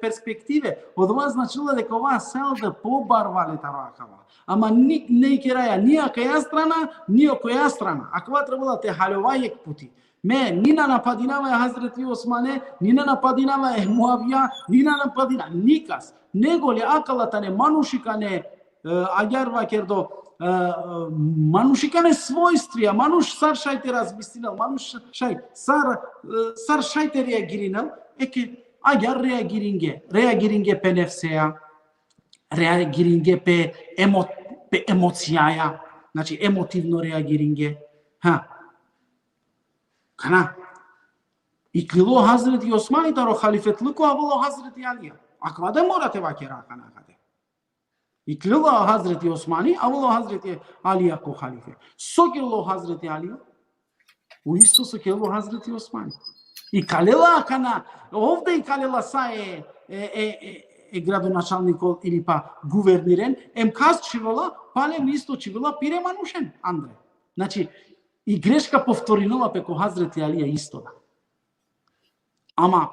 perspektive od vas značila дека ова селда побарвале таракава. Ама не кераја ни акаја страна, ни окоја страна. Аква требала те халјовајек пути. Ме нина нападинава Hazreti Osmane, нина нападинава Muavija, нина нападина никас. Него ли акалатане манушикане аѓарва кердо манушикане својствија, мануш сар шајте размислинал, мануш шај сар шајте реагиринал, еке аѓар реагиринге пе нефсеја, реагиринге пе емоцијаја, значи емотивно реагиринге. Кана и клило Hazreti Osmani таро халифетлуко авало Hazreti Алија. Аква да морате вакера кана каде. И клила Hazreti Osmani, avalo Hazreti Alija ko halife. Sokilo Hazreti Alija, u isto sokilo Hazreti Osmani. I kalela kana, ovde i kalela sa gradonačelnik ili pa guverniren, kaz čivela, palem isto čivela pire manušen, Andre. Znači, i greška povtorinova peko Hazreti Alija isto da. Ama,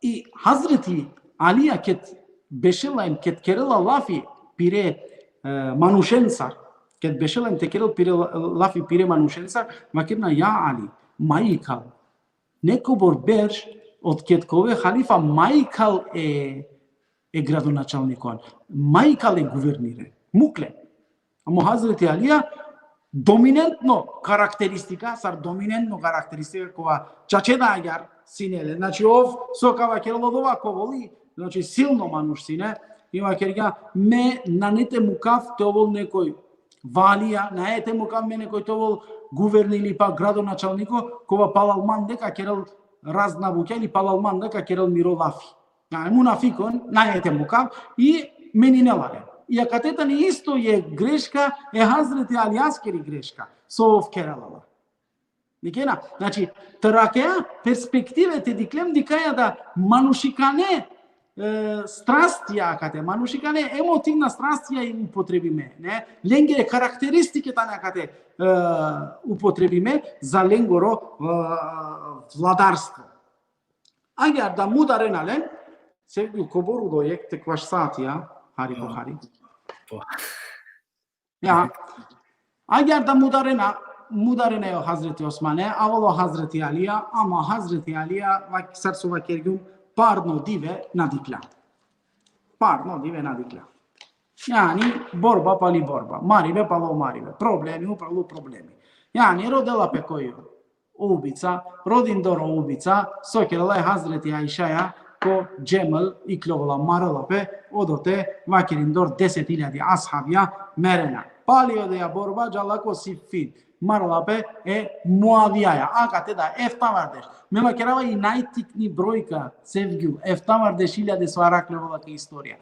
i Hazreti Alija ket Bešelaim, ket kerela lafi pire manušensar, ket bešelaim te kerel pire lafi pire manušensar, makirna ja Ali, majikal. Neko bor berž od ket kove halifa majikal gradonačelnikon, majikal guvernire, mukle. Amo Hazreti Alija dominantno karakteristika, kova čačeda agar sinele. Znači sokava kerelo dovako voli, znači silno manuš sine, ima kerga me nanete mukaf te ovol nekoj valija, naete mukaf me nekoj te ovol guverni ili pa gradonačelniko, kova palalman deka kerel raznavuke ili palalman deka kerel miro lafi. Munafikon, naete mukaf i meni ne lale. и акатета не исто е грешка, е Хазрети Али Аскери грешка. Со вкералала. Никена, значи, таракеа перспективете диклем дикаја да манушикане страстија акате, манушикане емотивна страстија им употребиме, не? Ленге карактеристиката накате употребиме за ленгоро владарство. Агар да мударенален, се кобору дојек текваш сатија, хари по хари. Ja, агар да mudarena je Hazreti Osmane, avalo Hazreti Alija, ama Hazreti Alija srcova kergum parno dive nadikla. Parno dive nadikla. Yani borba pali borba, marive palo marive, problemi upravo problemi. Yani rodela pe koju ubica, rodin doro ubica, sokerala je Hazreti Aishaja ko Cemal iklovala marala pe odote vakirin dor 10.000 ashabja merena. Palio de ya borba jalako siffin. Marlape Muavijaja. Akate da efta vardesh. Mela kerava i najtikni brojka sevgju. Efta vardesh iljade svarakljevala ka istorija.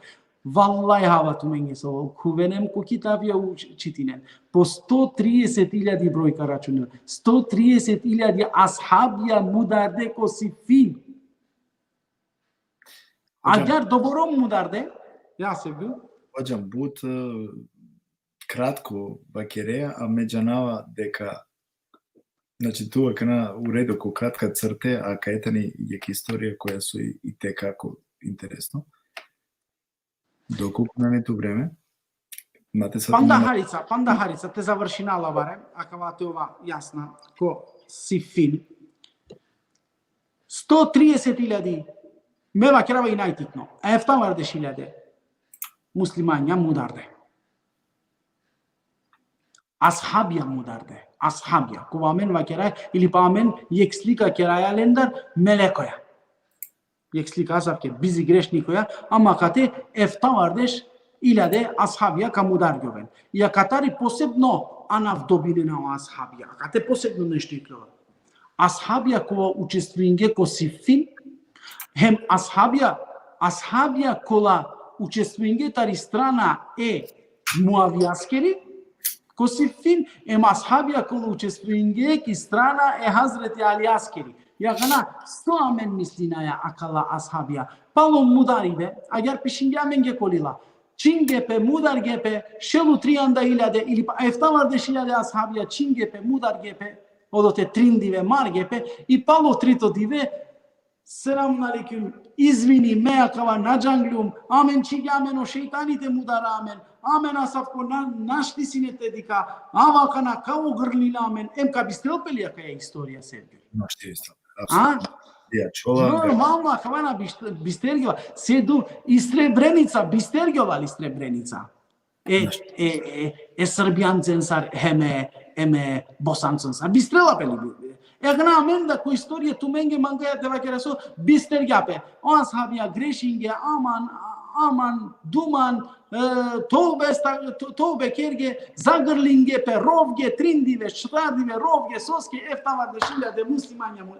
Vallahi havatu menge so kuvenem ko kitavja učitinen. Po 130.000 brojka računil. 130.000 ashabija mudarde ko siffin. Agar doborom mudarde, ja sevgju. Hocam, but кратко бакереја, а меѓанава дека значи тоа кана уредо ко кратка црте, а каетани јек историја која со и текако интересно. Доколку на нето време мате са Панда Харица те завршинала барем, акава те ова јасна ко сифин. 130.000 мева керава и најтитно. Ефтамарде шилјаде муслимања мударде. Ashabja mudarde, ashabja, ko amen vakera ili pa amen jek slika keraja lendar melekoja. Jek slika asabke bizi grešnikoja, ama kate efta vardesh ilade ashabja ka mudar gjoven. Ja katari posebno anavdobine na ashabja, kate posebno nešto iklova. Ashabja ko učestvinge ko sifin, hem ashabja kola učestvinge tari strana Muavijaskeri, Косифин е масхабија кола учествуинге ки страна е Хазрети Али Аскери. Ја гана сто амен мислинаја акала асхабија. Пало мудариве, агар пишингја менге колила. Чингепе, мударгепе, шелу 300.000 или па ефтаварде 1000 асхабија, чингепе, мударгепе, одоте триндиве, маргепе и пало трито диве. Selamün aleyküm, izvini, meakava, nađanglum, amen čigjamen o šeitaните mudara, amen, amen asafko, našti sinete dika, avakana, kao grlila, amen, ka biste opeli jaka je istorija sebi. Našti isto, apsolutno. Normalno, akavana bistergjova, sedu i Srebrenica, bistergjova li Srebrenica? Srbijan censar, eme Bosan censar, bistrela peli bi. Egna amenda cu istorie tu menge mangaia te va chiaraso bistergape. O ashabia greșinge aman duman tobe kerge zagrlinge pe rovge trindive shtradive rovge soske eftava de shilja de muslimania mul.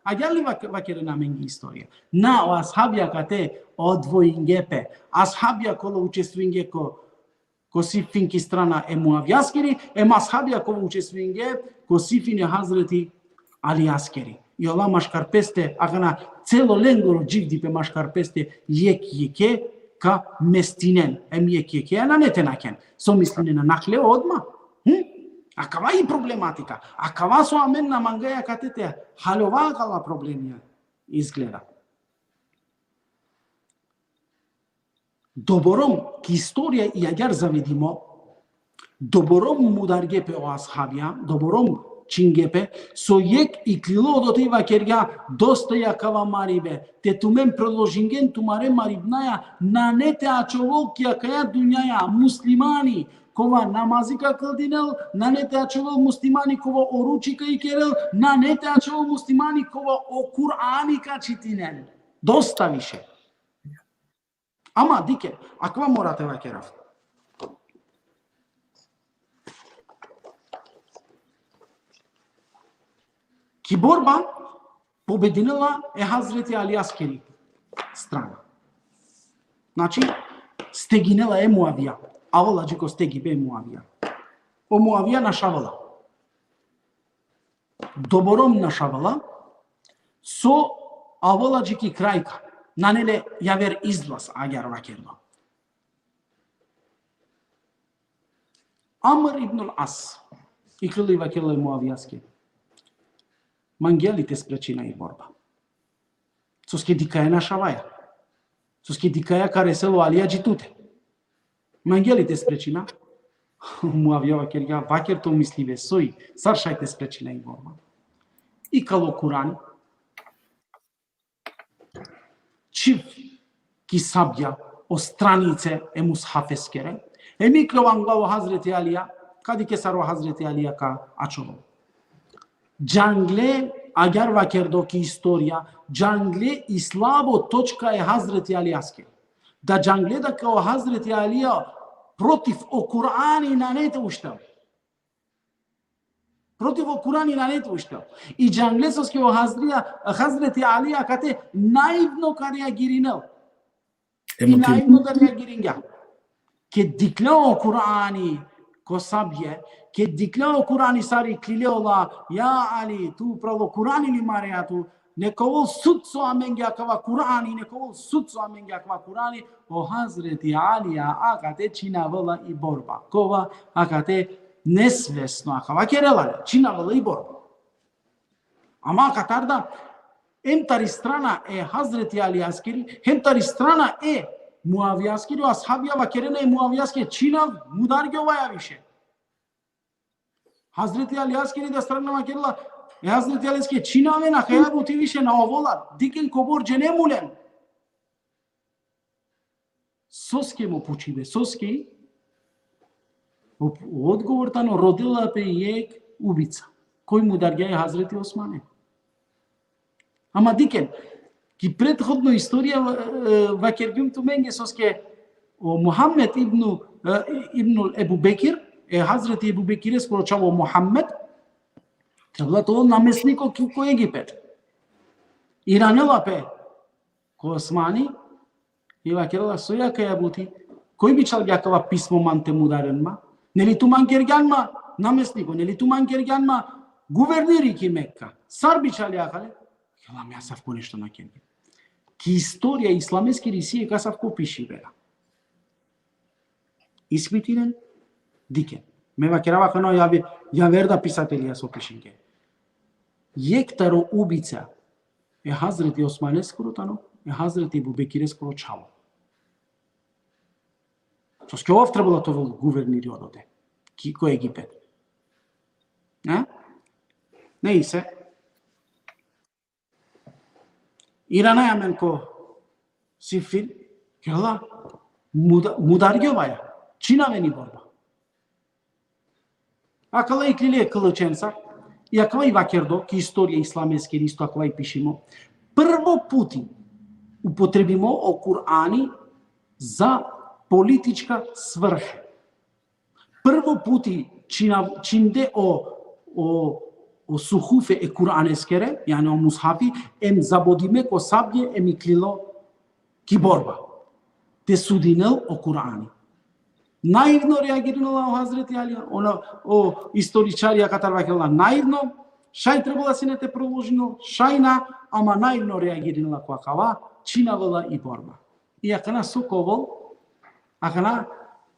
Agarli va chiarena mengi istorie. Na o ashabia kate odvojingepe. Ashabia kolo učestvinge ko sifinki strana Muavijaskeri, mashabia ko učestvinge ko sifine Hazreti Ali Askeri. I ova maškarpeste, agana celo lengoro džigdi pe maškarpeste jeke ka mestinen. Jeke na netenaken. So mislene na nakle odma. Akava i problematika. Akava so amen na mangaja katete halova kala problemija izgleda. Doborom ki istorija i agar zavedimo, doborom mudargepe o ashabija, doborom čingepe, so jek i klilo do teva kerga dosta jakava maribe, te tumen predložingen tumare maribnaja, na nete ačovol kjakaja dunjaja, muslimani, kova namazika kaldinel, na nete ačovol muslimani kova oručika i kerel, na nete ačovol muslimani kova o Kur'anika čitinen. Dosta više. Ama dike, akva morate vakerav. Ki borba pobedinila je Hazreti Ali Askeri strana. Znači, Стегинела е Муавија. Авола джико стеги бе Муавија. О Муавија на шавала. Добором на шавала со авола джики крајка. Нанеле јавер излаз агар вакерно. Амр ибн ал-Ас иклили вакерле Муавијаске. Мангелите спречина и борба. Соске дикаја на шаваја. Соске дикаја каресело алија джитуте. Мангелите спречина. Муавија вакерја вакерто мисливе сои. Саршајте спречина и борба. И кало Курани. Чив ки сабја о странице е мусхафескере. Емиклован главо Хазрети Алија, кади ке саро Хазрети Алија ка ачово. Джангле, агар вакердо ки историја, джангле и слабо точка е Хазрети Алијаске. Да джангле да као Хазрети Алија против о Курани на нете уштел. Против о Курани на нете уштел. И джангле соске о Хазрети Алија кате наивно ка реагиринел. И наивно да реагиринга. Ке диклео Курани ко сабје, ке диклео Курани сари клилеола, ја Али, ту право Курани ли мареату, нековол суд со аменгја кава Курани, нековол суд со аменгја кава Курани, о Хазрети Алија, акате чинавала и борба. Кова, акате несвесно, акава керелале, чинавала и борба. Ама катарда, емтари страна е Хазрети Алијаскери, емтари страна е Муавијаскери, асхабија вакерена е Муавијаске чинав мударгјоваја више. Хазрети Алијаскери да страна вакерла, е Хазрети Алијаске чинаве на хајабути више на овола, дикен кобор дженемулен. Соске му пучиве, соске, одговортано родила пе јек убица, кој мударгја е Хазрети Османе. Ама дикен, ки предходно историја вакергим туменге соске о Мухаммед ибн Ебу Бекир, е Хазрети Ебу Бекире скорочаво Мухаммед, требала тоа наместнико ко Египет. И ранела пе ко Османи, и вакерала соја кајабути, кој бичал јакава писмо манте мударенма, нели туман кергјанма наместнико, нели туман кергјанма гувернери ки Мекка, сар бичал јакале, јалам јасавко нешто на кенги. Ки историја исламески рисие касавко пиши бера. Испитирен, дикен. Ме вакерава кано јаверда писателија со пишинке. Јектаро убица е Хазрети Османе скоротано, е Хазрети Ебу Бекире скорочало. Со скјов требало тоа гувернири ододе, кој Египет. Не и се. Ирана јамен ко сифил, кела, мударгјоваја, чинавени борба. Акала и клиле клученца, и акала и вакердо, ки историја исламески исто акала и пишимо, прво пути употребимо о Курани за политичка сврха. Прво пути чинде о сухуфе е Куранескере, јане о мусхафи, ем забодиме ко сабје еми клило ки борба. Те судинел о Курани. Наивно реагирала о Хазрети Алија, о историчарија катарвакела наивно, шај требала се не те проложено, шајна, ама наивно реагирала коакава, чинавала и борба. И акана соковол, акана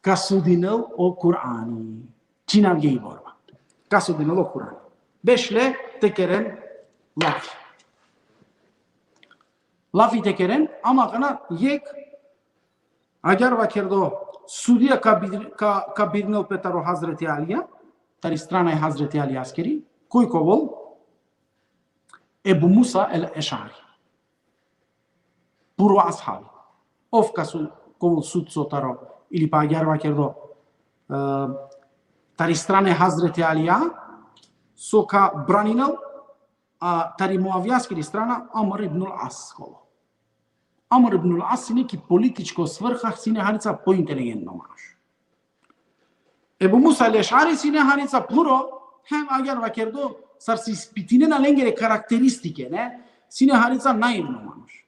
касудинел о Курани. Чинавге и борба. Касудинел о Курани. Бешле текерен лафи. Лафи текерен, ама кана јек агар вакердо судија ка бирнел петаро Хазрети Алија, тари страна е Хазрети Алијаскери, кој ковол Ебу Муса ел Ешари. Пуру асхаби. Овка су ковол суд сотаро, или па агар вакердо тари страна е Хазрети Алија, со ка бранинел, а тари Муавијаскери страна Амр ибн ал-Ас коло. Амр ибн ал-Ас си неки политичко сврха си не харица поинтелигентно маш. Ебу Муса ел-Ешари си не харица пуро, агар вакердо сар си испитине на ленгере карактеристике, не? Си не харица наивно маш.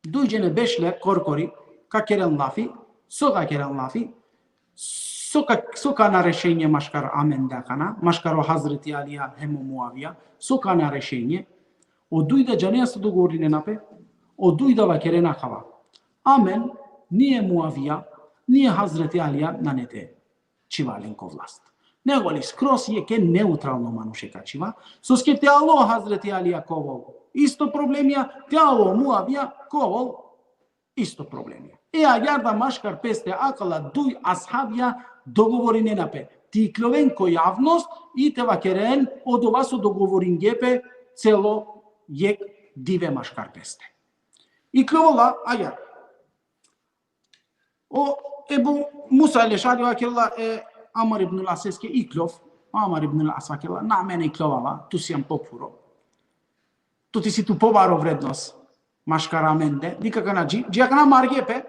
Дојđене бешле коркори, ка керен лафи, Soga keran lafi. Soka na rešenje maškar amenda kana, maškaro Hazreti Alija hemo Muavija, soka na rešenje, odujda džanija se dogovori nape, odujda va kerena hava. Amen, nije Muavija, nije Hazreti Alija nanete čivalenko vlast. Nego li skroz je ke neutralno manušeka čiva, soske te alo Hazreti Alija kovol, isto problemija, te alo Muavija kovol, isto problemija. Agar maškar peste akala duj ashabija dogovori nenape. Ti klovenko javnost i te vakeren od ovaso dogovorin gepe celo jek dive maškar peste. I klovola agar. O Ebu Musa el-Ešari vakela Amar ibn al-Aseske i klov. Amar ibn al-As vakela na mene i klovava, tu si jam popuro. Tu ti si tu povaro vrednost maškara mende. Dika kana džija kana margepe.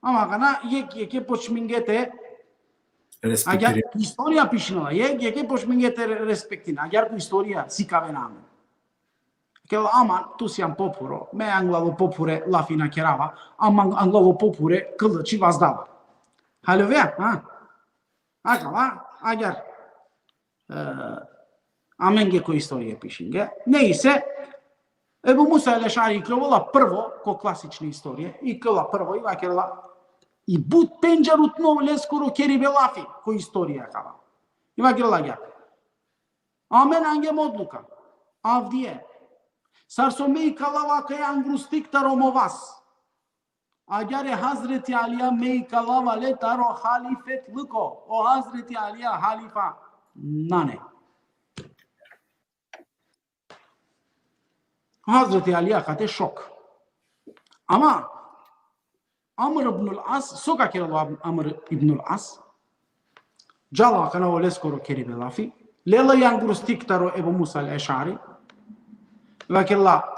Ama kana je počmingete agar historia pišinala, je počmingete respektina, agar ku historia sikave name. Kela ama tu si am popuro, me anglalo popure la fina kerava, ama anglalo popure kılıçı vazdava. Halovea, ha? Akava, agar amenge ku historia pišinge, neyse Ebu Musa el-Ešari klovola prvo, ko klasične istorije, i klovola prvo, i vakela i but penđarut novle skoro keri belafi, ko istorija kava. I vakela ja. Amen angem odluka. Avdije. Sarsomei kalava ka angrustik taromovas. Agare Hazreti Alija mei kalava le taro halifet luko. O Hazreti Alija halifa nane. Hazreti Alija kate şok. Ama Amr ibn al-As, soka keralo Amr ibn al-As, Jala kana o leskoro keri belafi, lela yangrustik taro Ebu Musa el-Ešari, vakella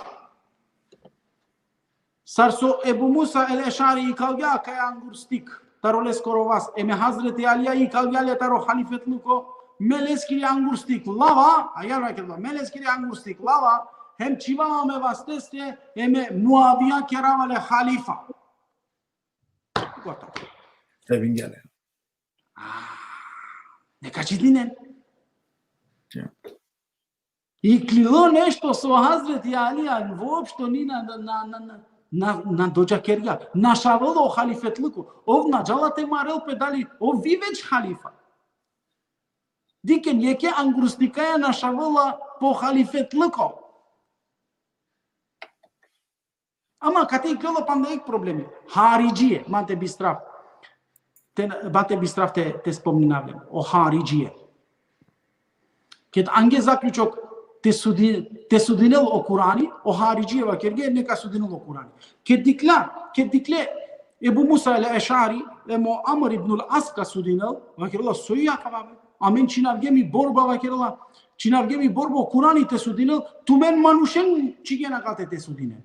sarso Ebu Musa el-Ešari i kalgja ka yangrustik taro leskoro vas, eme Hazreti Alija i kalgja le taro halifetluko, meleskiri yangrustik lava, ayar vakella, meleskiri yangrustik lava, hem čivama me vasteste, eme Muavija keravale halifa. Gotovo. Trebin gele. Neka će dinen. I klilo nešto so Hazreti Alija, uopšto ni na dođakerja. Našavalo o halifetluku. Ovna džalate marel pedali, o vi već halifa. Diken jeke angrustikaja našavala po halifetluku. Ama kate klilo pandajek problemi. Haridžije, mante bistraf te spominavljam. O haridžije. Kad ange zaključok te sudinel o Kurani, o haridžije vakerge neka sudinel o Kurani. Kad dikle Ebu Musa el-Ešari, emo Amr ibn al-As ka sudinel, vakerla soja kavave. Amen činavgemi borba vakerla. Činavgemi borba o Kurani te sudinel, tu men manušen čigena kate te sudinel.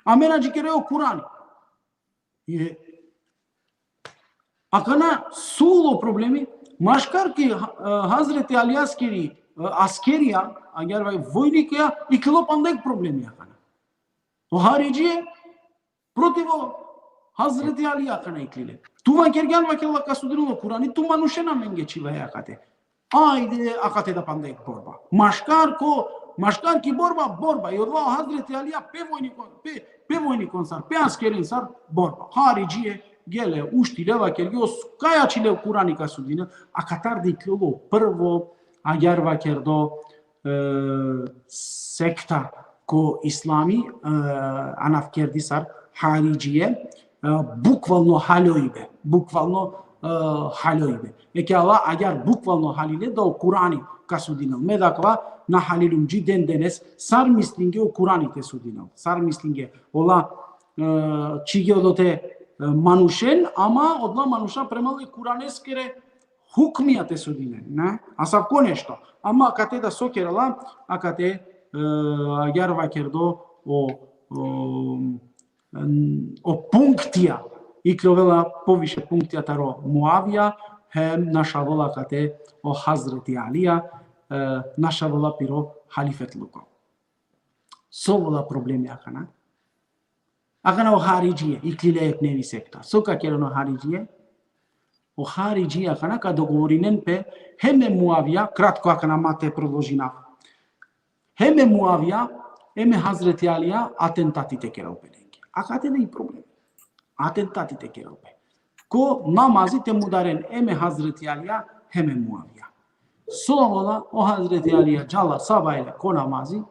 Amena jikereo Kurani. Akana sulo problemi, maškar ki Hazreti Ali askerija, agar vojnikija, i kilo pandek problemi akana. O haridžije protivo Hazreti Ali akana iklile. Tu vakergan vakella kasudrilo Kurani, tu manušena mengečiva akate. Ajde akate da pandek borba. Maškar ki borba. I odvao Hazreti Alija pe vojnikon sar, pe askerin sar, borba. Haridžije, gele, uštile vakergios, kajačile u Kurani kasudine, a katardi klilo prvo, a jar vakerdo sekta ko islami, anafkerdi sar, haridžije, bukvalno halojbe. Eke Allah agar bukvalno halile da o Kurani kasudinal. Medakva na halilumci dendenes sar mislinge o Kurani te sudinal. Sar mislinge ola čige odote manušen, ama odla manuša premale Kuraneskere hukmija te sudine. A sav ko nešto. Ama kate da sokerala, a kate agar vakerdo o punktija. I klovela poviše punktija taro Muavija, hem naša vola kate o Hazreti Alija, naša vola piro halifetluko. So vola problemi akana. Agana o harijie, iklile eknevi sekta. Soka kerano harijie. O harijie agana ka dogovorinen pe heme Muavia, kratko agana mate proložina. Heme Muavia, eme Hazreti Alija atentatite kerau pe lengi. Akate nei probleme. Atentatite kerau pe. Ko namazi te mudaren eme Hazreti Alija, heme Muavia. Sola o Hazreti Alija cala sabayla ko namazi,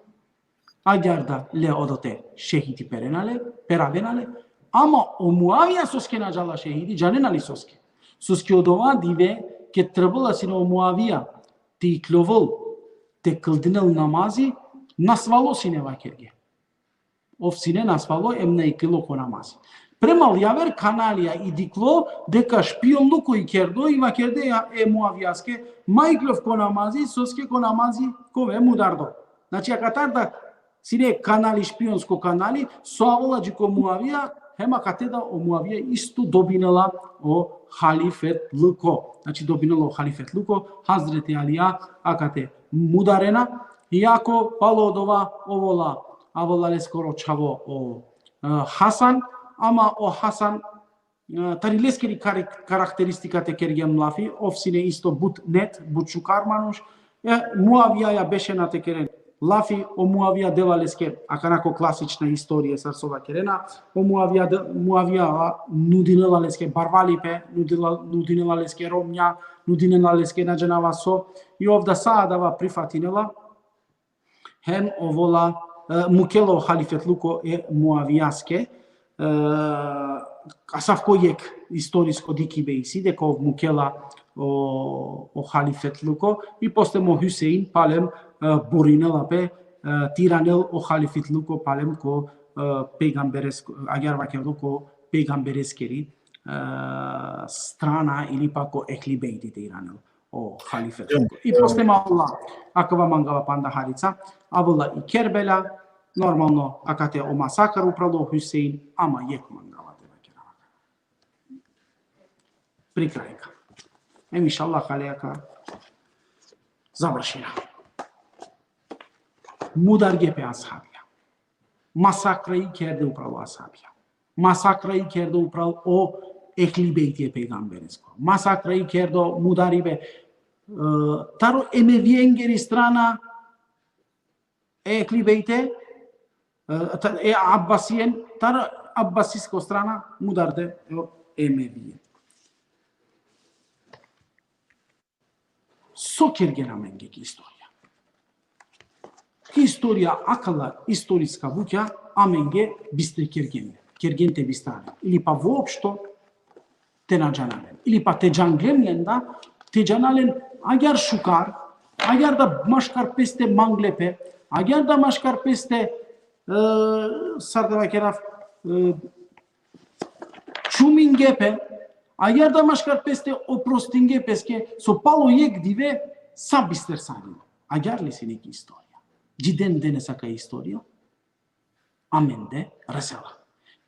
agarda le odote şehidi peravenale, ama o Muavia soske na cala şehidi, canenali soske. Soske odova dive ke trebala sine o Muavia ti klovol te kıldinel namazi nasvalo sine vakerge. Of sine nasvalo emne ikilo ko namazi. Premal javer kanalija i diklo deka špionluko i kerdo i vakerde e Muavijaske majklov ko namazi, soske ko namazi kove mudardo. Znači akatarda sine kanali špionsko kanali soavola ko Muavija hema kateda o Muavija isto dobinela o halifet luko. Znači dobinela o halifet luko Hazreti Alija akate mudarena iako palodova ovola avolale skoro čavo o Hasan ama o Hasan tarileskeri karakteristika te kergem lafi ofsine isto but net but shukar manush Muavija ja bešena te keren lafi o Muavija devaleske akanako klasična istorija sarsova kerena o Muavija nudinela leske barvali pe nudinela leske romnja nudinela leske nađenava so i ovda saadava prifatinela hem ovola mukelo halifetluko e Muavijaske asavko jek istorijsko dikibe iside kov mukela o halifetluko i postemo Hüseyin palem burinela pe tiranel o halifetluko palem ko pejgamberes agar vakerdo ko pejgambereskeri strana ili pa ko eklibeiti tiranel o halifetluko i postema Allah akava mangava panda harica avula i Kerbela normalno akate o masakar upravo Hüseyin ama jek mangava te vakera prikrajka inšallah alejaka završena mudarge pe ashabija masakrayı kerde upravo ashabija masakrayı kerde upravo o ehli pejgamberesko masakrayı kerde mudaribe taro emeviengeri strana ehli beyte Abbasiyen taro Abbasisko strana mudarde emeviye Sokergena mengeki istorija. Istorija akala istorijska vukja amenge bistre kergente bistane. Ili pa voopšto te nađanalen. Ili pa te džanglemlen da te džanalen agar šukar, agar da maškar peste manglepe, agar da maškar peste sardava keraf čumingepe, agar da maškar peste oprostinge peske, so palo jek dive sa bister sanimo. Agar li se neki istorija. Ciden denes aka istorija, amende resela.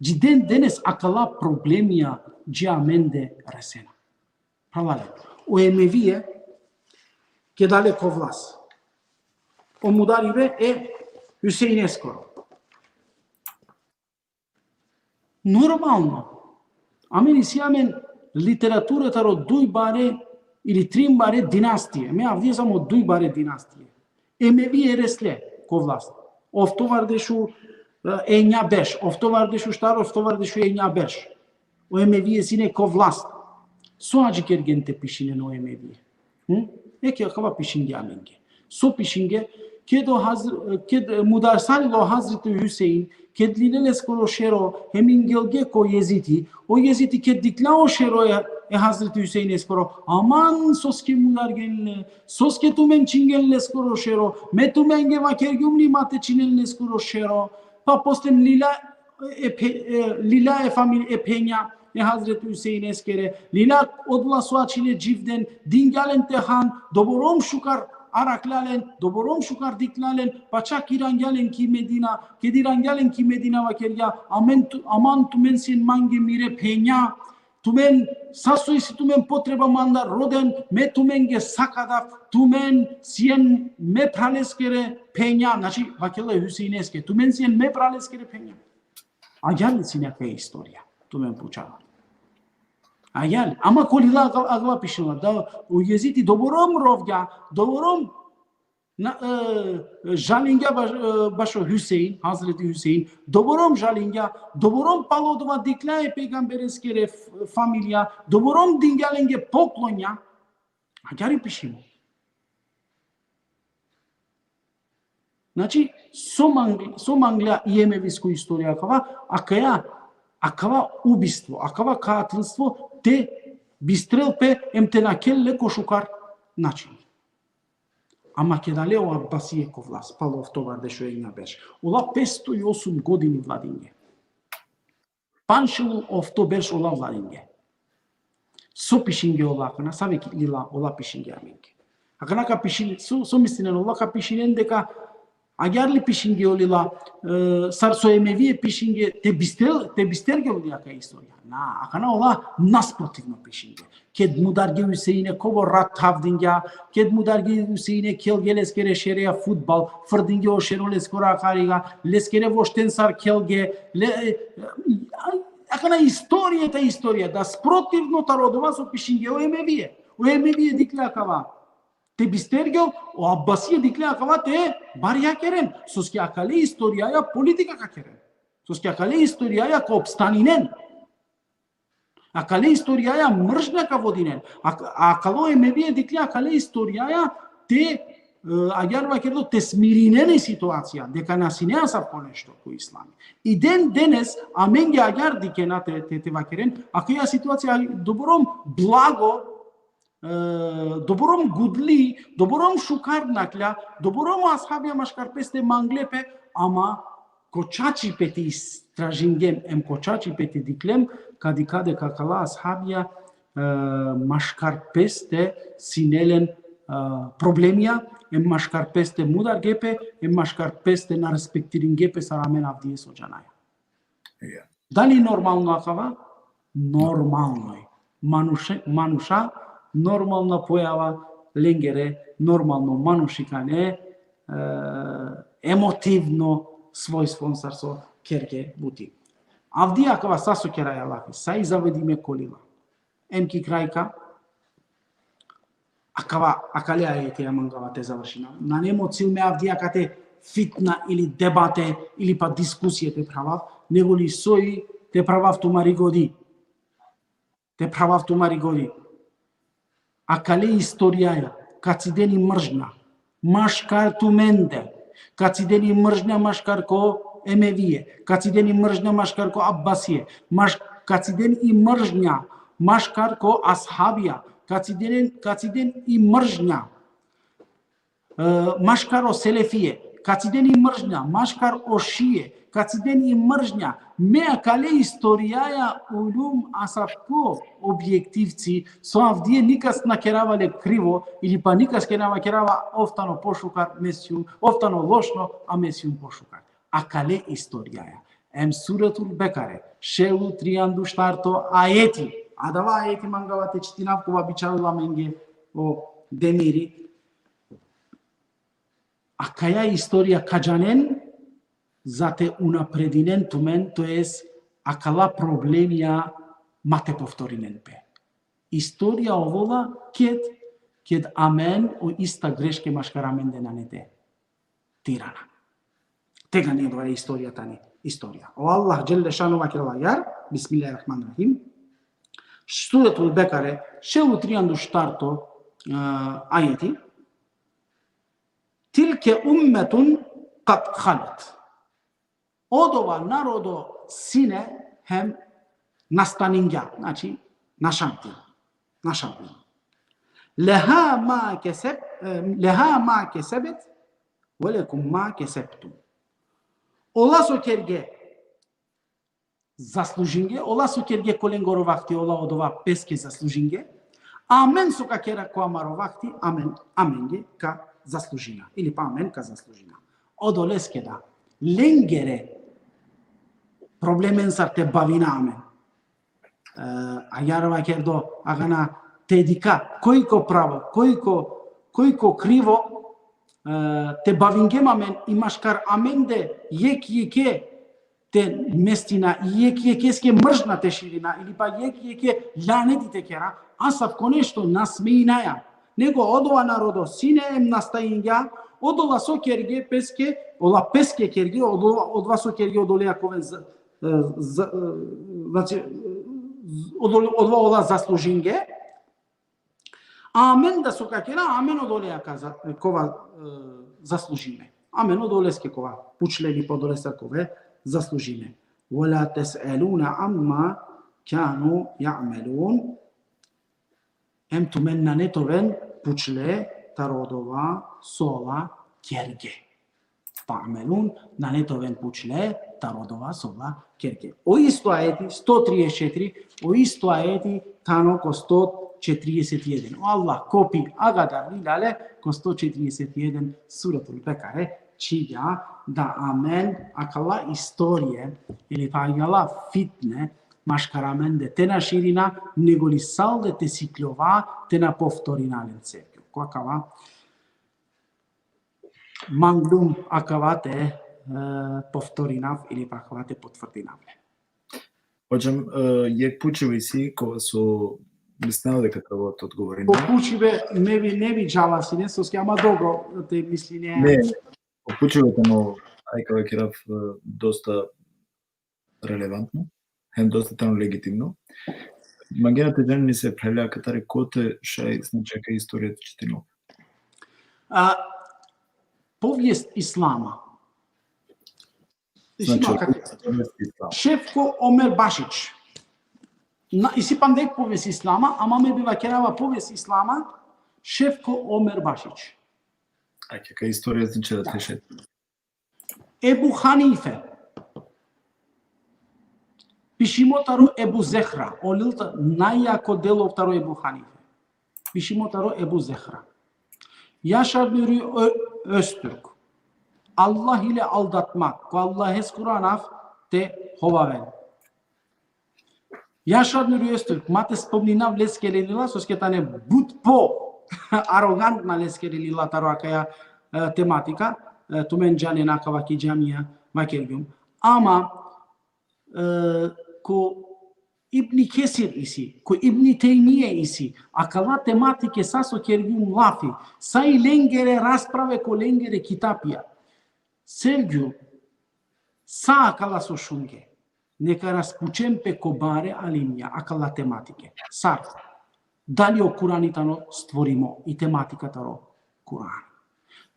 Ciden denes akala problemija ci amende resena. Pravale. O emevije kedale kovlas. O mudarive Hüseyin Eskoro. Normalno, ameni si amen literatura taro dui bare ili trim bare dinastije. Me avdje samo dui bare dinastije. Emevi resle kovlast. Ofto vardeshu enja beš, ofto vardeshu shtar, ofto vardeshu enja beš. O emevi sine kovlast. So aji kergente pishine no emevi. Eki akava pishinge amenge. So pishinge ked mudarsani lo Hazreti Hüseyin ked linele skoro shero hemin gelge ko yeziti o yeziti ked diklao shero Hazreti Hüseyin eskoro aman soske mudar genle soske tumen çingenle skoro shero me tumenge vakergumli mate çingenle skoro shero pa postem lila e familje e penja Hazreti Hüseyin eskere lila odla soaçile civden dingalen tehan doborom shukar Araklalen, doborom shukar diklalen, paçak irangalen ki Medina, kedirangalen ki Medina vakerya, aman tumen sin mange mire penja, tumen sassoisi tumen potreba mandar roden, me tumenge sakadaf, tumen sien me praleskere penja, znači vakela Hüseyineske, tumen sien me praleskere penja. Agar si nejaká história. Tu men poučava. Agar, ama kolila agla pishila, da u jeziti doborom rovga, doborom Jalingya başo Hüseyin, Hazreti Hüseyin, doborom Jalingya, doborom palodova diklaje pejgambereskere familija, doborom dingalenge poklonja, agar i pishimo. Значи, со Англија имаме виско историја, акава убиство, акава каателство, те бистрелпе емте накелле кошукар начин. Ама ке дале ова Аббасие ко власт, палов товар дешо една беше. Ола 508 години владинге. Паншил овто беше ола владинге. Со пишинге ола, кана савеки лила ола пишинге аминге. Аканака пишин, со мислинен ола ка пишинен дека Agar li pişinge olila sarso emeviye pişinge te bisterge oliyaka istorya. Na, akana ola nasprotivno pişinge. Ked mudarge Hüseyin'e kovo rat havdinga, ked mudarge Hüseyin'e kelge leskere şereya futbol, fırdinge o şero leskora akariga, leskere voşten sar kelge, akana istorija ta istorija, da sprotivno ta rodova so pişinge o emeviye diklakava. Te bistergel o Abbasiye dikle akava te barya keren. Soski akale istoriaya politika ka keren. Soski akale istoriaya ka obstaninen. Akale istoriaya mržnja ka vodinen. Akalo emeviye dikle akale istoriaya te agar va kerdo te smirinene situacija deka nasine asap ponešto ku islami. I denes amenge agar dikena te va keren akaya situacija doborom blago doborom gudli, doborom šukar naklja, doborom ashabia maškar peste manglepe, ama kočači peti istražingem, kočači peti diklem, kadikade kakala ashabia maškar peste sinelen problemia, maškar peste mudar gepe, maškar peste na respektiringepe saramen avdije sođanaja. Da li normalno akava? Normalno je. Manuša normalna pojava lengere, normalno manušikane, emotivno svojstvom sarso kerke buti. Avdija akava saso keraja lafi, sa izavedi kolila. Emki krajka, akalea je te amangava te završina. Na nemo cilj me avdija kate fitna ili debate ili pa diskusije te pravav, nego li soji te pravav tumari godi. Te pravav tumari godi. Akale istoriaja, kad si deni mržnja, maškar tu mende, kad si deni mržnja maškar ko Emevije, kad si deni mržnja maškar ko Abbasije, kad si deni i mržnja maškar ko Ashabija, kad si deni i mržnja maškar o Selefije, kad si deni mržnja maškar o Šije, kad si deni i mržnja, me akale istoriaja ulum asapko objektivci so avdije nikas nakeravale krivo ili pa nikas kerava oftano pošukar mesijun, oftano lošno a mesijun pošukar. Akale istoriaja. Em suratul Bekare, šelu 34 ajeti, adava ajeti mangavate citinavkova bičarula menge o demiri. Akaja istorija kađanen, zate unapredinen tumen, to jest akala problemia mate povtorinen pe. Istorija ovola ked amen o ista greške maškaramen de nanete tirana. Tega nije dova istorija tani istorija. O Allah Jelle šanu vakirala jar, bismillahirrahmanirrahim, suratul Bekare, šelu 34 ajeti, tilke ummetun kad khalat. Odova narodo sine hem nastaninja, znači našamtin. Leha ma kesebet, velekum ma kesebtum. Ola so kerge zaslužinge, ola so kerge kolengoro vakti, ola odova peske zaslužinge, amen so ka kera ko amaro vakti, amenge ka zaslužina, ili pa amen ka zaslužina. Odoleske da lengere problemen sar te bavina amen. Ajarova kerdo agana tedika, koliko pravo, koliko krivo te bavingem amen, imaš kar amen de jeke te те местина ке мржна те ширина или па ке ланетите кера асав конешто насмеинаја него одова народо сине ем настаинја одола со керге песке ола песке керге одва со керге одолеа ковен значи одва ола заслужинге амен да со какера амен одолеа каза кова заслужиме амен одолеске кова пучлени подолеса кове заслужиме ولا تسألون عما كانوا يعملون ем туменна нетовен пучле тародова сола керге памелун на нетовен пучле тародова сола керге о исто аети 134 о исто аети тано ко 141 Аллах копи агадар лилале ко 141 суратул Бекаре чига да амен акала историја или пагала фитне машкараменде те на ширина, него ли салде те сиклова, те на повторинален цепју. Коакава манглум акава те повторинав или пакава те потврдинавле. Hoćam, jak pučevi si, ko su mislili дека треба да одговори. Попучиве не би джала си, не соски, ама добро те мисли не. Не, попучевите но ајка векерав доста релевантно. Hem dosta tamo legitimno. Магината ден ни се прелеа катаре коте шај значека историјата читино. Повиест ислама. Значи, Шефко Омер Башич. Исипам дек повиест ислама, ама ме бива керава повиест ислама Шефко Омер Башич. Ајке, кај историја значи да тешет. Ебу Ханифе. Пишимотаро Ебу Зехра, олилта најако дело второ Ебу Ханифе. Пишимотаро Ебу Зехra. Yaşar Nuri Öztürk. Allah ile aldatmak. Ko Allah hes Kur'anaf te hovaven. Yaşar Nuri Öztürk. Mate spomninav leskelenila, sosketane but po arogantna leskelenila taro akaja tematika. Tumen džane nakava ki džamija makergjum. Ama ko Ibni Kesir isi, ko Ibni Tejmije isi, akala tematike saso kergjum lafi, sa i lengere rasprave ko lengere kitapija. Sergiu, sa akala so šunge, neka raspučem pe kobare alimja, akala tematike. Sar, dali o Kuranitano stvorimo i tematika taro Kuran.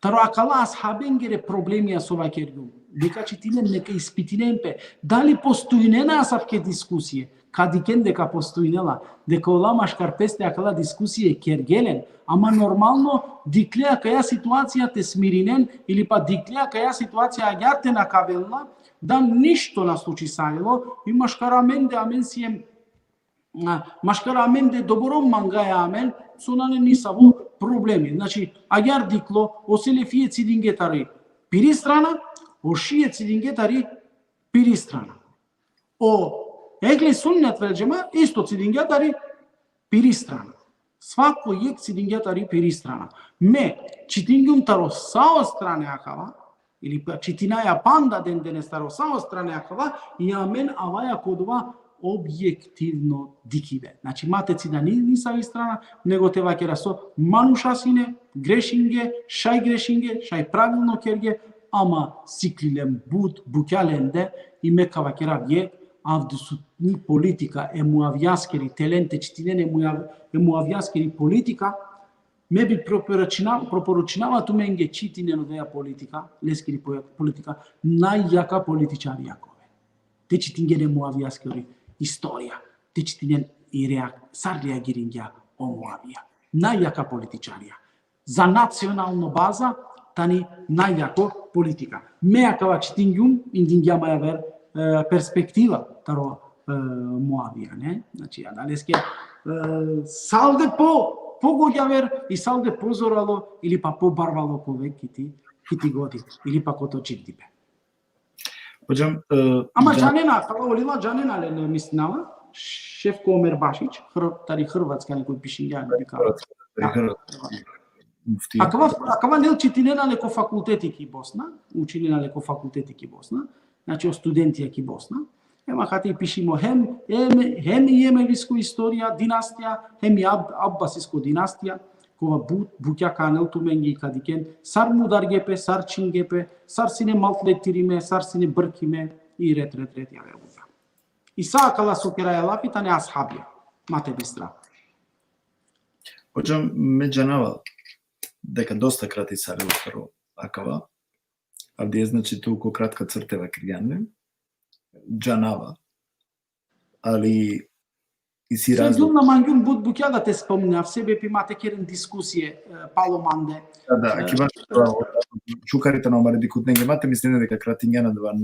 Taro akala ashabengere problemija sova kergjum. Дека читилем, нека испитиленпе, дали постојнена асавке дискусија, кадикен дека постојнела, дека олама шкарпесте акала дискусија кергелен, ама нормално диклеа каја ситуација те смиринен, или па диклеа каја ситуација агјарте накавелна, да ништо на случи сајло, и машкараменде амен сием, машкараменде добором мангаја амен, сонане нисаво проблеми. Значи, агјар дикло, оселефие цидингетари, пири страна, o šije cidingetari piri strana. O egli sunnet vel džema isto cidingetari piri strana. Svako jek cidingetari piri strana. Me cidingum taro sao strane akava, ili čitinaja panda den staro sao strane akava, i amen avaja kodova objektivno dikive. Znači, mate da nisavi strana, nego te vakera so manušasine, grešinge, šaj pravilno kerge, ama siklilem bud bukjalende i mekava keravje avdusutni politika emu avjaskeri telente čitinen emu avjaskeri politika me bi proporučinava tu menge čitinen odeja politika leskeri politika najjaka političari jakove te čitingen emu avjaskeri istorija te čitinen i sar reagiringja omu avija najjaka političarija za nacionalno baza tani najjako politika. Mea kava čitingjum, indingjama ja ver perspektiva taro Moavija, ne? Znači, adaleske salde pogodja ver i salde pozoralo ili pa pobarvalo kove kiti godi, ili pa koto čittibe. Ama džanena, kava olila džanena le misnava, Šefko Omer Bašić, tari Hrvatska nekoj pišinja. Acaba nel citinena le co faculteti ki Bosna, učinina le co faculteti ki Bosna, Znači o studenti aqui Bosna. Ema hati pišimo hem jemevisku istorija, dinastija, hem i abbasisku dinastija, kova bukja kanel tu mengi kadiken, sar mudargepe, sar çingepe, sar sine maltretirime, sar sine brkime i ret ja verbuja. I sa kala sokera la pitane ashabia, mate bistra. Hođam me džanava, дека доста крати саре устаро акава, а вдие значи толку кратка цртева кријане, džanava, ali i si razlog. Na manjum bukja da te spomnja, v sebi imate keren diskusije palomande. Da, aki baš čukarите на омаре дикут не имате, мислиме дека кратињана да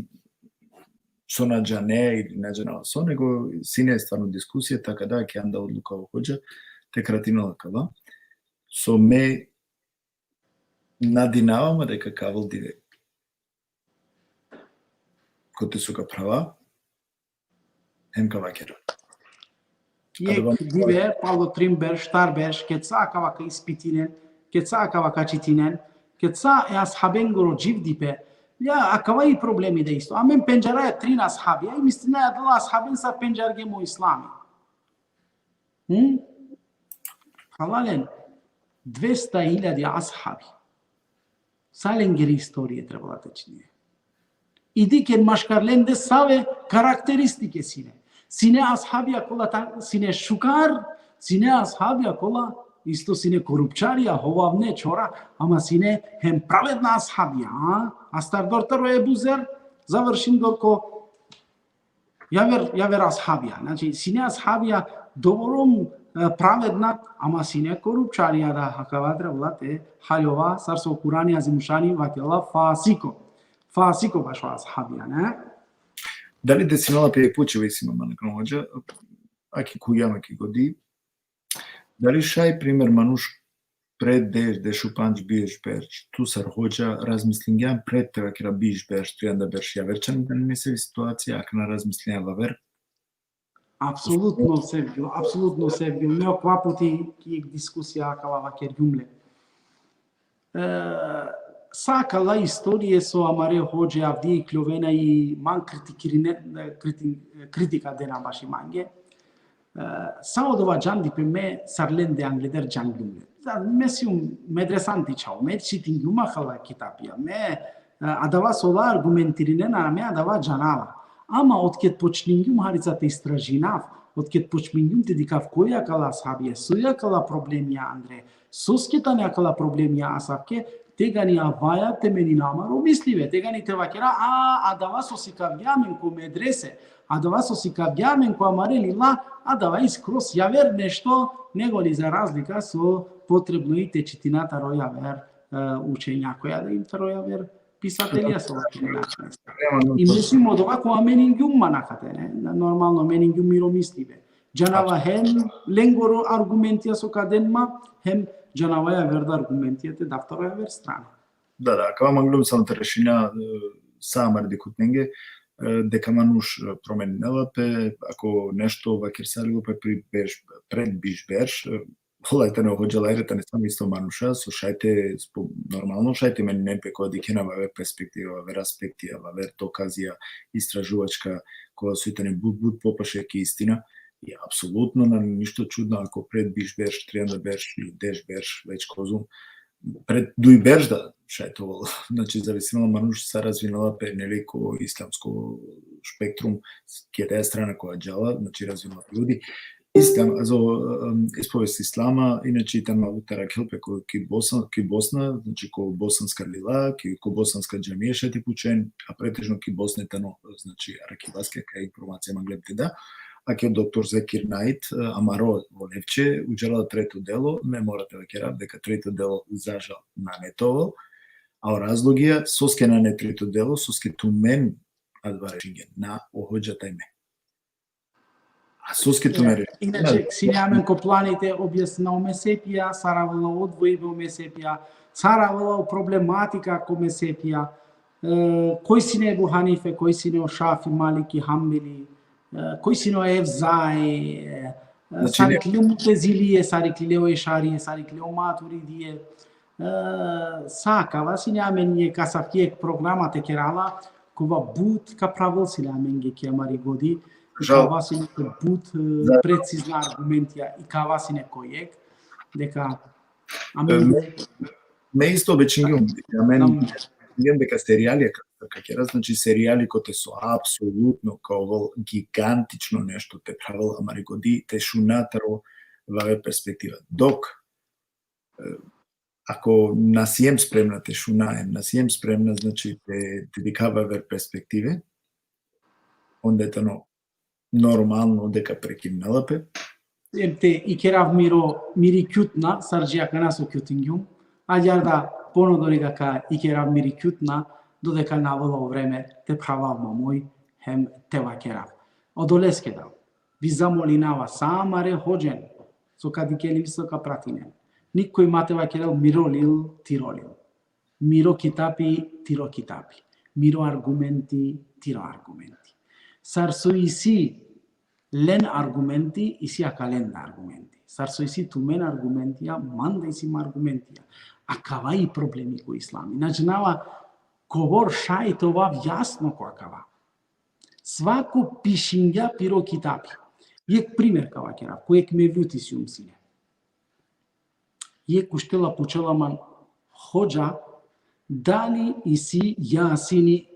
со наџане или наџана со, него сине е стварно дискусија, така да ќе анда одлука во хоđа, те кратинала кава. Со ме надинаваме дека кавал диве. Коте су га права, hem kavakera. Jek dive, Paulo Trimber, Starberg, keța kavaka ispitinen, keța kavaka citinen, keța e ashabengoro jivdipe, ja akavai problemi de isto. Amen penjara trin ashabi, ai mistina adla ashabin sa penjargemo islami. Halalen 200.000 ashabi. Salengeri istorie trebala tečnije. I diken maškarlende save karakteristike sine. Sine ashabia kola sine šukar, sine ashabia kola isto sine korupčarija, hovavne čora, ama sine hem pravedna ashabia. A star dortaro je buzer, završim dorko javer ashabia. Znači, sine ashabia dovorom pravedna, ama sine korupčarija da hakavadra vlate haljova, sarso Kurani azimušani vakela fasiko. Fasiko baš ashabia, ne? Дали десимала пе почева сима на кроноđа, аки кујама ки годи. Дали шај пример мануш пред дешу панч биеш берч, ту сар хоđа размислиња пред тега кира биеш берч, тријанда берш ја верчан да не се ситуација, ак на размислиња ва вер? Апсолутно се бил. Нео ква пути ки дискусија акала вакер јумле. Sakala istorije so amare hođe avdi klovena i man kritika dena bashi mange. Saodova jandi pe me sarlende angleder janglumle. Mesium medresanti čao, med čitinguma khala kitapia. Me adava sola argumentirine na me adava janava. Ama otket počningum harica te istražinav, otket počningum te dikav koja kala ashabije, suja kala problemija Andre, susketanja kala problemija asabke, tegani avaya temeni namaro mislive, tegani te vakera adava sosikavjamen ko medrese, adava sosikavjamen ko amare lila, adava iskros javer nešto, nego li za razlika so potrebno i tečitinata roja ver učenja koja da im taroja ver pisatelja so I mislim od ovako a meningjum manakate, ne? Normalno meningjum miro mislive. Janava hem lengoro argumentija so kadenma, hem Джанаваја верда аргументијате дафтароја вер страна. Да, кава манглум сам терешина самар дикутненге, дека мануш променела пе, ако нешто вакер салило пе пред биш берш, холајте не оходжала ерета не сам исто мануша, со шајте, нормално шајте мен не пе која дикена ва вер перспектива, вер аспектија, ва вер доказија, истражувачка, која суите не буд попаше ки истина, И апсолутно на ништо чудно ако пред биш берш, тријанда берш или деш берш, веќе козум, пред дуј берш да шајтовал. Значи, зависимо мануш са развинала пе невеко исламско шпектрум, ке таа страна која джала, значи развинала луѓи. Ислам, за исповест ислама, иначе тама утара келпе ки Босна, значи ко босанска лила, ко босанска џамија шати пучен, а претежно ки Боснетано, значи аракиваске кај информација маглебте да. Аке доктор Зекир Најт, Амаро во Левче, уџела трето дело, не морате да керав дека трето дело зажал на нетово, а разлогија соске на не трето дело, соске тумен адварешинген на оходжата име. А соске тумен Иначе, синјамен ко планите објаснал месепија, саравала одвојбе месепија, саравала проблематика ко месепија, кој си не Ебу Ханифе, кој си не Шафи, Малики, Хамбели, кој си но Евзај, сариклио Мутезилие, сариклио Ешарие, сариклио Матуридие, сакава синјамен е касавкиек програмата керала, Кога бут ка правил си ламенге ке мари годи, Жал. кава си неко бут прецизна аргументија и кава си некој дека ме исто обичингум, мен дека серијали како значи серијали кои се апсолутно како гигантично нешто те правил амари годи те шунатаро ваве перспектива. Док ако насием спремна те шунаем, насием спремна значи те дикава вер перспективе, онда е тано нормално дека прекинналапе. Те и керав мири кютна, сарджија канасо кютингјум, а јарда понодори дека и керав мири кютна, додека наволо време те правал мамој, хем тева керав. Одолеске дал. Ви замолинава самаре ходжен, со кадикели висока пратинен. Никој матева керел миролил, тиролил. Миро китапи, тиро китапи. Миро аргументи, тиро аргументи. Сарсо иси лен аргументи, иси акален аргументи. Сарсо иси тумен аргументија, манда иси аргументија. Акава и проблеми кои ислами. Наджнава говор шај това јасно која кава. Свако пишиња пиро китапи. Јек пример кава керав, којек ме вјути си умсине. Јек уштела почеламан ходжа дали иси јасини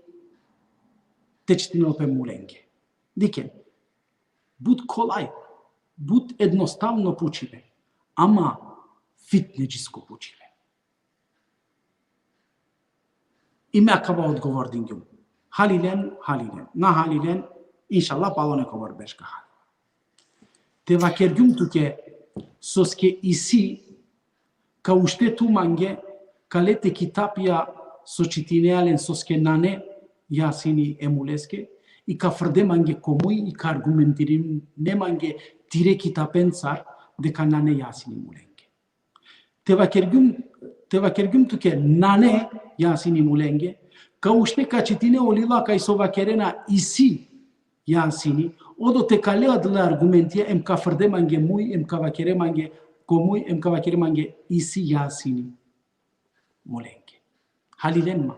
течтинопе муленге. Дикен, буд колај, буд едноставно почиве, ама фитнеджиско почиве. Име акава одговор дингјум. Халилен. На халилен, иншалла палоне ковар бешка хали. Тева кергјум туке соске иси ка уште туманге калете китапија со читинеален соске нане јасини емулеске и ка фрдеманге комуј и ка аргументирим неманге тире китапенцар дека нане јасини муленге. Тева кергјум туке нане јасини муленге ка уште ка читине олила кај со вакерена иси јасини одо те калеа деле аргументија ем ка фрдеманге муј ем ка вакереманге комуј ем ка вакереманге иси јасини муленге. Халиленма.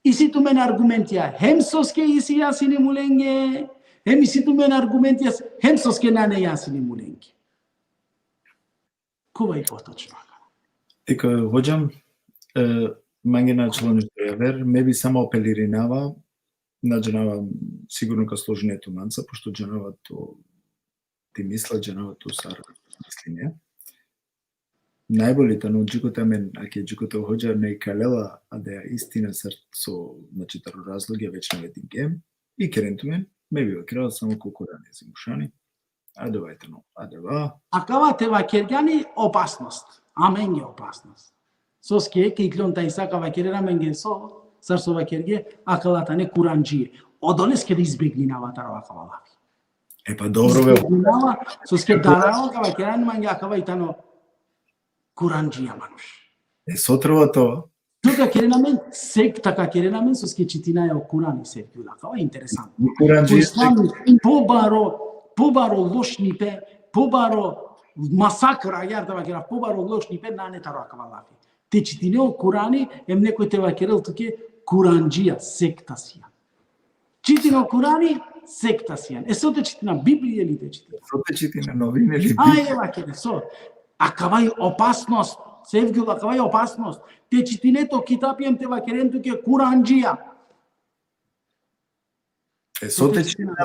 Иси ту мен аргументија хем соске иси јасини муленге, хем иси ту мен аргументија хем соске нане јасини муленге. Кова и поточно. Дека хоđам манге начало нешто јавер, ме би само апелиринава на джанава сигурно ка сложнето манца, пошто джанава то ти мисла джанава то сар мислиње. Најболите но джикота мен, аке джикота хоđа не калела, а да ја истина срцо, значи таро разлоги веќе на гем и керентумен, ме би вакрал само колку да не зимушани. А давајте но, а дава. А кава те вакергјани опасност. Амен е опасност. Соске ке иклон тај сака вакерера менге со сарсо вакерге акалата не куранџие. Одолеске да избегни на ватарова кавалави. Па добро бе. Соске дарао кава керан манге акава итано куранџија мануш. Сотрва тоа. Тука керенамен секта керенамен соске читина е Куран и секјула. Кава интересантно. Куранџија побаро лошнипе, побаро масакра јарда вакера, побаро лошнипе на не таро кавалави. Те читине о Курани, ем некој те вакерел туке куранџија, секта сија. Читине о Курани, секта сија. Со те читина Библија или те читина? Со те читина новина или Библија? Ајде вакере, со. А кавај опасност, севгјула, кавај опасност. Те читинето китапијем те вакерен туке куранџија. Со те читина,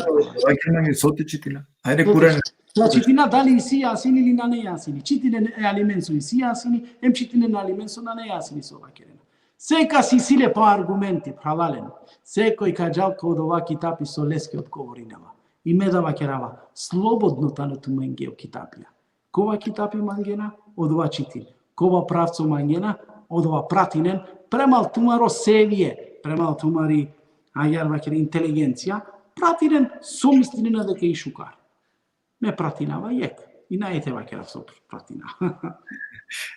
вакерен со те читина. Ајде Куран. Тоа читина дали иси јасини или на не јасини. Читине е алимен со иси јасини, ем читине на алимен со на не јасини со вакерена. Сека си силе по аргументи, халален. Секој каџалка од ова китапи со леске одговори нема. И ме да вакерава, слободно тануту менге о китапија. Кова китапи мангена, од ова читин. Кова правцо мангена, од ова пратинен, премал тумаро севие, премал тумари ајар вакер интелигенција, пратинен со мислина дека и шукар. Ме пратинава јек. И најте вакера со пратина.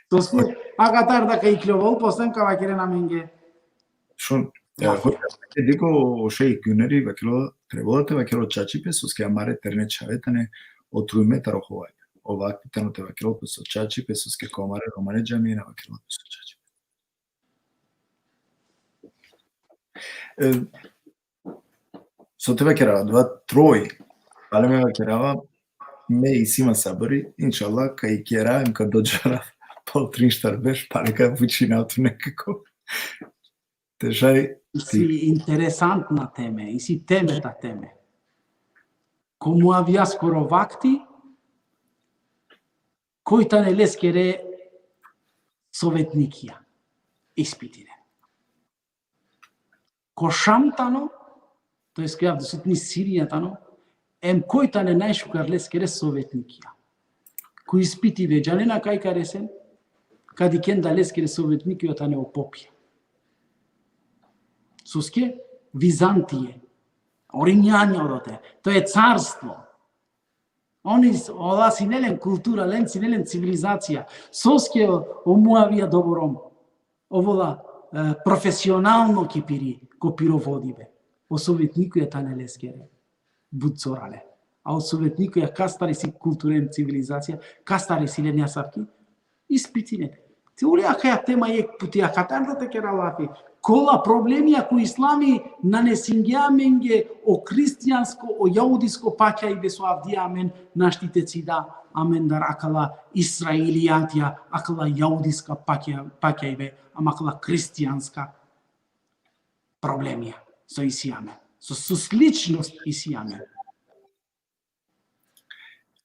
Тоску, агатар дека и клјовол, постен ка вакере на менге. Шон, дико шеј гюнери вакело, треболате вакело чачипе, со ски амаре терне чаветане, отруиме тароховајме. Овак питано те вакело со чачипе, со ски комаре, романе джамина вакело со чачипе. Со тебе керава, два трој. Але ме керава, ме и сима сабори, иншалла, кај керавим, кај доđara, пол тринштар беш, па нека вучината некако. Тежај, си интересантна теме, и си темета теме. Кому авија скоро вакти, кој та не лескере советникија, испитине. Ко шамтано, тој скриав да сутни Сиријатано, кој та не најшукар лескере советникија. Кој испити веđанена кај каресен, кади кен да лескере советникија та не опопија. Суске, Византије, Оринјања одоте, тоа е царство. Они, ова си нелен култура, лен си нелен цивилизација. Соске омуавија добором, овола професионално кипири, ко пироводиве. О советникуја та не лескере, буцорале. А о советникуја кастари си културен цивилизација, кастари си ленја савки, испитине. Те улија каја тема ек путија, катар те кера лафи. Кола проблемија кои ислами нанесингјаменге о христијанско, о јаудиско паќа и бесо авдијамен наштитеци да амен дар акала Исраилијатија, акала јаудиска паќа и бе, ама акала христијанска проблемија со исијамен, со сличност исијамен.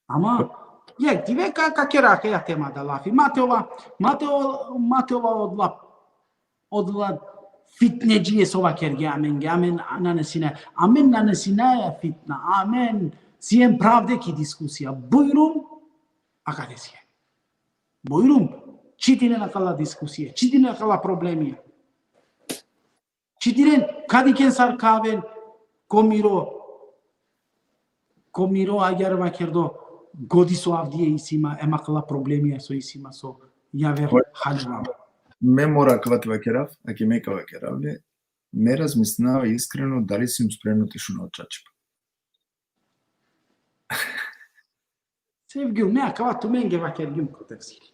Ама, ти ве ка кера каја тема да лафи. Матеова одла фитнеджие сова кергјамен, амен нанесина е фитна, амен сием правде ки дискусија. Бојрум, а каде си е? Бојрум, читине на кала дискусија, читине на кала проблемија. Читирен, кади кен саркавен, комиро аѓарва кердо, годи со авдие исима, ема кала проблемија со исима, со јавер халјава. Ме мора кватива керав, аки ме кава керавле, ме размислинава искрено дали си им спремно тишуна од чачипа. Sevgim ne kavatu menge vakergim kotevsiri.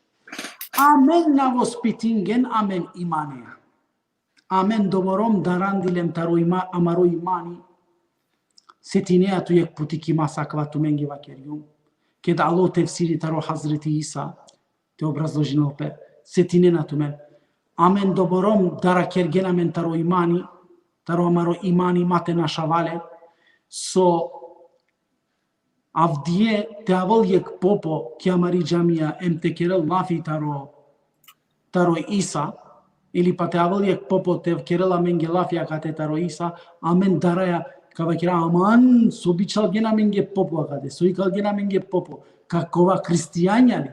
Amen na vospitingen, amen imanea. Amen domorom darandilem taro amaro imani. Setinea tu yek putiki masa kavatu menge vakergim. Ked alo tefsiri taro Hazreti Isa, te obrazloženo opet. Setinena tu men. Amen domorom dara kergen amen taro imani, taro amaro imani mate na šavale, so avdije te avol jek popo kiamari džamija em te kerel lafi taro Isa, ili pa te avol jek popo te kerela menge lafija kate taro Isa, amen daraja kava kera aman sobičal gena menge popo akade, soikal gena menge popo, kakova kristijanjali.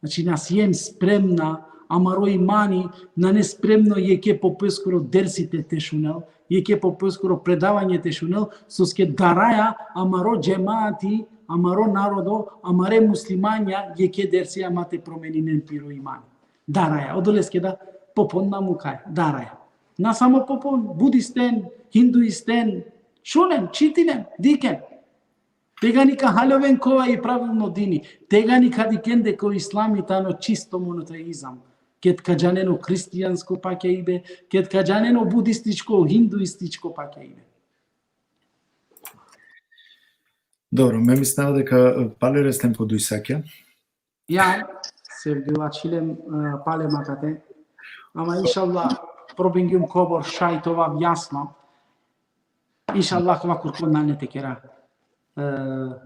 Znači nas jem spremna, amaro imani, na nespremno jeке попескоро дерсите тешунел, jeке попескоро предавање тешунел, соске дараја амаро джемати, амаро народо, амаре муслимања, jeке дерси амате променинен пиро имани. Дараја, одолеске да попон на мукај, дараја. На само попон, будистен, хиндуистен, шунен, читинен, дикен. Теганика халјовен кова и правилно дини. Теганика дикенде кој ислами тано чисто монотеизам. Кет каđaneno христијанско паќе ибе, кет каđaneno будистичко, хиндуистичко паќе ибе. Добро, ме мислева дека пале рестен по дујсаќа. Ја се билачилем пале макате, ама иншалла пробингјум кобор шајтова јасно. Иншалла кова куркон нанете кера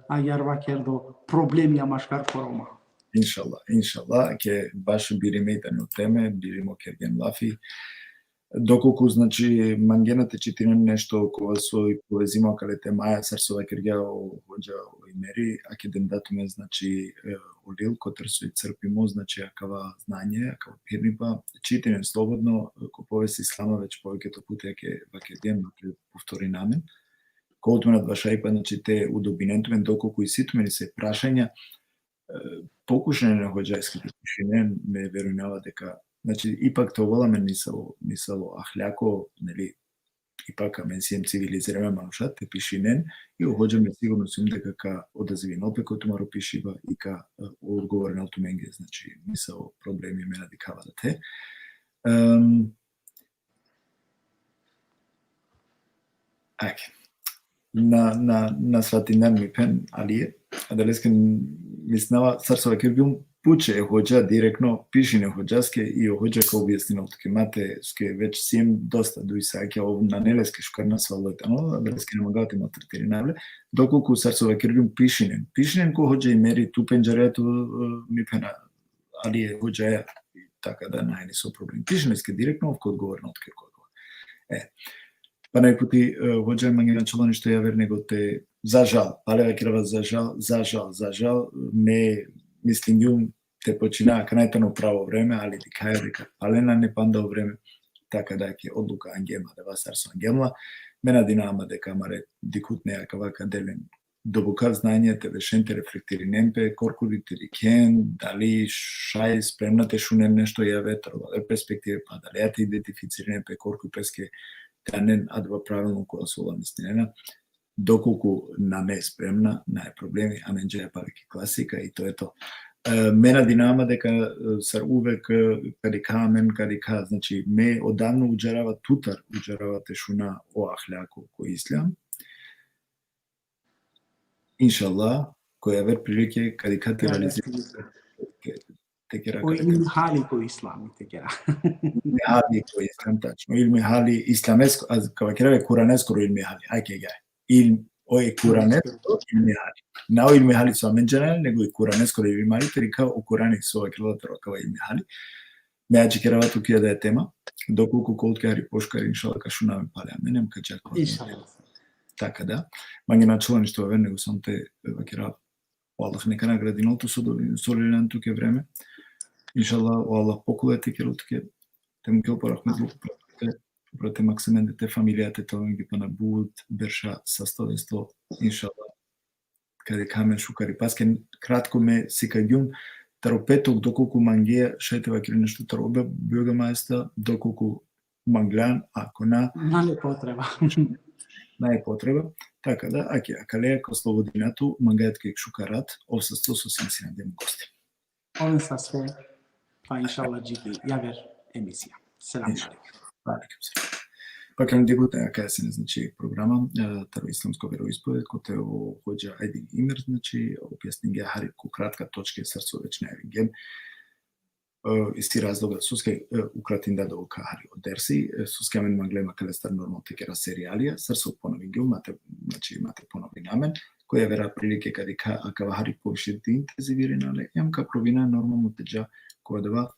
ајарва кердо проблеми амашкар форома. Иншалла, ќе баш бириме и тано теме, биримо керген лафи. Доколку, значи, мангената читинен нешто кога сој повезимо кале темаја сарсова кергја хоđа ој мери, а ке дем датуме, значи, олил, котер сој црпимо, значи, акава знање, акава пирнипа, читинен слободно, ко повеси ислама веќе повеќето пути, ке вакеден, ке повтори намен. Колку на вашајпа, значи, те удобинентумен, доколку и ситумени се прашања, покушање на хоđајските пишине ме верувнава дека, значи, ипак то воламе мисало ахљако, нели, ипак амен сием цивилизираме манушат, те пишинен, и хоđаме сигурно сум дека ка одазивин опе кој тумаро пишива и ка одговор на туменге, значи, мисало проблеми ме надикава да те. Ајде. na sfatinden mipen alije, adalesken misnava sarso akirgum puče hođa direktno pišine hođaske i hođa kao objasnino tke mate ske već sim dosta duisake ov na neleske škarna svalotano adaleske namagate materinable dokoku sarso akirgum pišinen ko hođa i meri tu penjaretu mipena alije hođa така да најни со проблем. Пишнески директно овко одговорно од како. Па најпути воџа мања началони што ја верnego те за жал, палева кирава за жал, не мислим јум те почина канајтано право време, али ти каја дека палена не пандал време, така да ќе одлука ангема да васар со ангемла, мена динама дека маре дикут неа кавака делен добука знање те вешенте рефлектири немпе, коркурите рикен, дали шај спремна те шунен нешто ја ветрова, перспективе па дали ја те идентифицира немпе корку песке тенен адва правилно која сола мислена, доколку на ме спремна, не е проблеми, а менџа е павеки класика и то е то. Мена динама дека сар увек кади камен, кади ка, значи ме одавно уџарава тутар, уџарава те шуна о ахляко кој ислам, Иншаллах, која вер прилике кади кате реализира текера O ilmi hali ko islami tekera. ilmi hali ko islam tačno. Ilmi hali islamesko, kao kirave kuraneskoro ilmi hali, ajke gaj. Oje kuraneskoro ilmi hali. Nao ilmi hali su amenđanel, nego i kuraneskoro ilmi hali, teri kao u kurani su ova kilovatara kao ilmi hali. Međe kirava tu kija da je tema, dokoliko kolke hari poškari, inšala ka šuname pale amenem, ka čak така да, мање началони што ве него сам те вакира Аллах нека награди ното солилен туке време. Иншаллах Аллах покулете керутке тем ке порахметлук прате максимен те фамилијате тоа ги пана буд берша саставенство иншаллах каде камен шукари паске кратко ме сикаѓум таропеток доколку мангија шајте вакира нешто таробе бега мајста доколку манглан ако на потреба. Најпотреба, така да, акалеја ко слободинату, мангајат кек шукарат, овсесто со сенсина дем гости. Овен са све, па иншалла джики, јавер емисија. Селам алейкум. Па кем дегута, каја се не значи програма, таро исламско вероисповед, коте о хоđа ајдин имер, значи, објаснинге хари ко кратка точка срцо веќе највингем, исти разлога суске укратин да до кари од дерси суске мен маглема калестар нормал текера серијалија срсо поновингу мате значи имате понови намен која вера прилике кади кава хари повише интензивиранале јамка провина нормално теџа која дава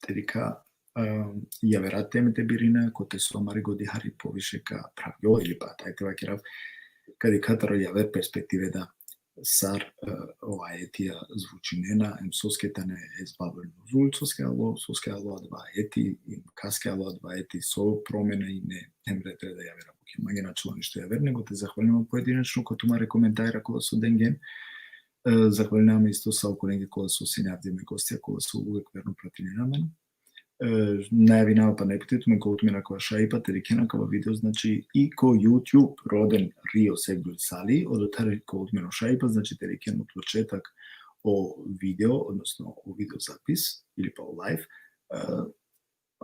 тедика ја вера темете бирина коте со мари годи хари повише ка правјо или па тајте вакирав кади катаро ја вер перспективе да сар ова етија звучинена соскетане езбавено зул соскеало два ети и каскеало два ети со промена и не емрете да ја вера буке мање начало ништо ја вер него те захвалувам поединечно кој тумаре коментаира кога со денген захвалувам исто со колеги кога со синавдиме гостија кога со увек верно пратени на мен најавинава па непитет ме кој утмина која шајпа терикена кава видео значи и ко YouTube роден Рио Сегбил Сали од тари кој утмина шајпа значи терикен од почеток о видео односно о видео запис или па о лайв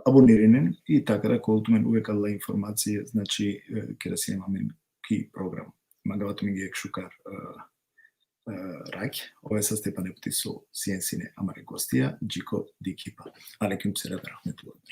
абониране и така да кој утмен увек алла информација значи ке да се имаме ки програм магавато ми ги екшукар Рак, ова са Степан Ептисо, Сиенсине, Амаре гостија, Джико Дикипа. Алекум се рахметуллах.